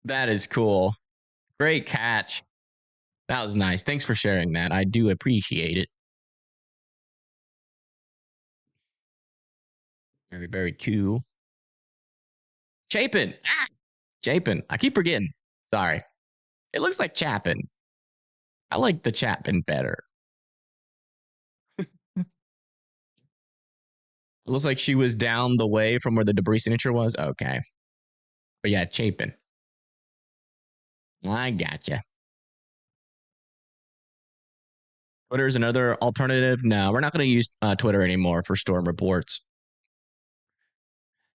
That is cool. Great catch. That was nice. Thanks for sharing that. I do appreciate it. Very, very cool. Chapin. Ah! Chapin. I keep forgetting. Sorry. It looks like Chapin. I like the Chapin better. It looks like she was down the way from where the debris signature was. Okay. But yeah, Chapin. I gotcha. Twitter is another alternative. No, we're not going to use Twitter anymore for storm reports.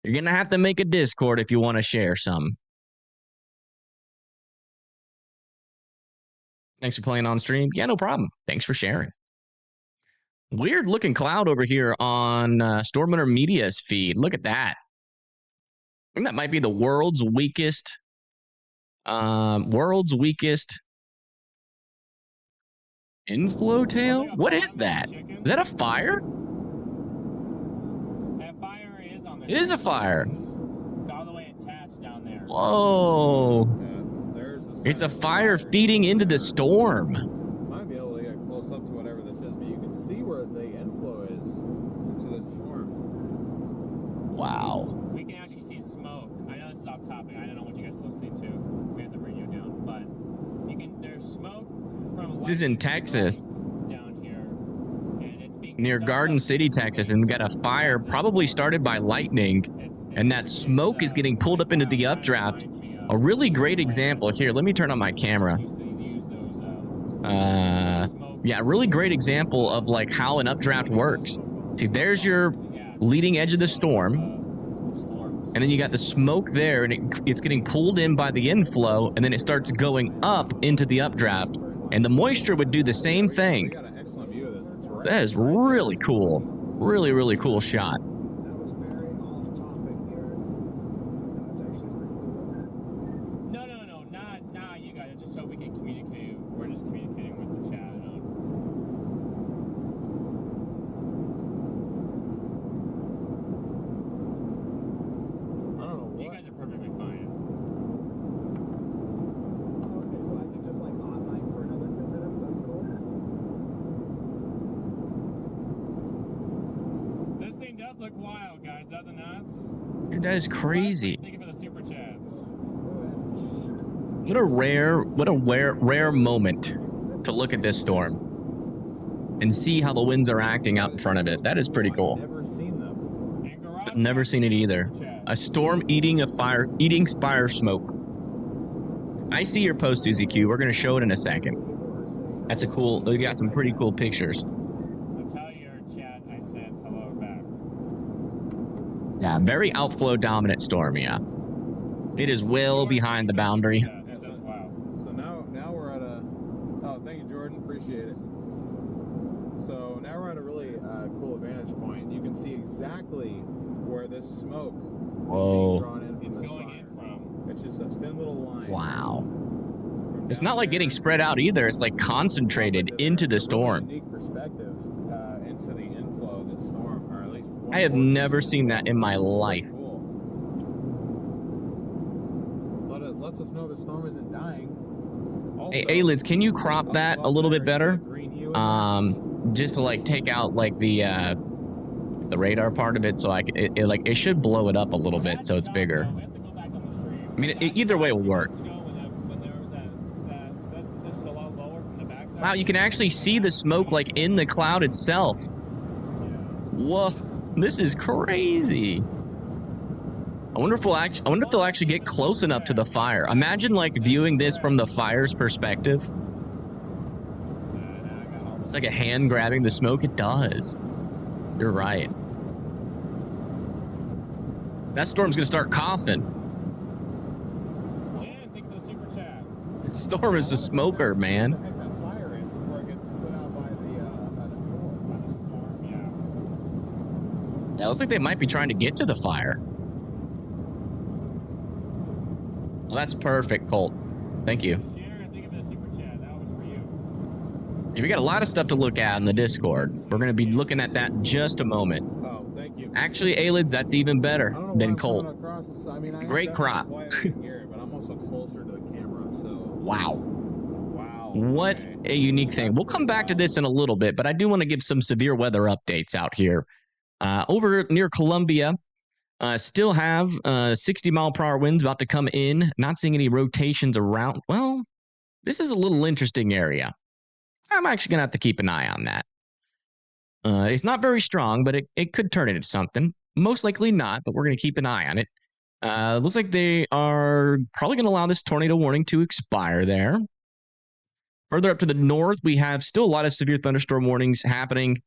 You're going to have to make a Discord if you want to share some. Thanks for playing on stream. Yeah, no problem. Thanks for sharing. Weird looking cloud over here on Storm Winter Media's feed. Look at that. I think that might be the world's weakest inflow tail. What is that? Is that a fire? That fire is on there. It is a fire. It's all the way attached down there. Whoa. Yeah, there's the It's a fire feeding into the storm. Might be able to get close up to whatever this is, but you can see where the inflow is into the storm. Wow. We can actually see smoke. I know this is off topic. I don't know what you guys are listening to. We have the radio down, but you can. There's smoke from. This is in Texas. Down here, and it's being Near Garden City, Texas, and we got a fire probably started by lightning, and that smoke is getting pulled up into the updraft. A really great example here. Let me turn on my camera. Yeah, really great example of like how an updraft works. See, there's your leading edge of the storm, and then you got the smoke there, and it's getting pulled in by the inflow, and then it starts going up into the updraft, and the moisture would do the same thing. We got an excellent view of this. It's right. That is really cool. Really, really cool shot. That was very off topic here. That's actually pretty cool. No, not you guys. Just so we can communicate. We're just communicating with the chat. I don't know You what. guys are perfectly fine. Oh, okay, so I can just like online for another 10 minutes. That's cool. This thing does look wild, guys, does it not? Dude, that is crazy. Thank you for the super chats. What a rare moment to look at this storm and see how the winds are acting out in front of it. That is pretty cool. Never seen them before. And Garage I've never seen it either. A storm eating fire smoke. I see your post, Susie Q. We're going to show it in a second. That's a cool, we got some pretty cool pictures. So tell your chat I said hello back. Yeah, very outflow dominant storm, yeah. It is well behind the boundary. Yeah, this is wild. So now we're at a. Oh, thank you, Jordan. Appreciate it. So now we're at a really cool vantage point. You can see exactly where this smoke Whoa. is drawn in from It's this going fire. in from. It's just a thin little line. Wow. from It's down not like there. getting spread out either. It's like concentrated into the It's a really storm. unique perspective into the inflow of this storm, or at least. one I have portion. never seen that in my life. Cool. Lets us know the storm isn't dying. Hey, Also, Aliens, can you crop that a little bit better? green hue in Just to like take out like the radar part of it, so I can, it should blow it up a little bit so it's bigger. We have to go back on the stream. I mean, either way will work. When there was this was a lot lower from the backside. Wow, you can actually see the smoke like in the cloud itself. Whoa, this is crazy. I wonder if they'll actually get close enough to the fire. Imagine like viewing this from the fire's perspective. It's like a hand grabbing the smoke. It does. You're right. That storm's gonna start coughing. Dan, thank you for the super chat. Storm is a smoker, man. the heck that fire is before it gets put out by the Storm, yeah. Yeah, it looks like they might be trying to get to the fire. Well, that's perfect, Colt. Thank you. Share and think of it a super chat. That was for you. Yeah, we got a lot of stuff to look at in the Discord. We're going to be looking at that in just a moment. Oh, thank you. Actually, Alids, that's even better I don't know than why I'm Colt. coming across this. I mean, I Great crop. quietly hear it, but I'm also closer to the camera, so. Wow. Wow. What okay. a unique thing. That's We'll come pretty back to wild. this in a little bit, but I do want to give some severe weather updates out here. Over near Columbia, still have 60-mile-per-hour winds about to come in. Not seeing any rotations around. Well, this is a little interesting area. I'm actually going to have to keep an eye on that. It's not very strong, but it could turn into something. Most likely not, but we're going to keep an eye on it. Looks like they are probably going to allow this tornado warning to expire there. Further up to the north, we have still a lot of severe thunderstorm warnings happening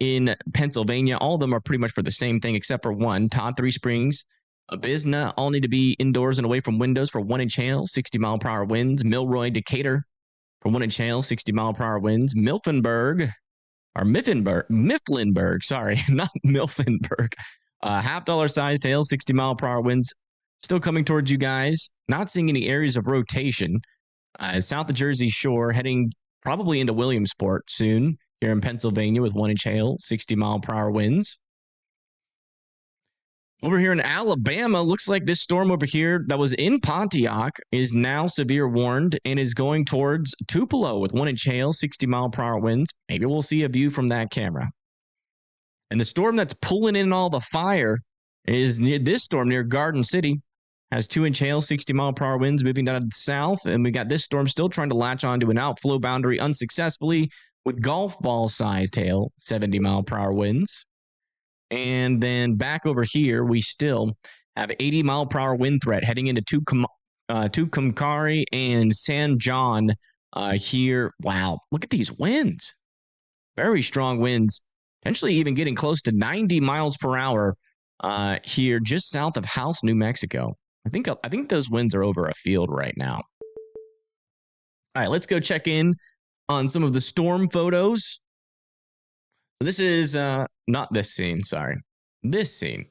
in Pennsylvania. All of them are pretty much for the same thing, except for one. Todd, Three Springs, Abysna, all need to be indoors and away from windows for 1-inch hail, 60-mile-per-hour winds. Milroy, Decatur, for 1-inch hail, 60-mile-per-hour winds. Mifflinburg, sorry, not Milfenburg. $50 sized hail, 60-mile-per-hour winds. Still coming towards you guys. Not seeing any areas of rotation. South of Jersey Shore, heading probably into Williamsport soon here in Pennsylvania with 1-inch hail, 60-mile-per-hour winds. Over here in Alabama, looks like this storm over here that was in Pontiac is now severe warned and is going towards Tupelo with 1-inch hail, 60-mile-per-hour winds. Maybe we'll see a view from that camera. And the storm that's pulling in all the fire is near this storm near Garden City. Has 2-inch hail, 60-mile-per-hour winds moving down to the south. And we got this storm still trying to latch onto an outflow boundary unsuccessfully with golf ball-sized hail, 70-mile-per-hour winds. And then back over here, we still have 80-mile-per-hour wind threat heading into Tucumcari and San John here. Wow, look at these winds. Very strong winds, potentially even getting close to 90 miles per hour here just south of House, New Mexico. I think those winds are over a field right now. All right, let's go check in on some of the storm photos. This is not this scene, sorry. This scene.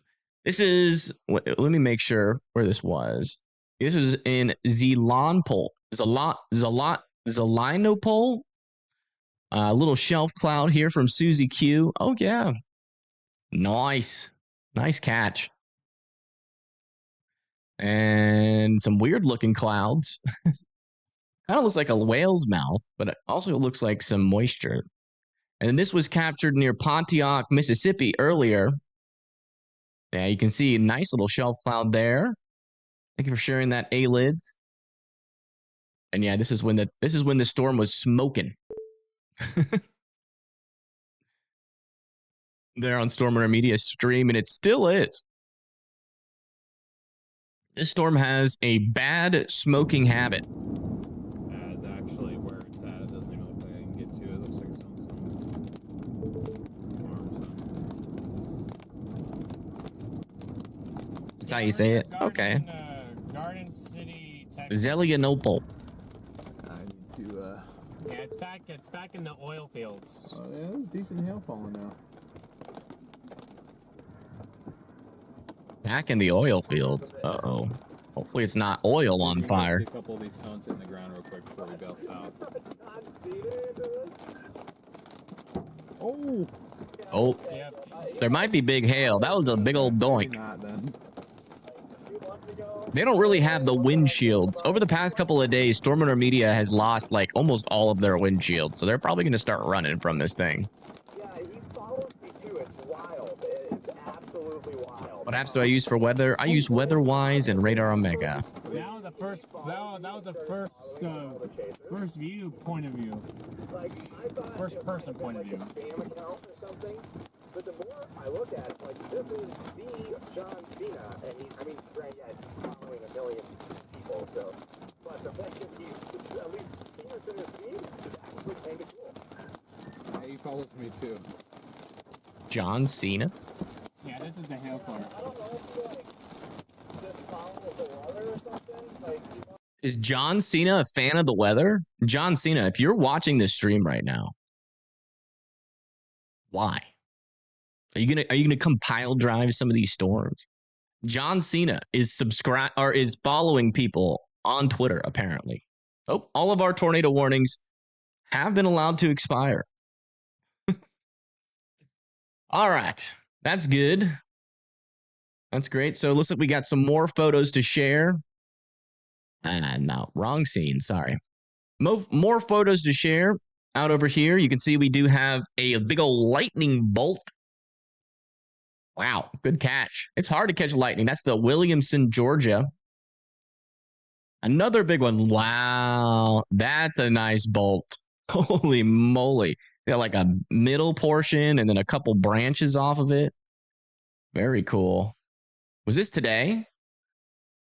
This is, let me make sure where this was. This was in Zelanopol. Zelanopol. A little shelf cloud here from Susie Q. Oh, yeah. Nice. Nice catch. And some weird looking clouds. Kind of looks like a whale's mouth, but it also looks like some moisture. And this was captured near Pontiac, Mississippi earlier. Yeah, you can see a nice little shelf cloud there. Thank you for sharing that, A-Lids. And yeah, this is when the storm was smoking. There on Storm Runner Media stream, and it still is. This storm has a bad smoking habit. That's actually where it's at. It doesn't even look like I can get to it. It looks like it's on some farm. That's how you say it? Okay. Garden City, Texas. Zelianopol. I need to, Yeah, it's back in the oil fields. oh yeah, there's decent hail falling now. Back in the oil fields. Uh-oh. Hopefully it's not oil on fire. A couple of these stones hitting the ground real quick before we go south. Oh! Oh, Yep. there might be big hail. That was a big old doink. Not then. They don't really have the windshields. Over the past couple of days, Storm Runner Media has lost like almost all of their windshields. So they're probably going to start running from this thing. Yeah, he follows me too. It's wild. It's absolutely wild. What apps do I use for weather? I use WeatherWise and Radar Omega. That was the first. That was the first view point of view. Like, I thought First it person might point of have view. been, like, a spam account or something. But the more I look at it, like, this is the John Cena, and granted, yeah, he's following a million people, so. But the fact that he's at least seen us in his feed is actually kind of cool. Yeah, he follows me too. John Cena? Yeah, this is the hail part. I don't know if he, like, just follows the weather or something. Like, you know, Is John Cena a fan of the weather? John Cena, if you're watching this stream right now, why? Are you gonna compile drive some of these storms? John Cena is is following people on Twitter, apparently. Oh, all of our tornado warnings have been allowed to expire. All right. That's good. That's great. So it looks like we got some more photos to share. No, wrong scene. Sorry. More photos to share out over here. You can see we do have a big old lightning bolt. Wow, good catch. It's hard to catch lightning. That's the Williamson, Georgia. Another big one. Wow, that's a nice bolt. Holy moly. Got like a middle portion and then a couple branches off of it. Very cool. Was this today?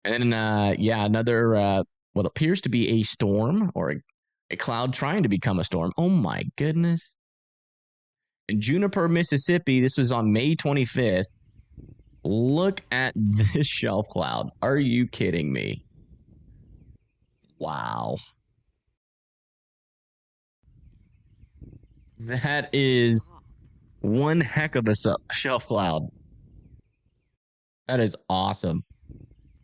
And then, yeah, another, what appears to be a storm or a cloud trying to become a storm. Oh my goodness. In Juniper, Mississippi, this was on May 25th. Look at this shelf cloud. Are you kidding me? Wow. That is one heck of a shelf cloud. That is awesome.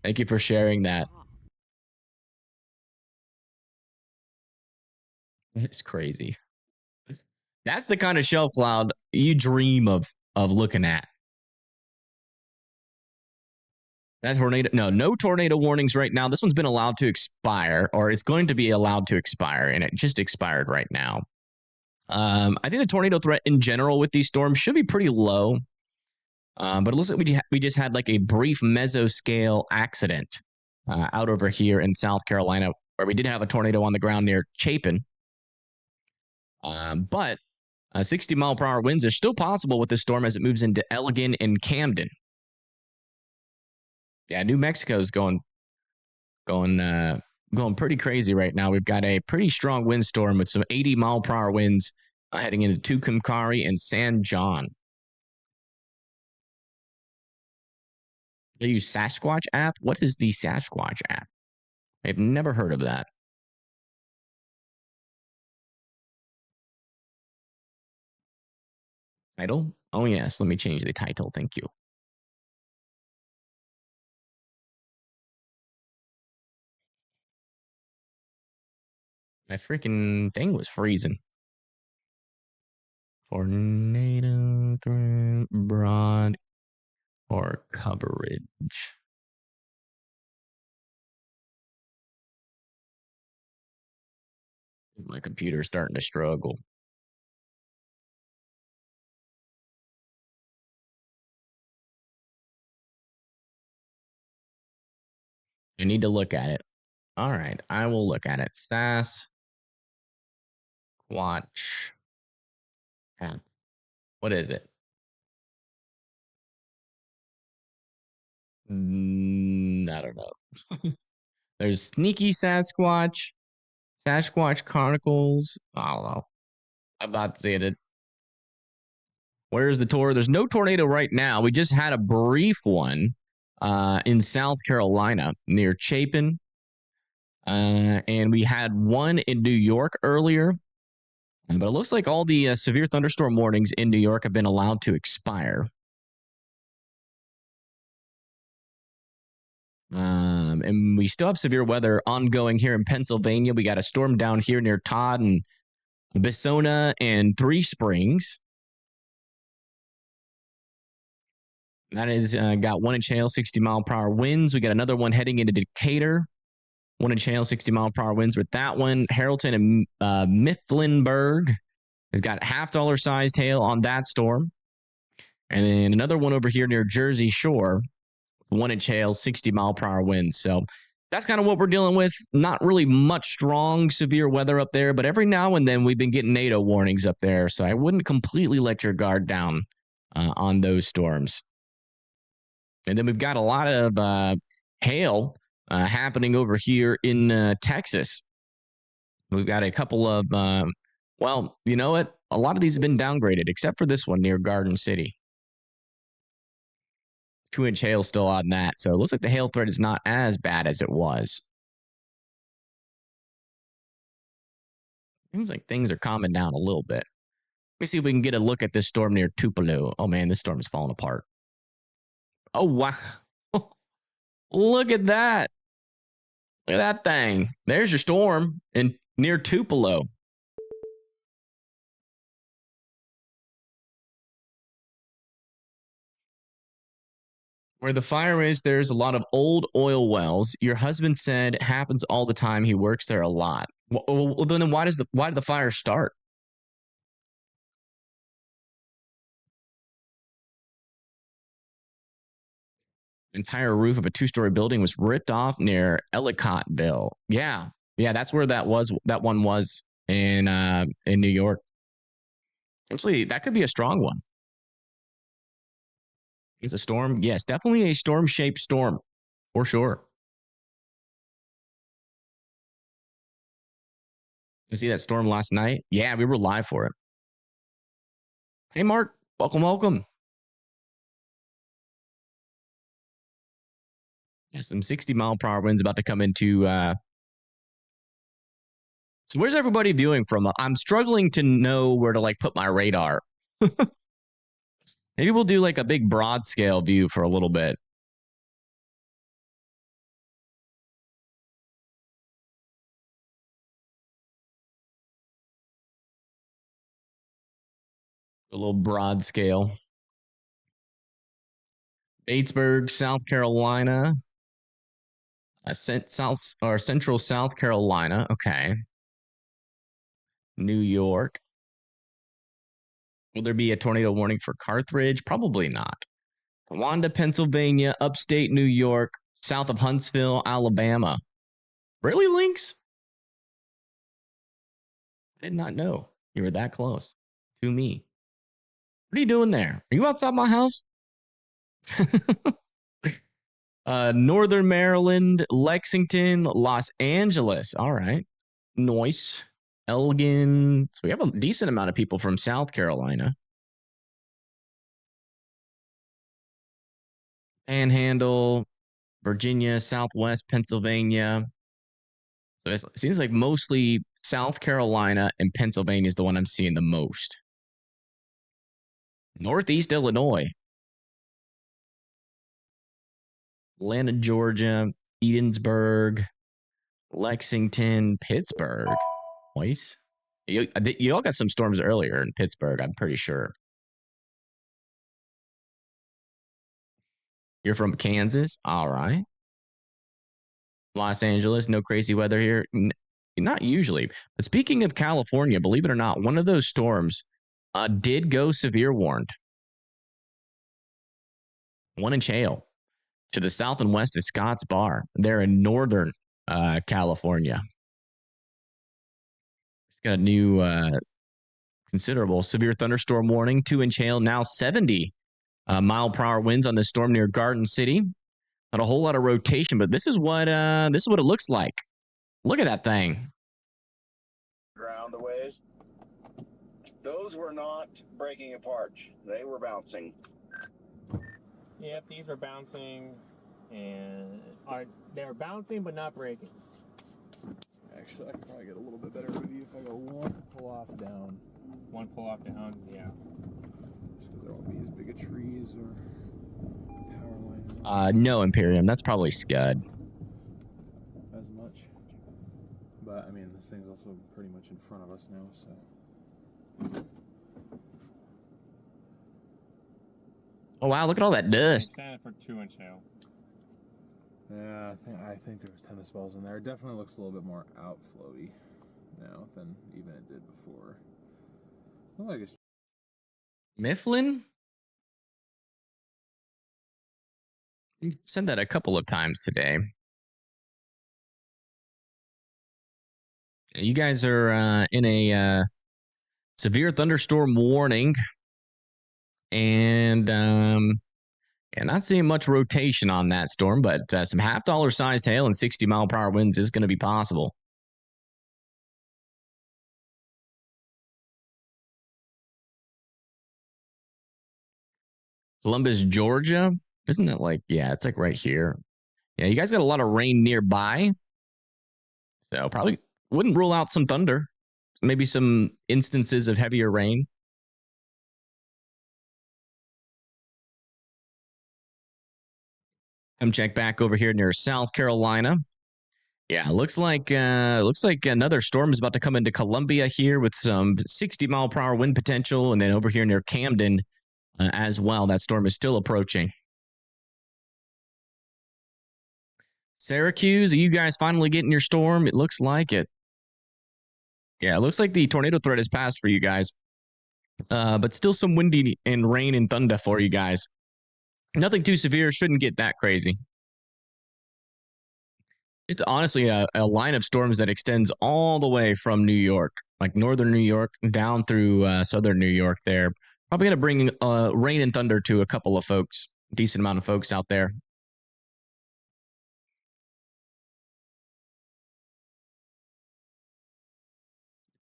Thank you for sharing that. It's crazy. That's the kind of shelf cloud you dream of looking at. That tornado, no tornado warnings right now. This one's been allowed to expire, or it's going to be allowed to expire, and it just expired right now. I think the tornado threat in general with these storms should be pretty low. But it looks like we just had like a brief mesoscale accident out over here in South Carolina, where we did have a tornado on the ground near Chapin. But 60-mile-per-hour winds are still possible with this storm as it moves into Elgin and Camden. Yeah, New Mexico's going pretty crazy right now. We've got a pretty strong windstorm with some 80-mile-per-hour winds heading into Tucumcari and San John. They use Sasquatch app? What is the Sasquatch app? I've never heard of that. Title? Oh, yes. Let me change the title. Thank you. My freaking thing was freezing. Tornado threat, broad, or coverage. My computer's starting to struggle. I need to look at it. All right, I will look at it. Sasquatch app. What is it? I don't know. There's Sneaky Sasquatch, Sasquatch Chronicles. I don't know. I'm not seeing it. Where's the tour? There's no tornado right now. We just had a brief one in South Carolina near Chapin. And we had one in New York earlier. But it looks like all the severe thunderstorm warnings in New York have been allowed to expire. And we still have severe weather ongoing here in Pennsylvania. We got a storm down here near Todd and Bissona and Three Springs. That is got 1 inch hail, 60-mile-per-hour winds. We got another one heading into Decatur. 1 inch hail, 60-mile-per-hour winds with that one. Harrelton and Mifflinburg has got $half sized hail on that storm. And then another one over here near Jersey Shore. 1 inch hail, 60-mile-per-hour winds. So that's kind of what we're dealing with. Not really much strong, severe weather up there, but every now and then we've been getting NATO warnings up there. So I wouldn't completely let your guard down on those storms. And then we've got a lot of hail happening over here in Texas. We've got a couple of, well, you know what? A lot of these have been downgraded, except for this one near Garden City. 2 inch hail still on that. So it looks like the hail threat is not as bad as it was. Seems like things are calming down a little bit. Let me see if we can get a look at this storm near Tupelo. Oh man, this storm is falling apart. Oh wow. Look at that. Look at that thing. There's your storm in near Tupelo. Where the fire is, there's a lot of old oil wells. Your husband said it happens all the time. He works there a lot. Well, then why did the fire start? Entire roof of a 2-story building was ripped off near Ellicottville. Yeah, that's where that one was in New York. Actually, that could be a strong one. It's a storm. Yes, definitely a storm-shaped storm for sure. You see that storm last night? Yeah, we were live for it. Hey, Mark, welcome. Yeah, some 60-mile-per-hour winds about to come into. So where's everybody viewing from? I'm struggling to know where to put my radar. Maybe we'll do a big broad scale view for a little bit. A little broad scale. Batesburg, South Carolina. Central South Carolina. Okay. New York. Will there be a tornado warning for Carthage? Probably not. Wanda, Pennsylvania, upstate New York, south of Huntsville, Alabama. Really, Lynx? I did not know you were that close to me. What are you doing there? Are you outside my house? Northern Maryland, Lexington, Los Angeles. All right. Nice. Elgin. So we have a decent amount of people from South Carolina. Panhandle, Virginia, Southwest Pennsylvania. So it seems like mostly South Carolina and Pennsylvania is the one I'm seeing the most. Northeast Illinois. Atlanta, Georgia, Edensburg, Lexington, Pittsburgh. Nice. You all got some storms earlier in Pittsburgh, I'm pretty sure. You're from Kansas? All right. Los Angeles, no crazy weather here. Not usually. But speaking of California, believe it or not, one of those storms did go severe warned. 1-inch hail to the south and west of Scotts Bar. They're in northern California. It's got a new considerable severe thunderstorm warning, 2-inch hail, now 70 mile-per-hour winds on this storm near Garden City. Not a whole lot of rotation, but this is what it looks like. Look at that thing. Ground a ways. Those were not breaking apart. They were bouncing. Yep, these were bouncing, and they were bouncing but not breaking. Actually, I could probably get a little bit better of a view if I go one pull off down. One pull off down, yeah. Just because there won't be as big of trees or power lines. No, Imperium. That's probably Scud. As much. But, I mean, this thing's also pretty much in front of us now, so. Oh, wow. Look at all that dust. Standing for 2-inch hail. Yeah, I think there was tennis balls in there. It definitely looks a little bit more outflowy now than even it did before. Not like it's Mifflin? You've said that a couple of times today. You guys are in a severe thunderstorm warning. And not seeing much rotation on that storm, but some half-dollar sized hail and 60-mile-per-hour winds is going to be possible. Columbus, Georgia. Isn't it it's like right here. Yeah, you guys got a lot of rain nearby. So probably wouldn't rule out some thunder. Maybe some instances of heavier rain. Come check back over here near South Carolina. Yeah, looks like another storm is about to come into Columbia here with some 60-mile-per-hour wind potential, and then over here near Camden as well. That storm is still approaching. Syracuse, are you guys finally getting your storm? It looks like it. Yeah, it looks like the tornado threat has passed for you guys. But still some windy and rain and thunder for you guys. Nothing too severe. Shouldn't get that crazy. It's honestly a line of storms that extends all the way from New York, like northern New York, down through southern New York there. Probably going to bring rain and thunder to a couple of folks, decent amount of folks out there.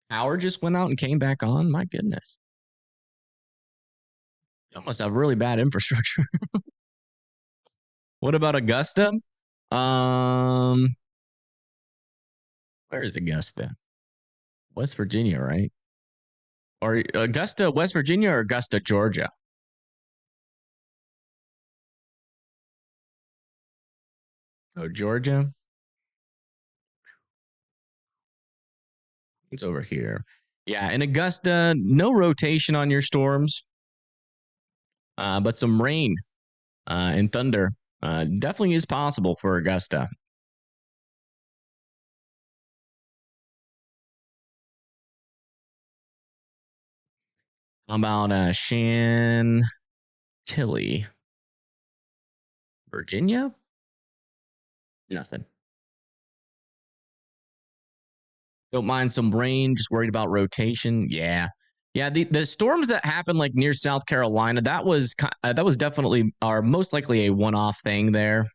Power just went out and came back on. My goodness. You must have really bad infrastructure. What about Augusta? Where is Augusta? West Virginia, right? Or Augusta, West Virginia, or Augusta, Georgia? Oh, Georgia. It's over here. Yeah, in Augusta, no rotation on your storms, but some rain and thunder definitely is possible for Augusta. How about Chantilly, Virginia? Nothing. Don't mind some rain, just worried about rotation. Yeah. Yeah, the storms that happened like near South Carolina, that was definitely or most likely a one-off thing there.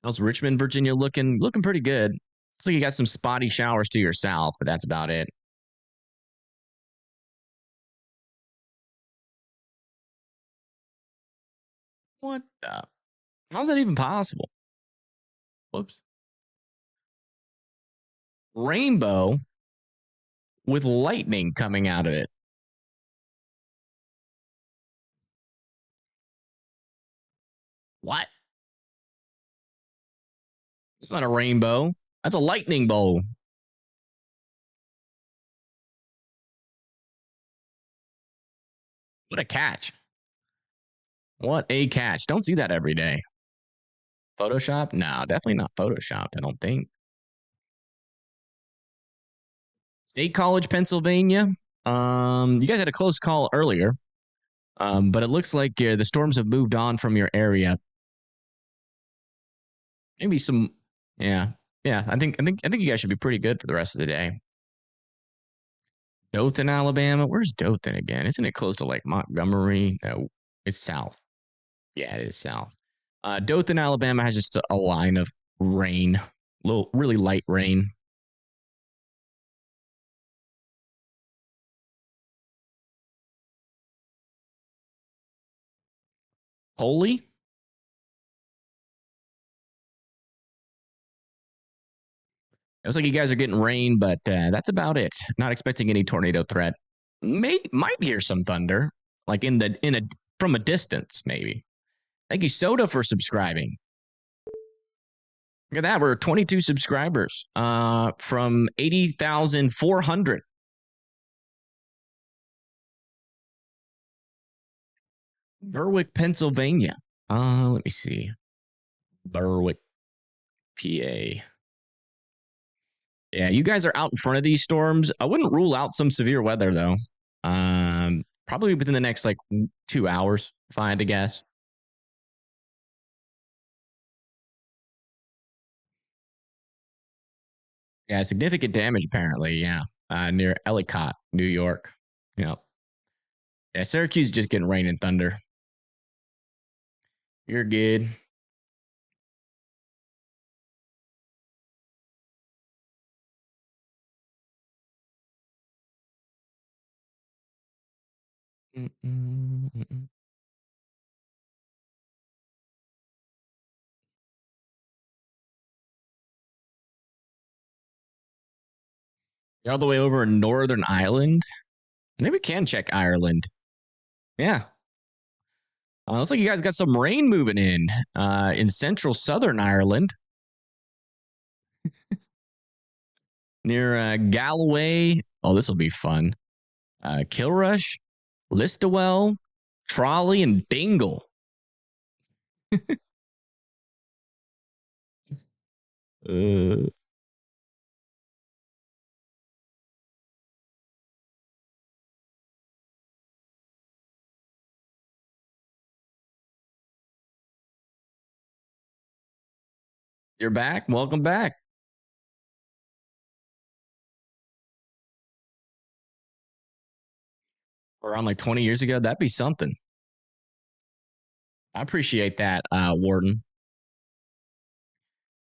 How's Richmond, Virginia looking pretty good. Looks like you got some spotty showers to your south, but that's about it. What the? How's that even possible? Whoops. Rainbow with lightning coming out of it. What? It's not a rainbow. That's a lightning bolt. What a catch. What a catch. Don't see that every day. Photoshop? No, definitely not Photoshop, I don't think. State College, Pennsylvania. You guys had a close call earlier. But it looks like the storms have moved on from your area. Maybe some, yeah. I think you guys should be pretty good for the rest of the day. Dothan, Alabama. Where's Dothan again? Isn't it close to like Montgomery? No, it's south. Yeah, it is south. Dothan, Alabama has just a line of rain, really light rain. Holy? It looks like you guys are getting rain, but that's about it. Not expecting any tornado threat. Might hear some thunder, like from a distance, maybe. Thank you, Soda, for subscribing. Look at that. We're 22 subscribers from 80,400. Berwick, Pennsylvania. Let me see. Berwick, PA. Yeah, you guys are out in front of these storms. I wouldn't rule out some severe weather, though. Probably within the next, 2 hours, if I had to guess. Yeah, significant damage, apparently, yeah. Near Ellicott, New York. Yep. Yeah, Syracuse is just getting rain and thunder. You're good. You're all the way over in Northern Ireland. Maybe we can check Ireland. Yeah. Looks like you guys got some rain moving in central southern Ireland. Near Galloway. Oh, this will be fun. Kilrush, Listowel, Trolley, and Dingle. You're back. Welcome back. Around like 20 years ago, that'd be something. I appreciate that, Warden.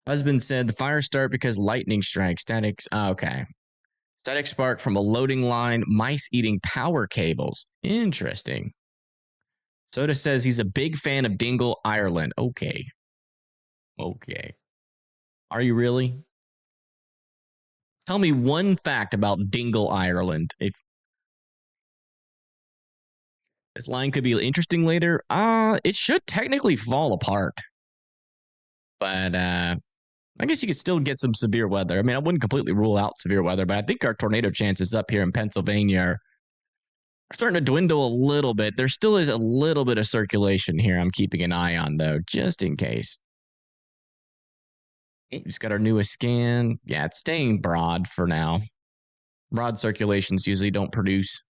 Husband said the fire start because lightning strike. Statics. Okay. Static spark from a loading line. Mice eating power cables. Interesting. Soda says he's a big fan of Dingle, Ireland. Okay. Okay. Are you really? Tell me one fact about Dingle, Ireland. If this line could be interesting later, it should technically fall apart. But I guess you could still get some severe weather. I mean, I wouldn't completely rule out severe weather, but I think our tornado chances up here in Pennsylvania are starting to dwindle a little bit. There still is a little bit of circulation here I'm keeping an eye on, though, just in case. We just got our newest scan. Yeah, it's staying broad for now. Broad circulations usually don't produce.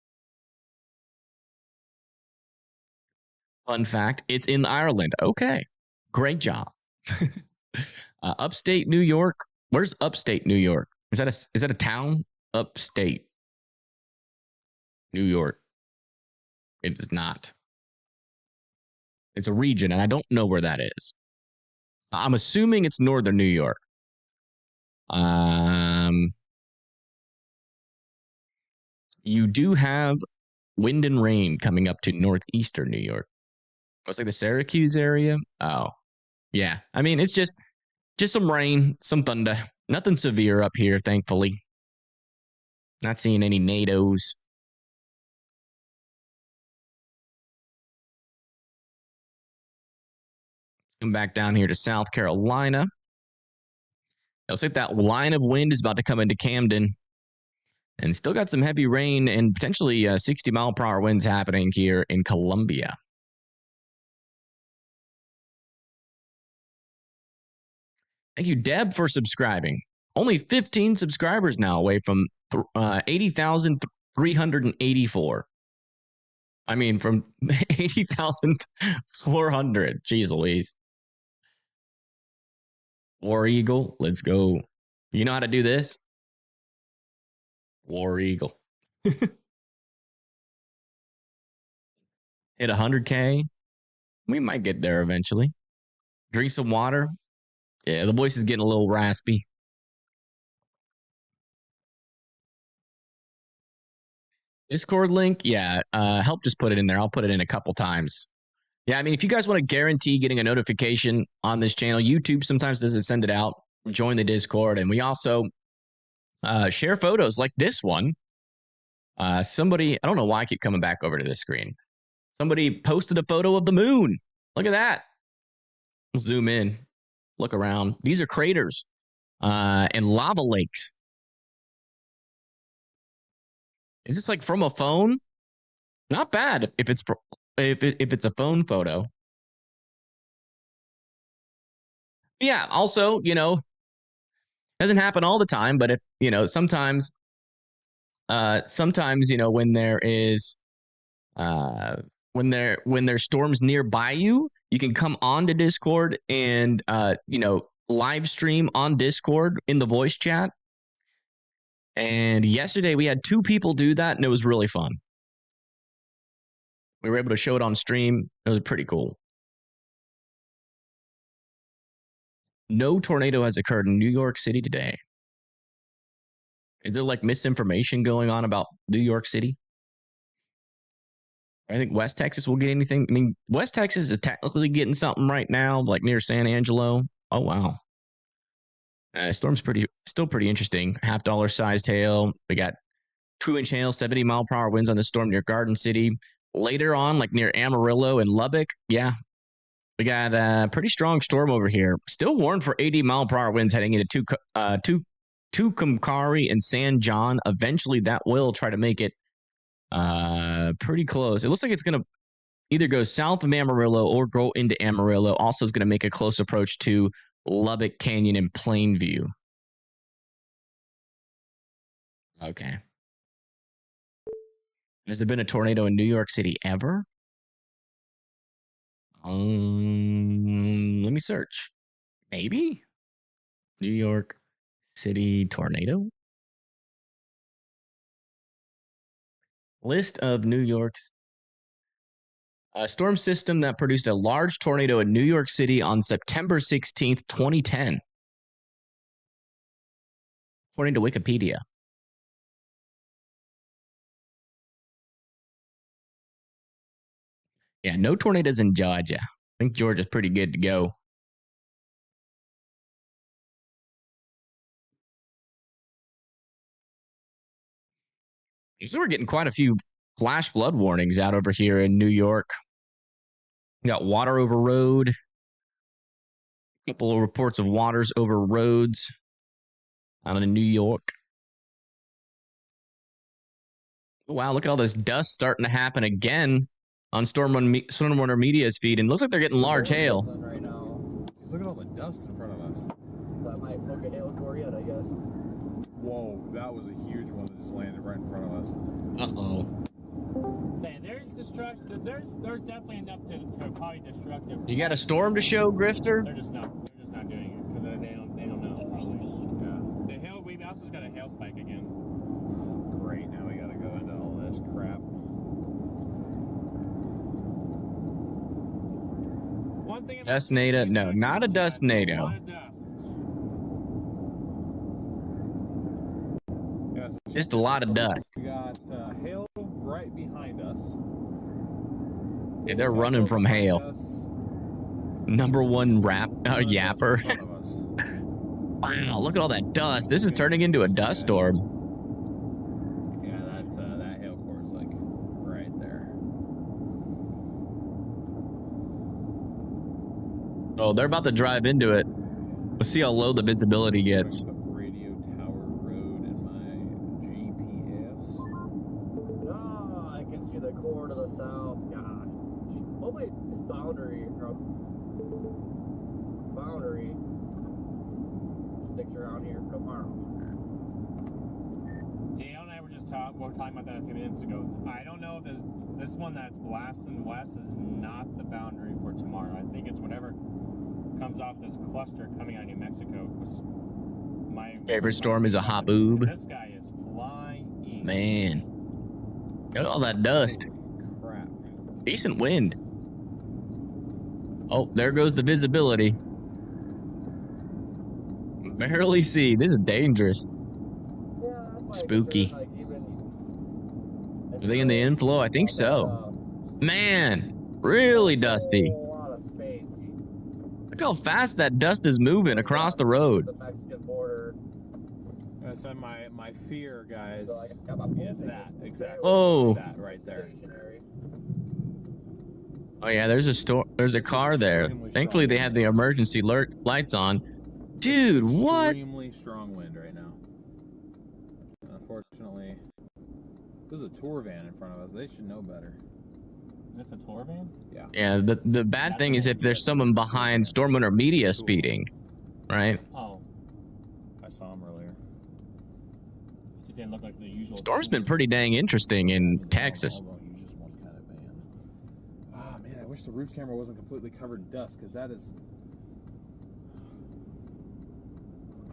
Fun fact, it's in Ireland. Okay, great job. Upstate New York. Where's upstate New York? Is that a town? Upstate New York. It is not. It's a region, and I don't know where that is. I'm assuming it's northern New York. You do have wind and rain coming up to northeastern New York. It's like the Syracuse area. Oh, yeah. I mean, it's just some rain, some thunder. Nothing severe up here, thankfully. Not seeing any NATOs. Come back down here to South Carolina. It looks like that line of wind is about to come into Camden. And still got some heavy rain and potentially 60-mile-per-hour winds happening here in Columbia. Thank you, Deb, for subscribing. Only 15 subscribers now away from 80,384. I mean, from 80,400. Jeez Louise. War Eagle, let's go. You know how to do this? War Eagle. Hit 100K. We might get there eventually. Drink some water. Yeah, the voice is getting a little raspy. Discord link, yeah. Help just put it in there. I'll put it in a couple times. Yeah, I mean, if you guys want to guarantee getting a notification on this channel, YouTube sometimes doesn't send it out. Join the Discord, and we also share photos like this one. Somebody, I don't know why I keep coming back over to this screen. Somebody posted a photo of the moon. Look at that. Zoom in. Look around. These are craters and lava lakes. Is this like from a phone? Not bad if it's if it's a phone photo. Yeah. Also, doesn't happen all the time, but if sometimes when there is when there's storms nearby you can come on to Discord and live stream on Discord in the voice chat. And yesterday we had 2 people do that, and it was really fun. We were able to show it on stream. It was pretty cool. No tornado has occurred in New York City today. Is there like misinformation going on about New York City? I think West Texas will get anything. I mean, West Texas is technically getting something right now, like near San Angelo. Oh, wow. Storm's still pretty interesting. $50 sized hail. We got 2-inch hail, 70-mile-per-hour winds on the storm near Garden City. later on, like near Amarillo and Lubbock, yeah, we got a pretty strong storm over here. Still warned for 80-mile-per-hour winds heading into Tucumcari and San John. Eventually, that will try to make it pretty close. It looks like it's going to either go south of Amarillo or go into Amarillo. Also, is going to make a close approach to Lubbock Canyon and Plainview. Okay. Has there been a tornado in New York City ever? Let me search. Maybe? New York City tornado? List of New York's a storm system that produced a large tornado in New York City on September 16th, 2010. According to Wikipedia. Yeah, no tornadoes in Georgia. I think Georgia's pretty good to go. So we're getting quite a few flash flood warnings out over here in New York. We got water over road. A couple of reports of waters over roads out in New York. Oh, wow, look at all this dust starting to happen again on Stormwater Media's feed, and looks like they're getting large hail. Right now. Just look at all the dust in front of us. That might poke a hail core yet, I guess. Whoa, that was a huge one that just landed right in front of us. Uh-oh. Saying there's definitely enough to probably destructive. You got a storm to show, Grifter? They're just not doing it because they don't know probably. Yeah. The hail. We also got a hail spike again. Great. Now we gotta go into all this crap. One thing. Dust nado? No, not a dust nado. A lot of dust. Yeah, so Just a lot of dust. we got hail right behind us. Yeah, they're running from hail. Number one yapper. Wow, look at all that dust. This is turning into a dust storm. Yeah, that hail core is like right there. Oh, they're about to drive into it. Let's see how low the visibility gets. Put Radio Tower Road in my GPS. Oh, I can see the core to the south. Gosh. Hopefully it's boundary sticks around here tomorrow. Dale and I were talking about that a few minutes ago. I don't know if this one that's blasting west is not the boundary for tomorrow. I think it's whatever comes off this cluster coming out of New Mexico. My Favorite storm is a hot boob. This guy is flying. Man. Look at all that dust. Crap. Decent wind. Oh, there goes the visibility. Barely see. This is dangerous. Yeah, that's Spooky. like Are they in the inflow? I think so. Man, really dusty. A lot of space. Look how fast that dust is moving across the road. The Mexican border. So my fear, guys, So I got my is that exactly. Oh. That right there. Stationary. Oh yeah, there's a car there. Thankfully they had the emergency lights on. Dude, what? Extremely strong wind right now. Unfortunately, there's a tour van in front of us. They should know better. Is this a tour van? Yeah. Yeah, the bad thing is if there's someone behind Stormwater Media speeding, right? Oh, I saw him earlier. just didn't look like the usual. Storm's been pretty dang interesting in Texas. Although he's just one kind of van. Ah, man, I wish the roof camera wasn't completely covered in dust, because that is...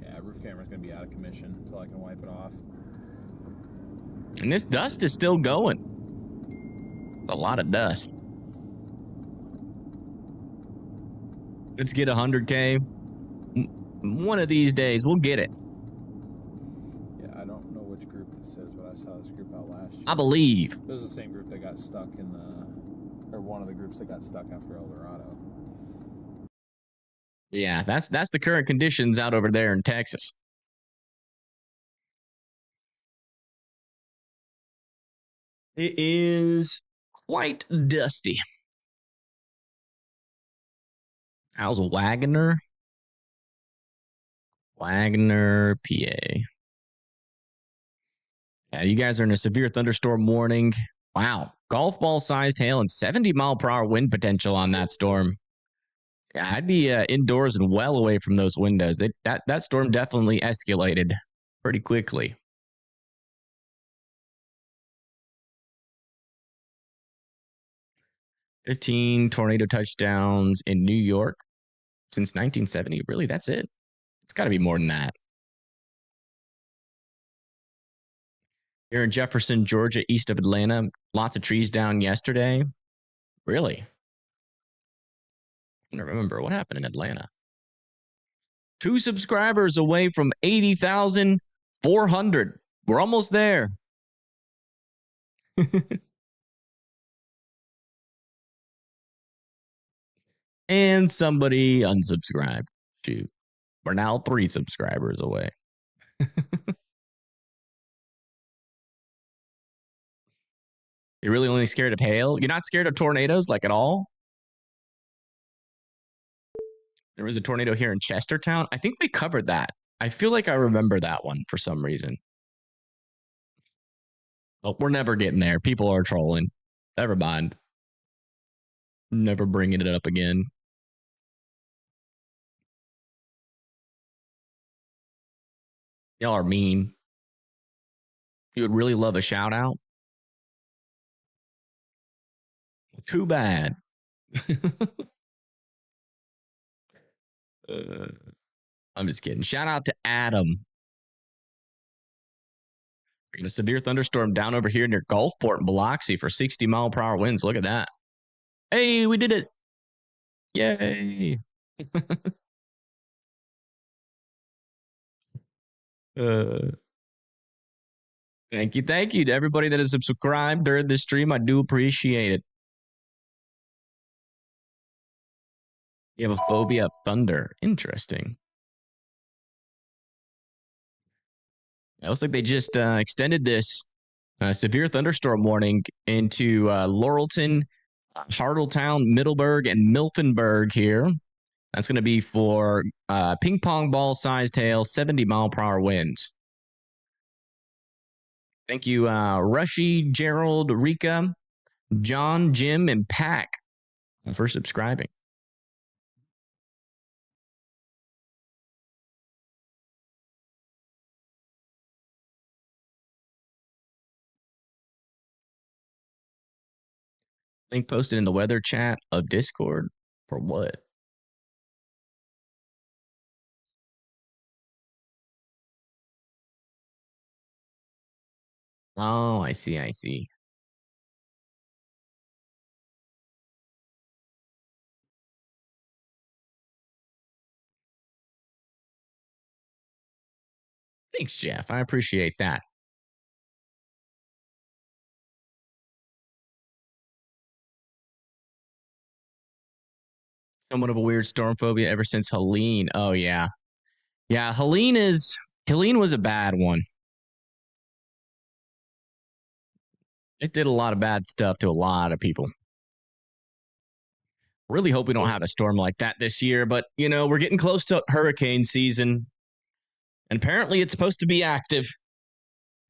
Yeah, roof camera's going to be out of commission until I can wipe it off. And this dust is still going. A lot of dust. Let's get 100K. One of these days, we'll get it. Yeah, I don't know which group this is, but I saw this group out last year. I believe. This is the same group that got stuck in the... Or one of the groups that got stuck after El Dorado. Yeah, that's the current conditions out over there in Texas. It is quite dusty. How's Wagner? Wagner, PA. Yeah, you guys are in a severe thunderstorm warning. Wow. Golf ball sized hail and 70-mile-per-hour wind potential on that storm. Yeah, I'd be indoors and well away from those windows. That storm definitely escalated pretty quickly. 15 tornado touchdowns in New York since 1970. Really, that's it. It's got to be more than that. Here in Jefferson, Georgia, east of Atlanta, lots of trees down yesterday. Really? I don't remember what happened in Atlanta. 2 subscribers away from 80,400. We're almost there. And somebody unsubscribed. Shoot. We're now 3 subscribers away. You're really only scared of hail? You're not scared of tornadoes, like, at all? There was a tornado here in Chestertown. I think we covered that. I feel like I remember that one for some reason. Oh, we're never getting there. People are trolling. Never mind. Never bringing it up again. Y'all are mean. You would really love a shout out? Too bad. I'm just kidding. Shout out to Adam. We're getting a severe thunderstorm down over here near Gulfport and Biloxi for 60-mile-per-hour winds. Look at that. Hey, we did it. Yay. Thank you to everybody that has subscribed during this stream. I do appreciate it. You have a phobia of thunder. Interesting. It looks like they just extended this severe thunderstorm warning into Laurelton, Hartletown, Middleburg, and Milfenburg here. That's going to be for ping pong ball sized hail, 70-mile-per-hour winds. Thank you, Rushy, Gerald, Rika, John, Jim, and Pack for subscribing. Link posted in the weather chat of Discord. For what? Oh, I see. Thanks, Jeff. I appreciate that. Somewhat of a weird storm phobia ever since Helene. Oh, yeah. Yeah, Helene was a bad one. It did a lot of bad stuff to a lot of people. Really hope we don't have a storm like that this year, but, you know, we're getting close to hurricane season. And apparently it's supposed to be active,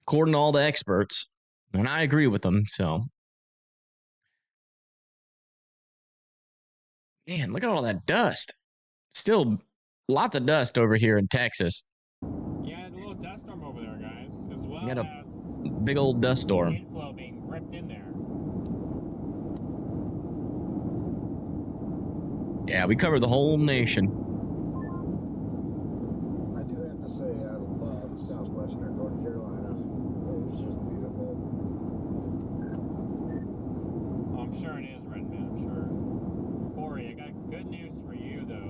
according to all the experts. And I agree with them, so. Man, look at all that dust. Still lots of dust over here in Texas. Yeah, there's a little dust storm over there, guys, as well Got a as big old dust storm. Inflow being ripped in there. Yeah, we cover the whole nation. I do have to say, I love southwestern North Carolina. It's just beautiful. Oh, I'm sure it is, Redman, I'm sure. Corey, I got good news for you, though.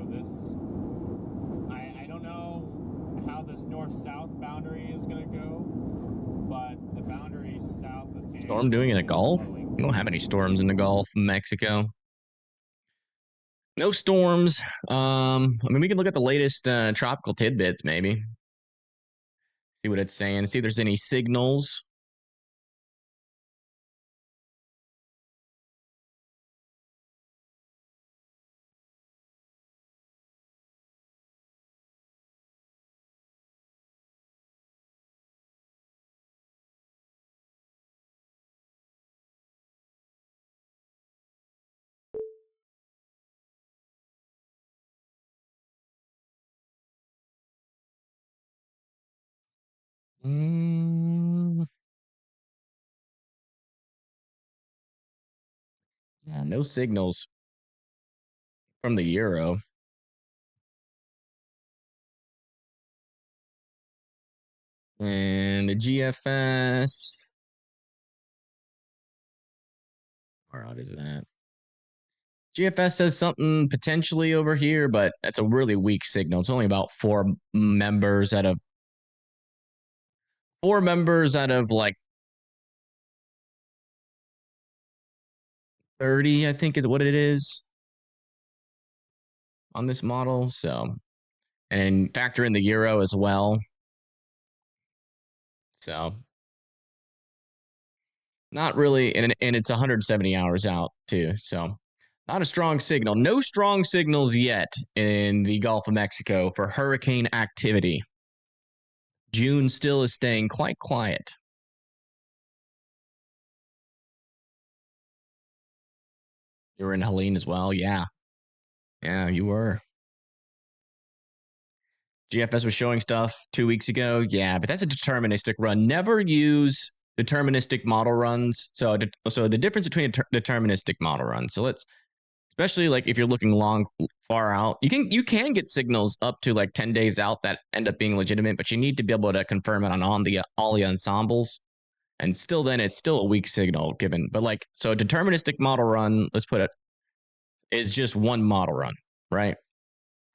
I don't know how this north-south boundary is going to go, but the boundary south of San Storm doing in the Gulf? We don't have any storms in the Gulf of Mexico. No storms. I mean, we can look at the latest tropical tidbits, maybe. See what it's saying. See if there's any signals. Yeah, no signals from the euro. And the GFS. Where out is that? GFS says something potentially over here, but that's a really weak signal. It's only about four members out of like 30, I think is what it is on this model. So, and factor in the euro as well. So, not really, and it's 170 hours out too. So, not a strong signal. No strong signals yet in the Gulf of Mexico for hurricane activity. June still is staying quite quiet. You were in Helene as well? Yeah. Yeah, you were. GFS was showing stuff 2 weeks ago. Yeah, but that's a deterministic run. Never use deterministic model runs. So the difference between a deterministic model run. So let's, especially like if you're looking far out, you can get signals up to like 10 days out that end up being legitimate, but you need to be able to confirm it on all the ensembles. And still then it's still a weak signal given. But like, so a deterministic model run, let's put it, is just one model run, right?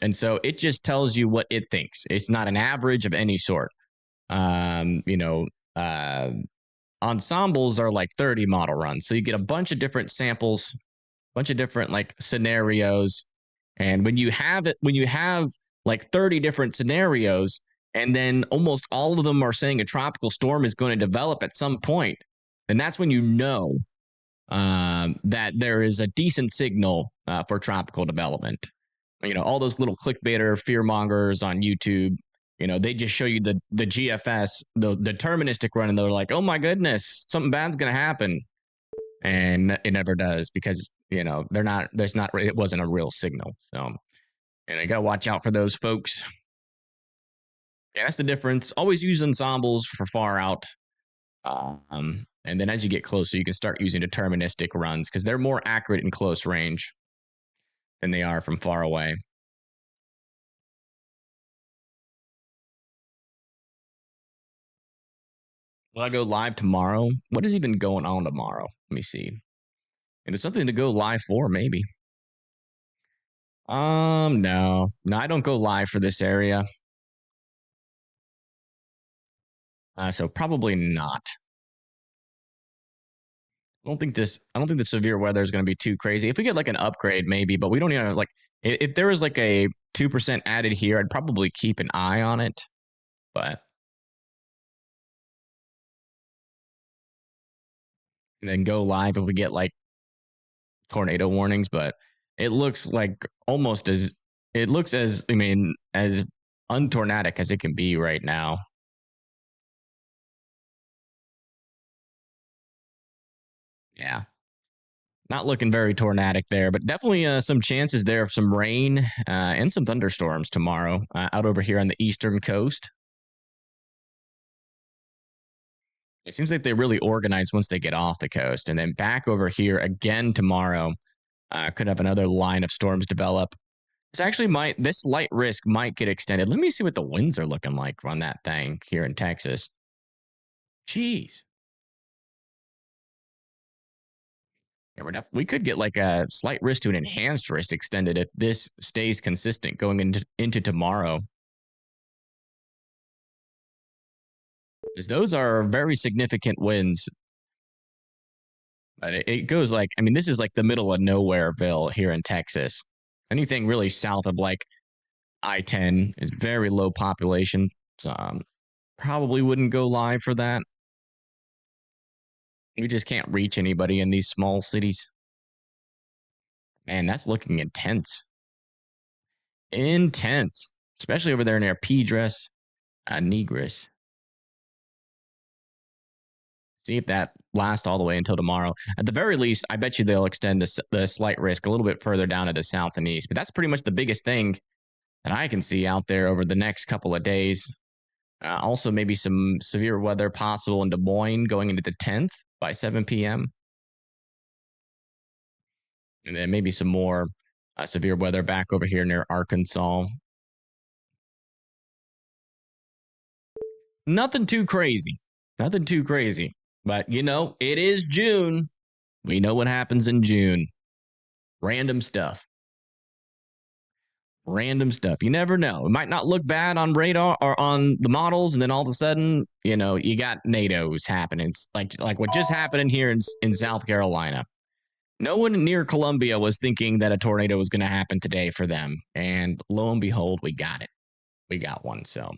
And so it just tells you what it thinks. It's not an average of any sort. Ensembles are like 30 model runs. So you get a bunch of different samples, bunch of different like scenarios. And when you have like 30 different scenarios, and then almost all of them are saying a tropical storm is going to develop at some point, then that's when you know that there is a decent signal for tropical development. All those little clickbaiter fear mongers on YouTube, they just show you the GFS, the deterministic run, and they're like, oh my goodness, something bad's going to happen. And it never does because, it wasn't a real signal. So, and I got to watch out for those folks. Yeah, that's the difference. Always use ensembles for far out. And then as you get closer, you can start using deterministic runs because they're more accurate in close range than they are from far away. Will I go live tomorrow? What is even going on tomorrow? Let me see. And there's something to go live for, maybe. No, I don't go live for this area. So probably not. I don't think the severe weather is going to be too crazy. If we get like an upgrade, maybe, but we don't even like, if there was like a 2% added here, I'd probably keep an eye on it. But and then go live if we get like tornado warnings, but it looks like as untornadic as it can be right now. Yeah. Not looking very tornadic there, but definitely some chances there of some rain and some thunderstorms tomorrow out over here on the eastern coast. It seems like they really organize once they get off the coast, and then back over here again tomorrow. Could have another line of storms develop. This light risk might get extended. Let me see what the winds are looking like on that thing here in Texas. Jeez. Yeah, we could get like a slight risk to an enhanced risk extended if this stays consistent going into tomorrow. Because those are very significant winds. But it goes like, this is like the middle of nowhereville here in Texas. Anything really south of like I-10 is very low population. So probably wouldn't go live for that. We just can't reach anybody in these small cities. Man, that's looking intense. Intense. Especially over there near Pedras Negras. See if that lasts all the way until tomorrow. At the very least, I bet you they'll extend the slight risk a little bit further down to the south and east. But that's pretty much the biggest thing that I can see out there over the next couple of days. Also, maybe some severe weather possible in Des Moines going into the 10th by 7 p.m. And then maybe some more severe weather back over here near Arkansas. Nothing too crazy. Nothing too crazy. But, you know, it is June. We know what happens in June. Random stuff. Random stuff. You never know. It might not look bad on radar or on the models, and then all of a sudden, you know, you got NATO's happening. It's like what just happened here in South Carolina. No one near Columbia was thinking that a tornado was going to happen today for them, and lo and behold, we got it. We got one. So,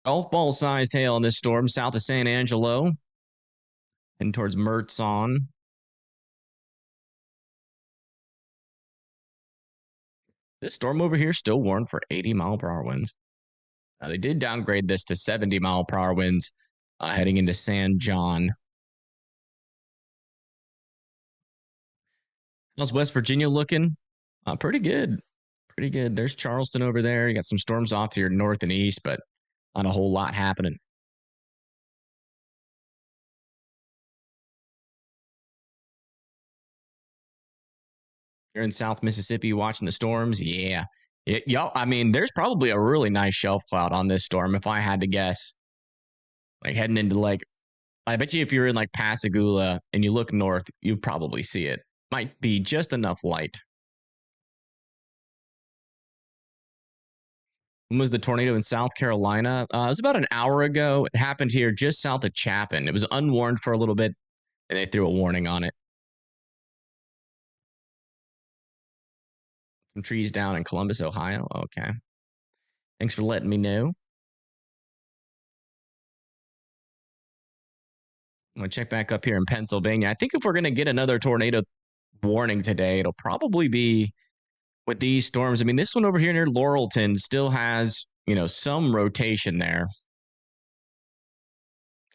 golf ball sized hail in this storm south of San Angelo and towards Mertzon. This storm over here still warned for 80-mile-per-hour winds. They did downgrade this to 70-mile-per-hour winds heading into San John. How's West Virginia looking? Pretty good. Pretty good. There's Charleston over there. You got some storms off to your north and east, but not a whole lot happening. You're in South Mississippi watching the storms? Yeah. Y'all, I mean, there's probably a really nice shelf cloud on this storm if I had to guess. Like heading into like, I bet you if you're in like Pascagoula and you look north, you probably see it. Might be just enough light. When was the tornado in South Carolina? It was about an hour ago. It happened here just south of Chapin. It was unwarned for a little bit, and they threw a warning on it. Some trees down in Columbus, Ohio. Okay. Thanks for letting me know. I'm going to check back up here in Pennsylvania. I think if we're going to get another tornado warning today, it'll probably be with these storms. I mean, this one over here near Laurelton still has, you know, some rotation there.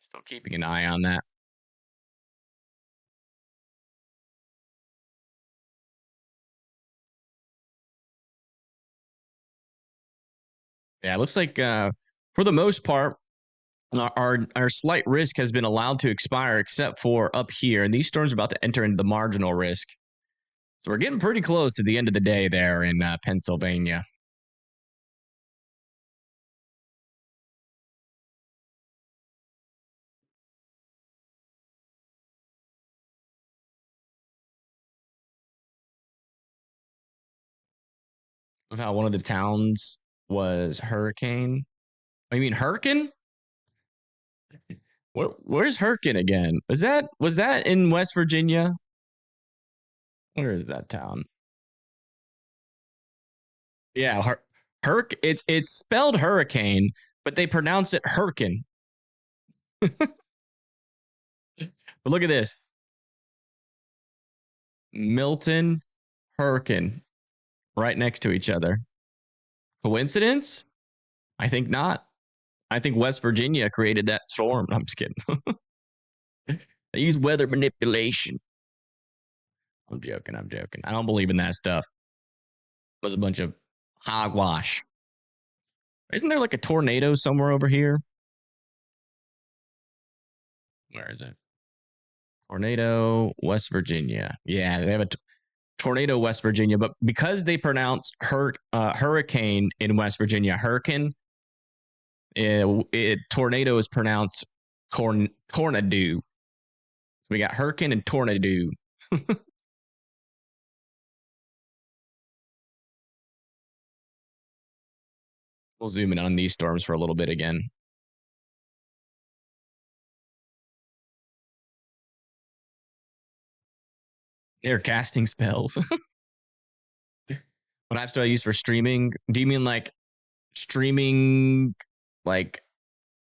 Still keeping an eye on that. Yeah, it looks like for the most part, our slight risk has been allowed to expire except for up here. And these storms are about to enter into the marginal risk. So we're getting pretty close to the end of the day there in Pennsylvania. Of how one of the towns was hurricane. I mean, Hurricane? Where's Hurricane again? Was that in West Virginia? Where is that town? Yeah, it's spelled hurricane, but they pronounce it Hurricane. But look at this. Milton, Hurricane, right next to each other. Coincidence? I think not. I think West Virginia created that storm. I'm just kidding. They use weather manipulation. I'm joking. I don't believe in that stuff. It was a bunch of hogwash. Isn't there like a tornado somewhere over here? Where is it? Tornado, West Virginia. Yeah, they have a tornado, West Virginia, but because they pronounce hurricane in West Virginia, hurricane, tornado is pronounced tornado. So we got hurricane and tornado. We'll zoom in on these storms for a little bit again. They're casting spells. What apps do I use for streaming? Do you mean like streaming like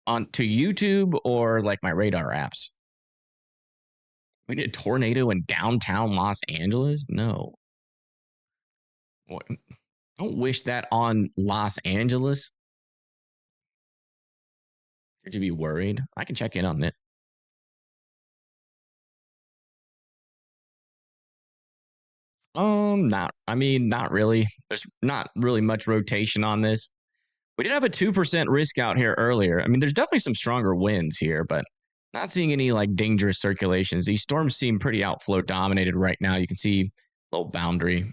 onto YouTube or like my radar apps? We did a tornado in downtown Los Angeles? No. What? Don't wish that on Los Angeles. Could you be worried? I can check in on it. Not really. There's not really much rotation on this. We did have a 2% risk out here earlier. I mean, there's definitely some stronger winds here, but not seeing any like dangerous circulations. These storms seem pretty outflow dominated right now. You can see a little boundary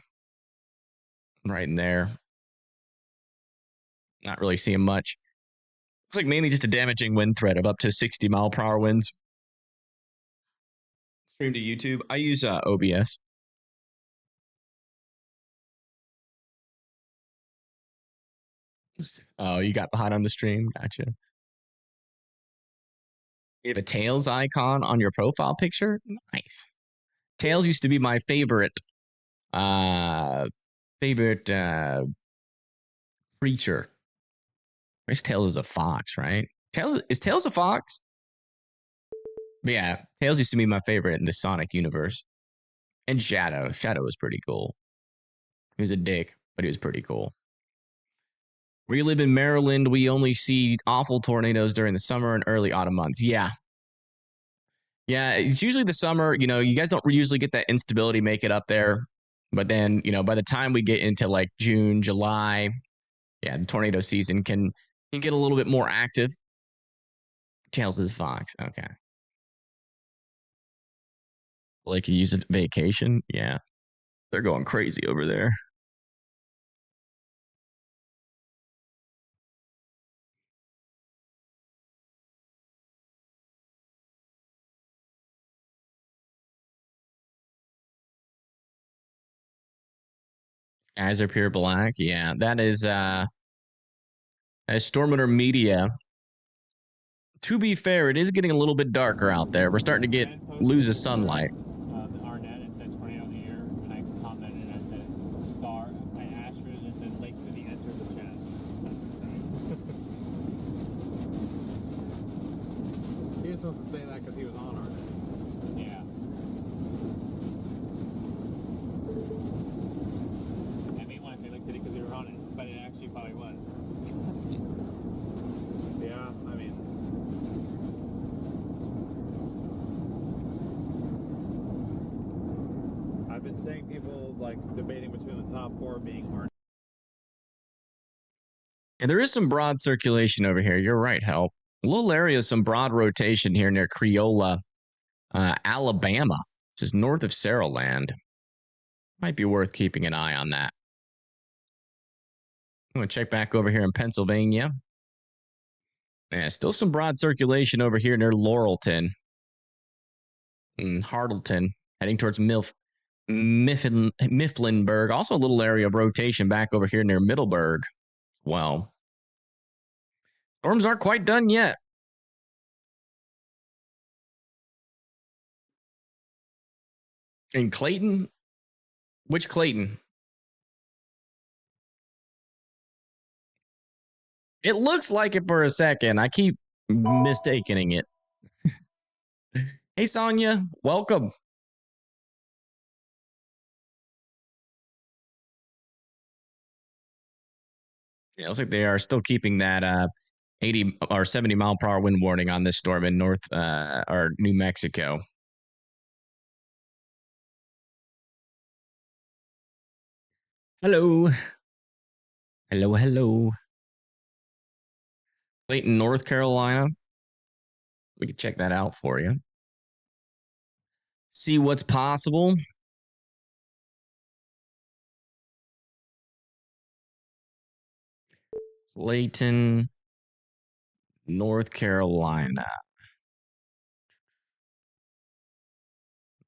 right in there. Not really seeing much. Looks like mainly just a damaging wind threat of up to 60 mile per hour winds. Stream to YouTube. I use OBS. Oh, you got hot on the stream. Gotcha. You have a Tails icon on your profile picture. Nice. Tails used to be my favorite creature. I guess Tails is a fox, right? Is Tails a fox? But yeah, Tails used to be my favorite in the Sonic universe. And Shadow. Shadow was pretty cool. He was a dick, but he was pretty cool. We live in Maryland. We only see awful tornadoes during the summer and early autumn months. Yeah. Yeah, it's usually the summer. You know, you guys don't usually get that instability make it up there. But then, you know, by the time we get into like June, July, yeah, the tornado season can get a little bit more active. Tails is fox. Okay. Like you use a vacation. Yeah. They're going crazy over there. Eyes are pure black. Yeah, that is Stormwater Media. To be fair, it is getting a little bit darker out there. We're starting to lose the sunlight. Arnett, it said tornado of the year, and I commented and I said star. I asked her and it said Lake City entered the chat. He was supposed to say that because he was on Arnett. Yeah. I may want to say Lake City because we were on it, but it actually probably was. Yeah, I mean, I've been seeing people like debating between the top 4 being Arnett. And there is some broad circulation over here. You're right, Help. A little area of some broad rotation here near Creola, Alabama. This is north of Saraland. Might be worth keeping an eye on that. I'm going to check back over here in Pennsylvania. Yeah, still some broad circulation over here near Laurelton. Hartleton, heading towards Mifflinburg. Also a little area of rotation back over here near Middleburg. Well, storms aren't quite done yet. In Clayton? Which Clayton? It looks like it for a second. I keep mistaking it. Hey, Sonia, welcome. Yeah, it looks like they are still keeping that 80 or 70 mile per hour wind warning on this storm in New Mexico. Hello. Hello, hello. Clayton, North Carolina. We can check that out for you. See what's possible. Clayton, North Carolina.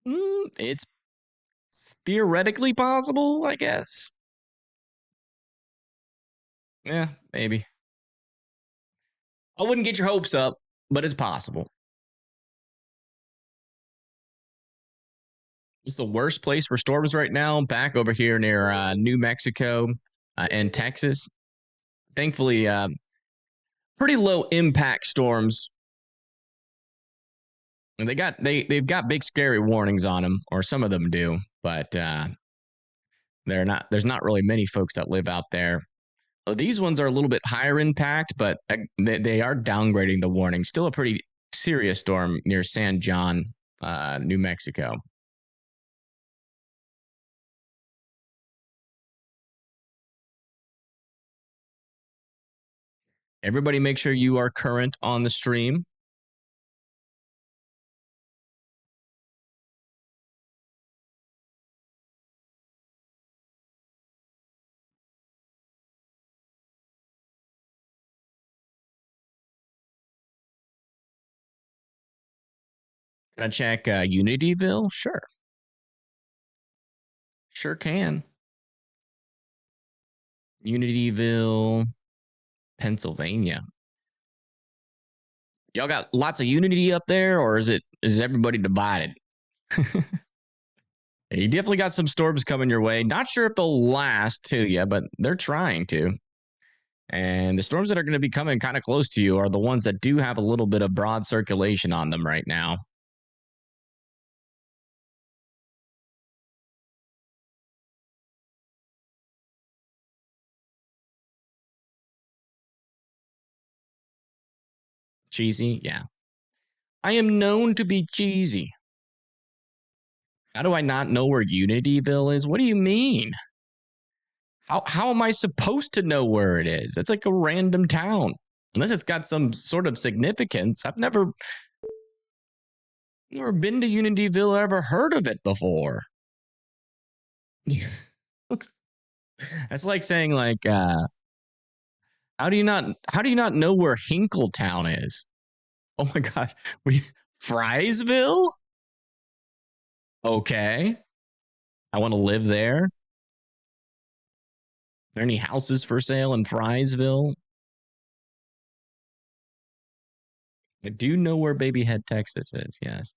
It's theoretically possible, I guess. Yeah, maybe. I wouldn't get your hopes up, but it's possible. It's the worst place for storms right now, back over here near New Mexico and Texas. Thankfully, pretty low impact storms. And they've got big scary warnings on them, or some of them do, but there's not really many folks that live out there. These ones are a little bit higher impact, but they are downgrading the warning. Still a pretty serious storm near San John, New Mexico. Everybody make sure you are current on the stream. Can I check Unityville? Sure. Sure can. Unityville, Pennsylvania. Y'all got lots of Unity up there, or is everybody divided? You definitely got some storms coming your way. Not sure if they'll last to you, but they're trying to. And the storms that are going to be coming kind of close to you are the ones that do have a little bit of broad circulation on them right now. Cheesy? Yeah. I am known to be cheesy. How do I not know where Unityville is? What do you mean? How am I supposed to know where it is? It's like a random town. Unless it's got some sort of significance. I've never been to Unityville or ever heard of it before. That's like saying how do you not know where Hinkletown is? Oh my god. Friesville? Okay. I want to live there. Are there any houses for sale in Friesville? I do know where Babyhead, Texas is, yes.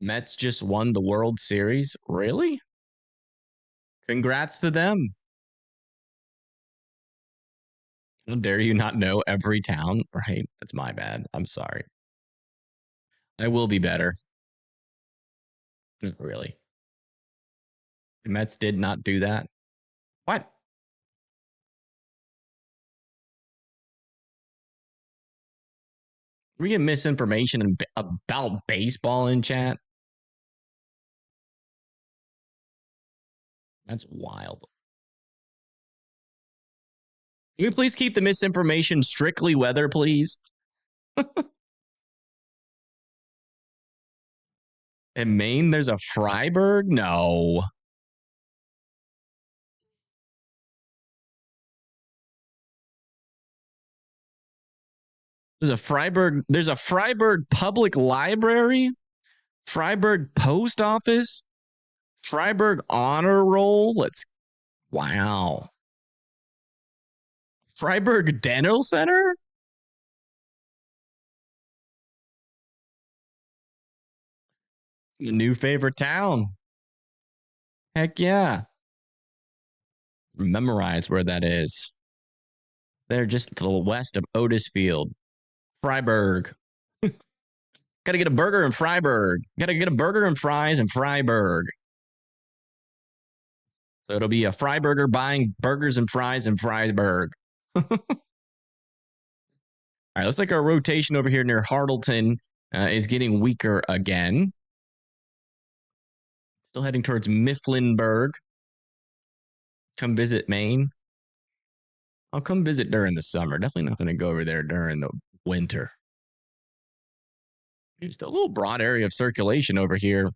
Mets just won the World Series? Really? Congrats to them. How dare you not know every town? Right? That's my bad. I'm sorry. I will be better. Not really. The Mets did not do that. What? We get misinformation about baseball in chat? That's wild. Can we please keep the misinformation strictly weather, please? In Maine, there's a Freiburg? No. There's a Freiburg Public Library, Freiburg Post Office, Freiburg Honor Roll. Wow. Freiburg Dental Center? Your new favorite town. Heck yeah. Memorize where that is. They're just to the west of Otis Field. Freiburg. Gotta get a burger in Freiburg. Gotta get a burger and fries in Freiburg. So it'll be a Freiburger buying burgers and fries in Freiburg. All right, looks like our rotation over here near Hartleton is getting weaker again. Still heading towards Mifflinburg. Come visit Maine. I'll come visit during the summer. Definitely not going to go over there during the winter. Just a little broad area of circulation over here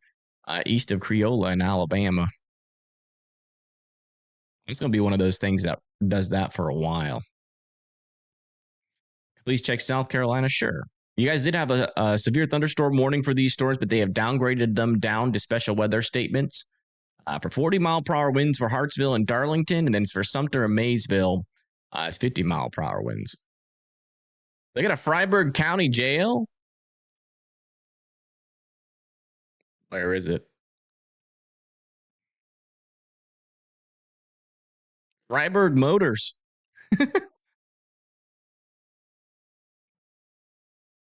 east of Creola in Alabama. It's going to be one of those things that does that for a while. Please check South Carolina. Sure. You guys did have a severe thunderstorm warning for these storms, but they have downgraded them down to special weather statements. For 40-mile-per-hour winds for Hartsville and Darlington, and then for Sumter and Maysville, it's 50-mile-per-hour winds. They got a Freiburg County jail? Where is it? Freiburg Motors.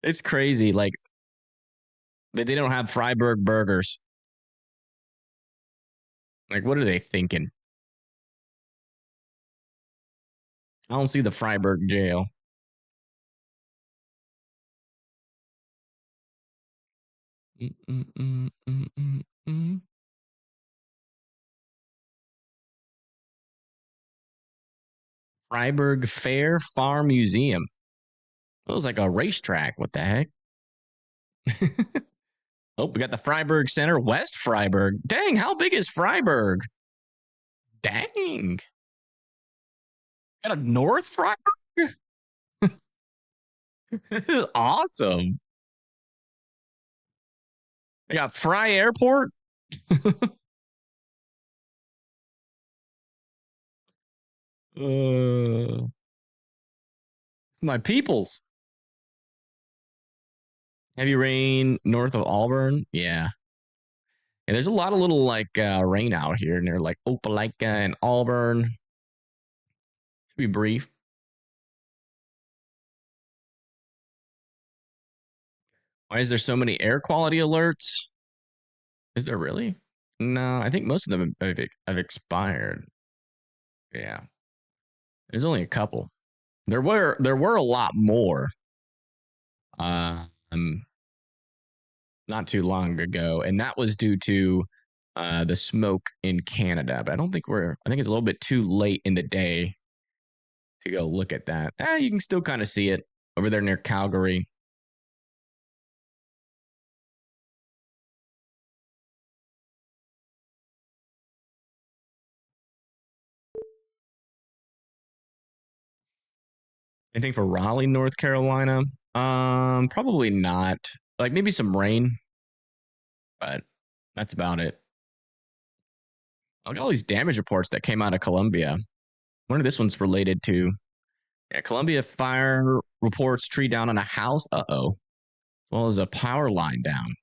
It's crazy. Like, they don't have Freiburg burgers. Like, what are they thinking? I don't see the Freiburg jail. Freiburg Fair Farm Museum. It was like a racetrack. What the heck? Oh, we got the Freiburg Center, West Freiburg. Dang, how big is Freiburg? Dang. Got a North Freiburg? This is awesome. I got Fry Airport. It's my peoples. Heavy rain north of Auburn. Yeah. And there's a lot of little like rain out here near like Opelika and Auburn. Should be brief. Why is there so many air quality alerts? Is there really? No, I think most of them have expired. Yeah. There's only a couple. There were a lot more. Not too long ago, and that was due to the smoke in Canada. But I think it's a little bit too late in the day to go look at that. You can still kind of see it over there near Calgary. Anything for Raleigh, North Carolina? Probably not. Like maybe some rain, but that's about it. Look at all these damage reports that came out of Columbia. I wonder if this one's related to. Yeah, Columbia fire reports tree down on a house. Uh-oh. As well as a power line down.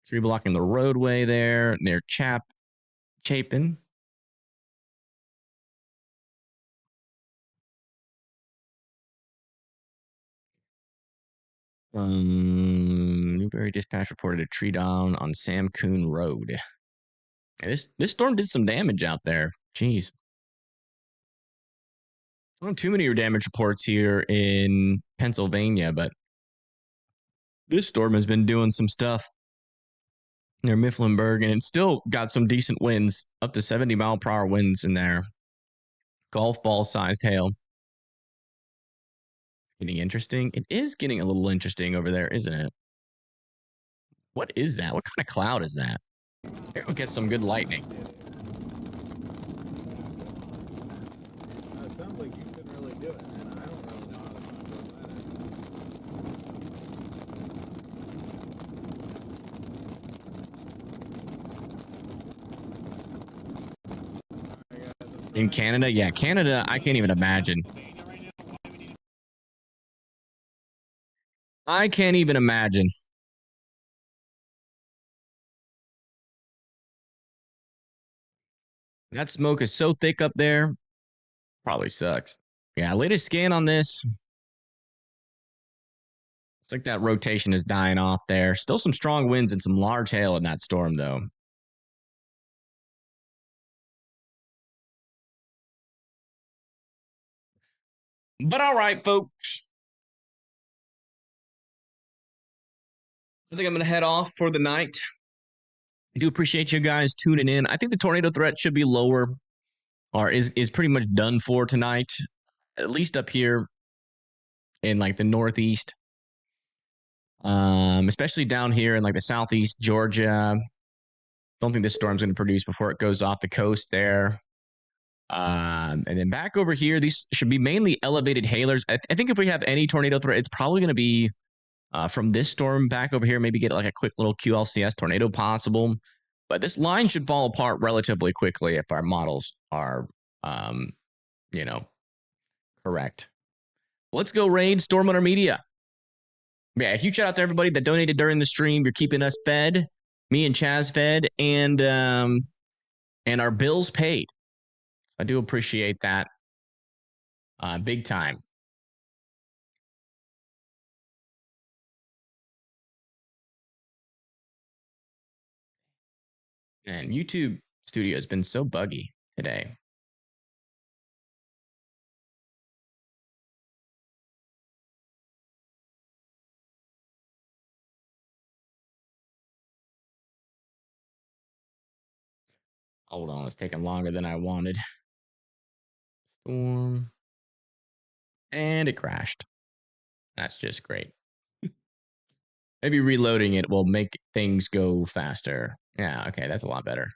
Tree blocking the roadway there near Chapin. Newberry dispatch reported a tree down on Sam Coon Road. And this storm did some damage out there. Jeez. Not too many damage reports here in Pennsylvania, but this storm has been doing some stuff near Mifflinburg, and it still got some decent winds, up to 70-mile-per-hour winds in there. Golf ball-sized hail. It's getting interesting. It is getting a little interesting over there, isn't it? What is that? What kind of cloud is that? Here, we'll get some good lightning. It sounds like you couldn't really do it, and I don't really know how this one goes In Canada? Yeah, Canada, I can't even imagine. I can't even imagine. That smoke is so thick up there. Probably sucks. Yeah, latest scan on this. It's like that rotation is dying off there. Still some strong winds and some large hail in that storm, though. But all right, folks. I think I'm going to head off for the night. I do appreciate you guys tuning in. I think the tornado threat should be lower, or is pretty much done for tonight, at least up here in like the Northeast. Especially down here in like the Southeast Georgia. Don't think this storm's going to produce before it goes off the coast there. And then back over here, these should be mainly elevated hailers. I think if we have any tornado threat, it's probably going to be from this storm back over here. Maybe get like a quick little QLCS tornado possible. But this line should fall apart relatively quickly if our models are, correct. Let's go raid Storm Hunter Media. Yeah, huge shout out to everybody that donated during the stream. You're keeping us fed, me and Chaz fed, and our bills paid. I do appreciate that big time. And YouTube Studio has been so buggy today. Hold on, it's taking longer than I wanted. Storm. And it crashed. That's just great. Maybe reloading it will make things go faster. Yeah, okay, that's a lot better.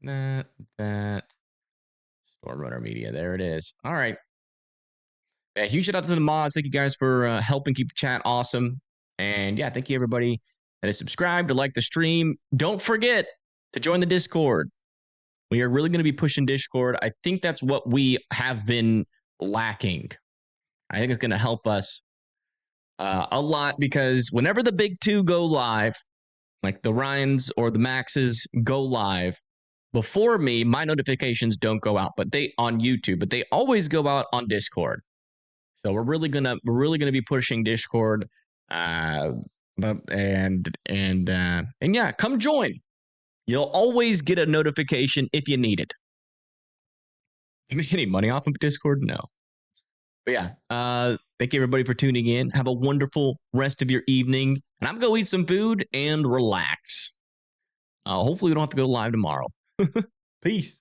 That. Storm Runner Media. There it is. All right. Yeah, huge shout out to the mods. Thank you guys for helping keep the chat awesome. And yeah, thank you everybody that is subscribed to like the stream. Don't forget to join the Discord. We are really going to be pushing Discord. I think that's what we have been lacking. I think it's going to help us a lot because whenever the big two go live, like the Ryans or the Maxes go live, before me, my notifications don't go out, but they on YouTube, but they always go out on Discord. So we're really gonna be pushing Discord, and yeah, come join. You'll always get a notification if you need it. Do you make any money off of Discord? No. But yeah, thank you everybody for tuning in. Have a wonderful rest of your evening, and I'm gonna go eat some food and relax. Hopefully we don't have to go live tomorrow. Peace.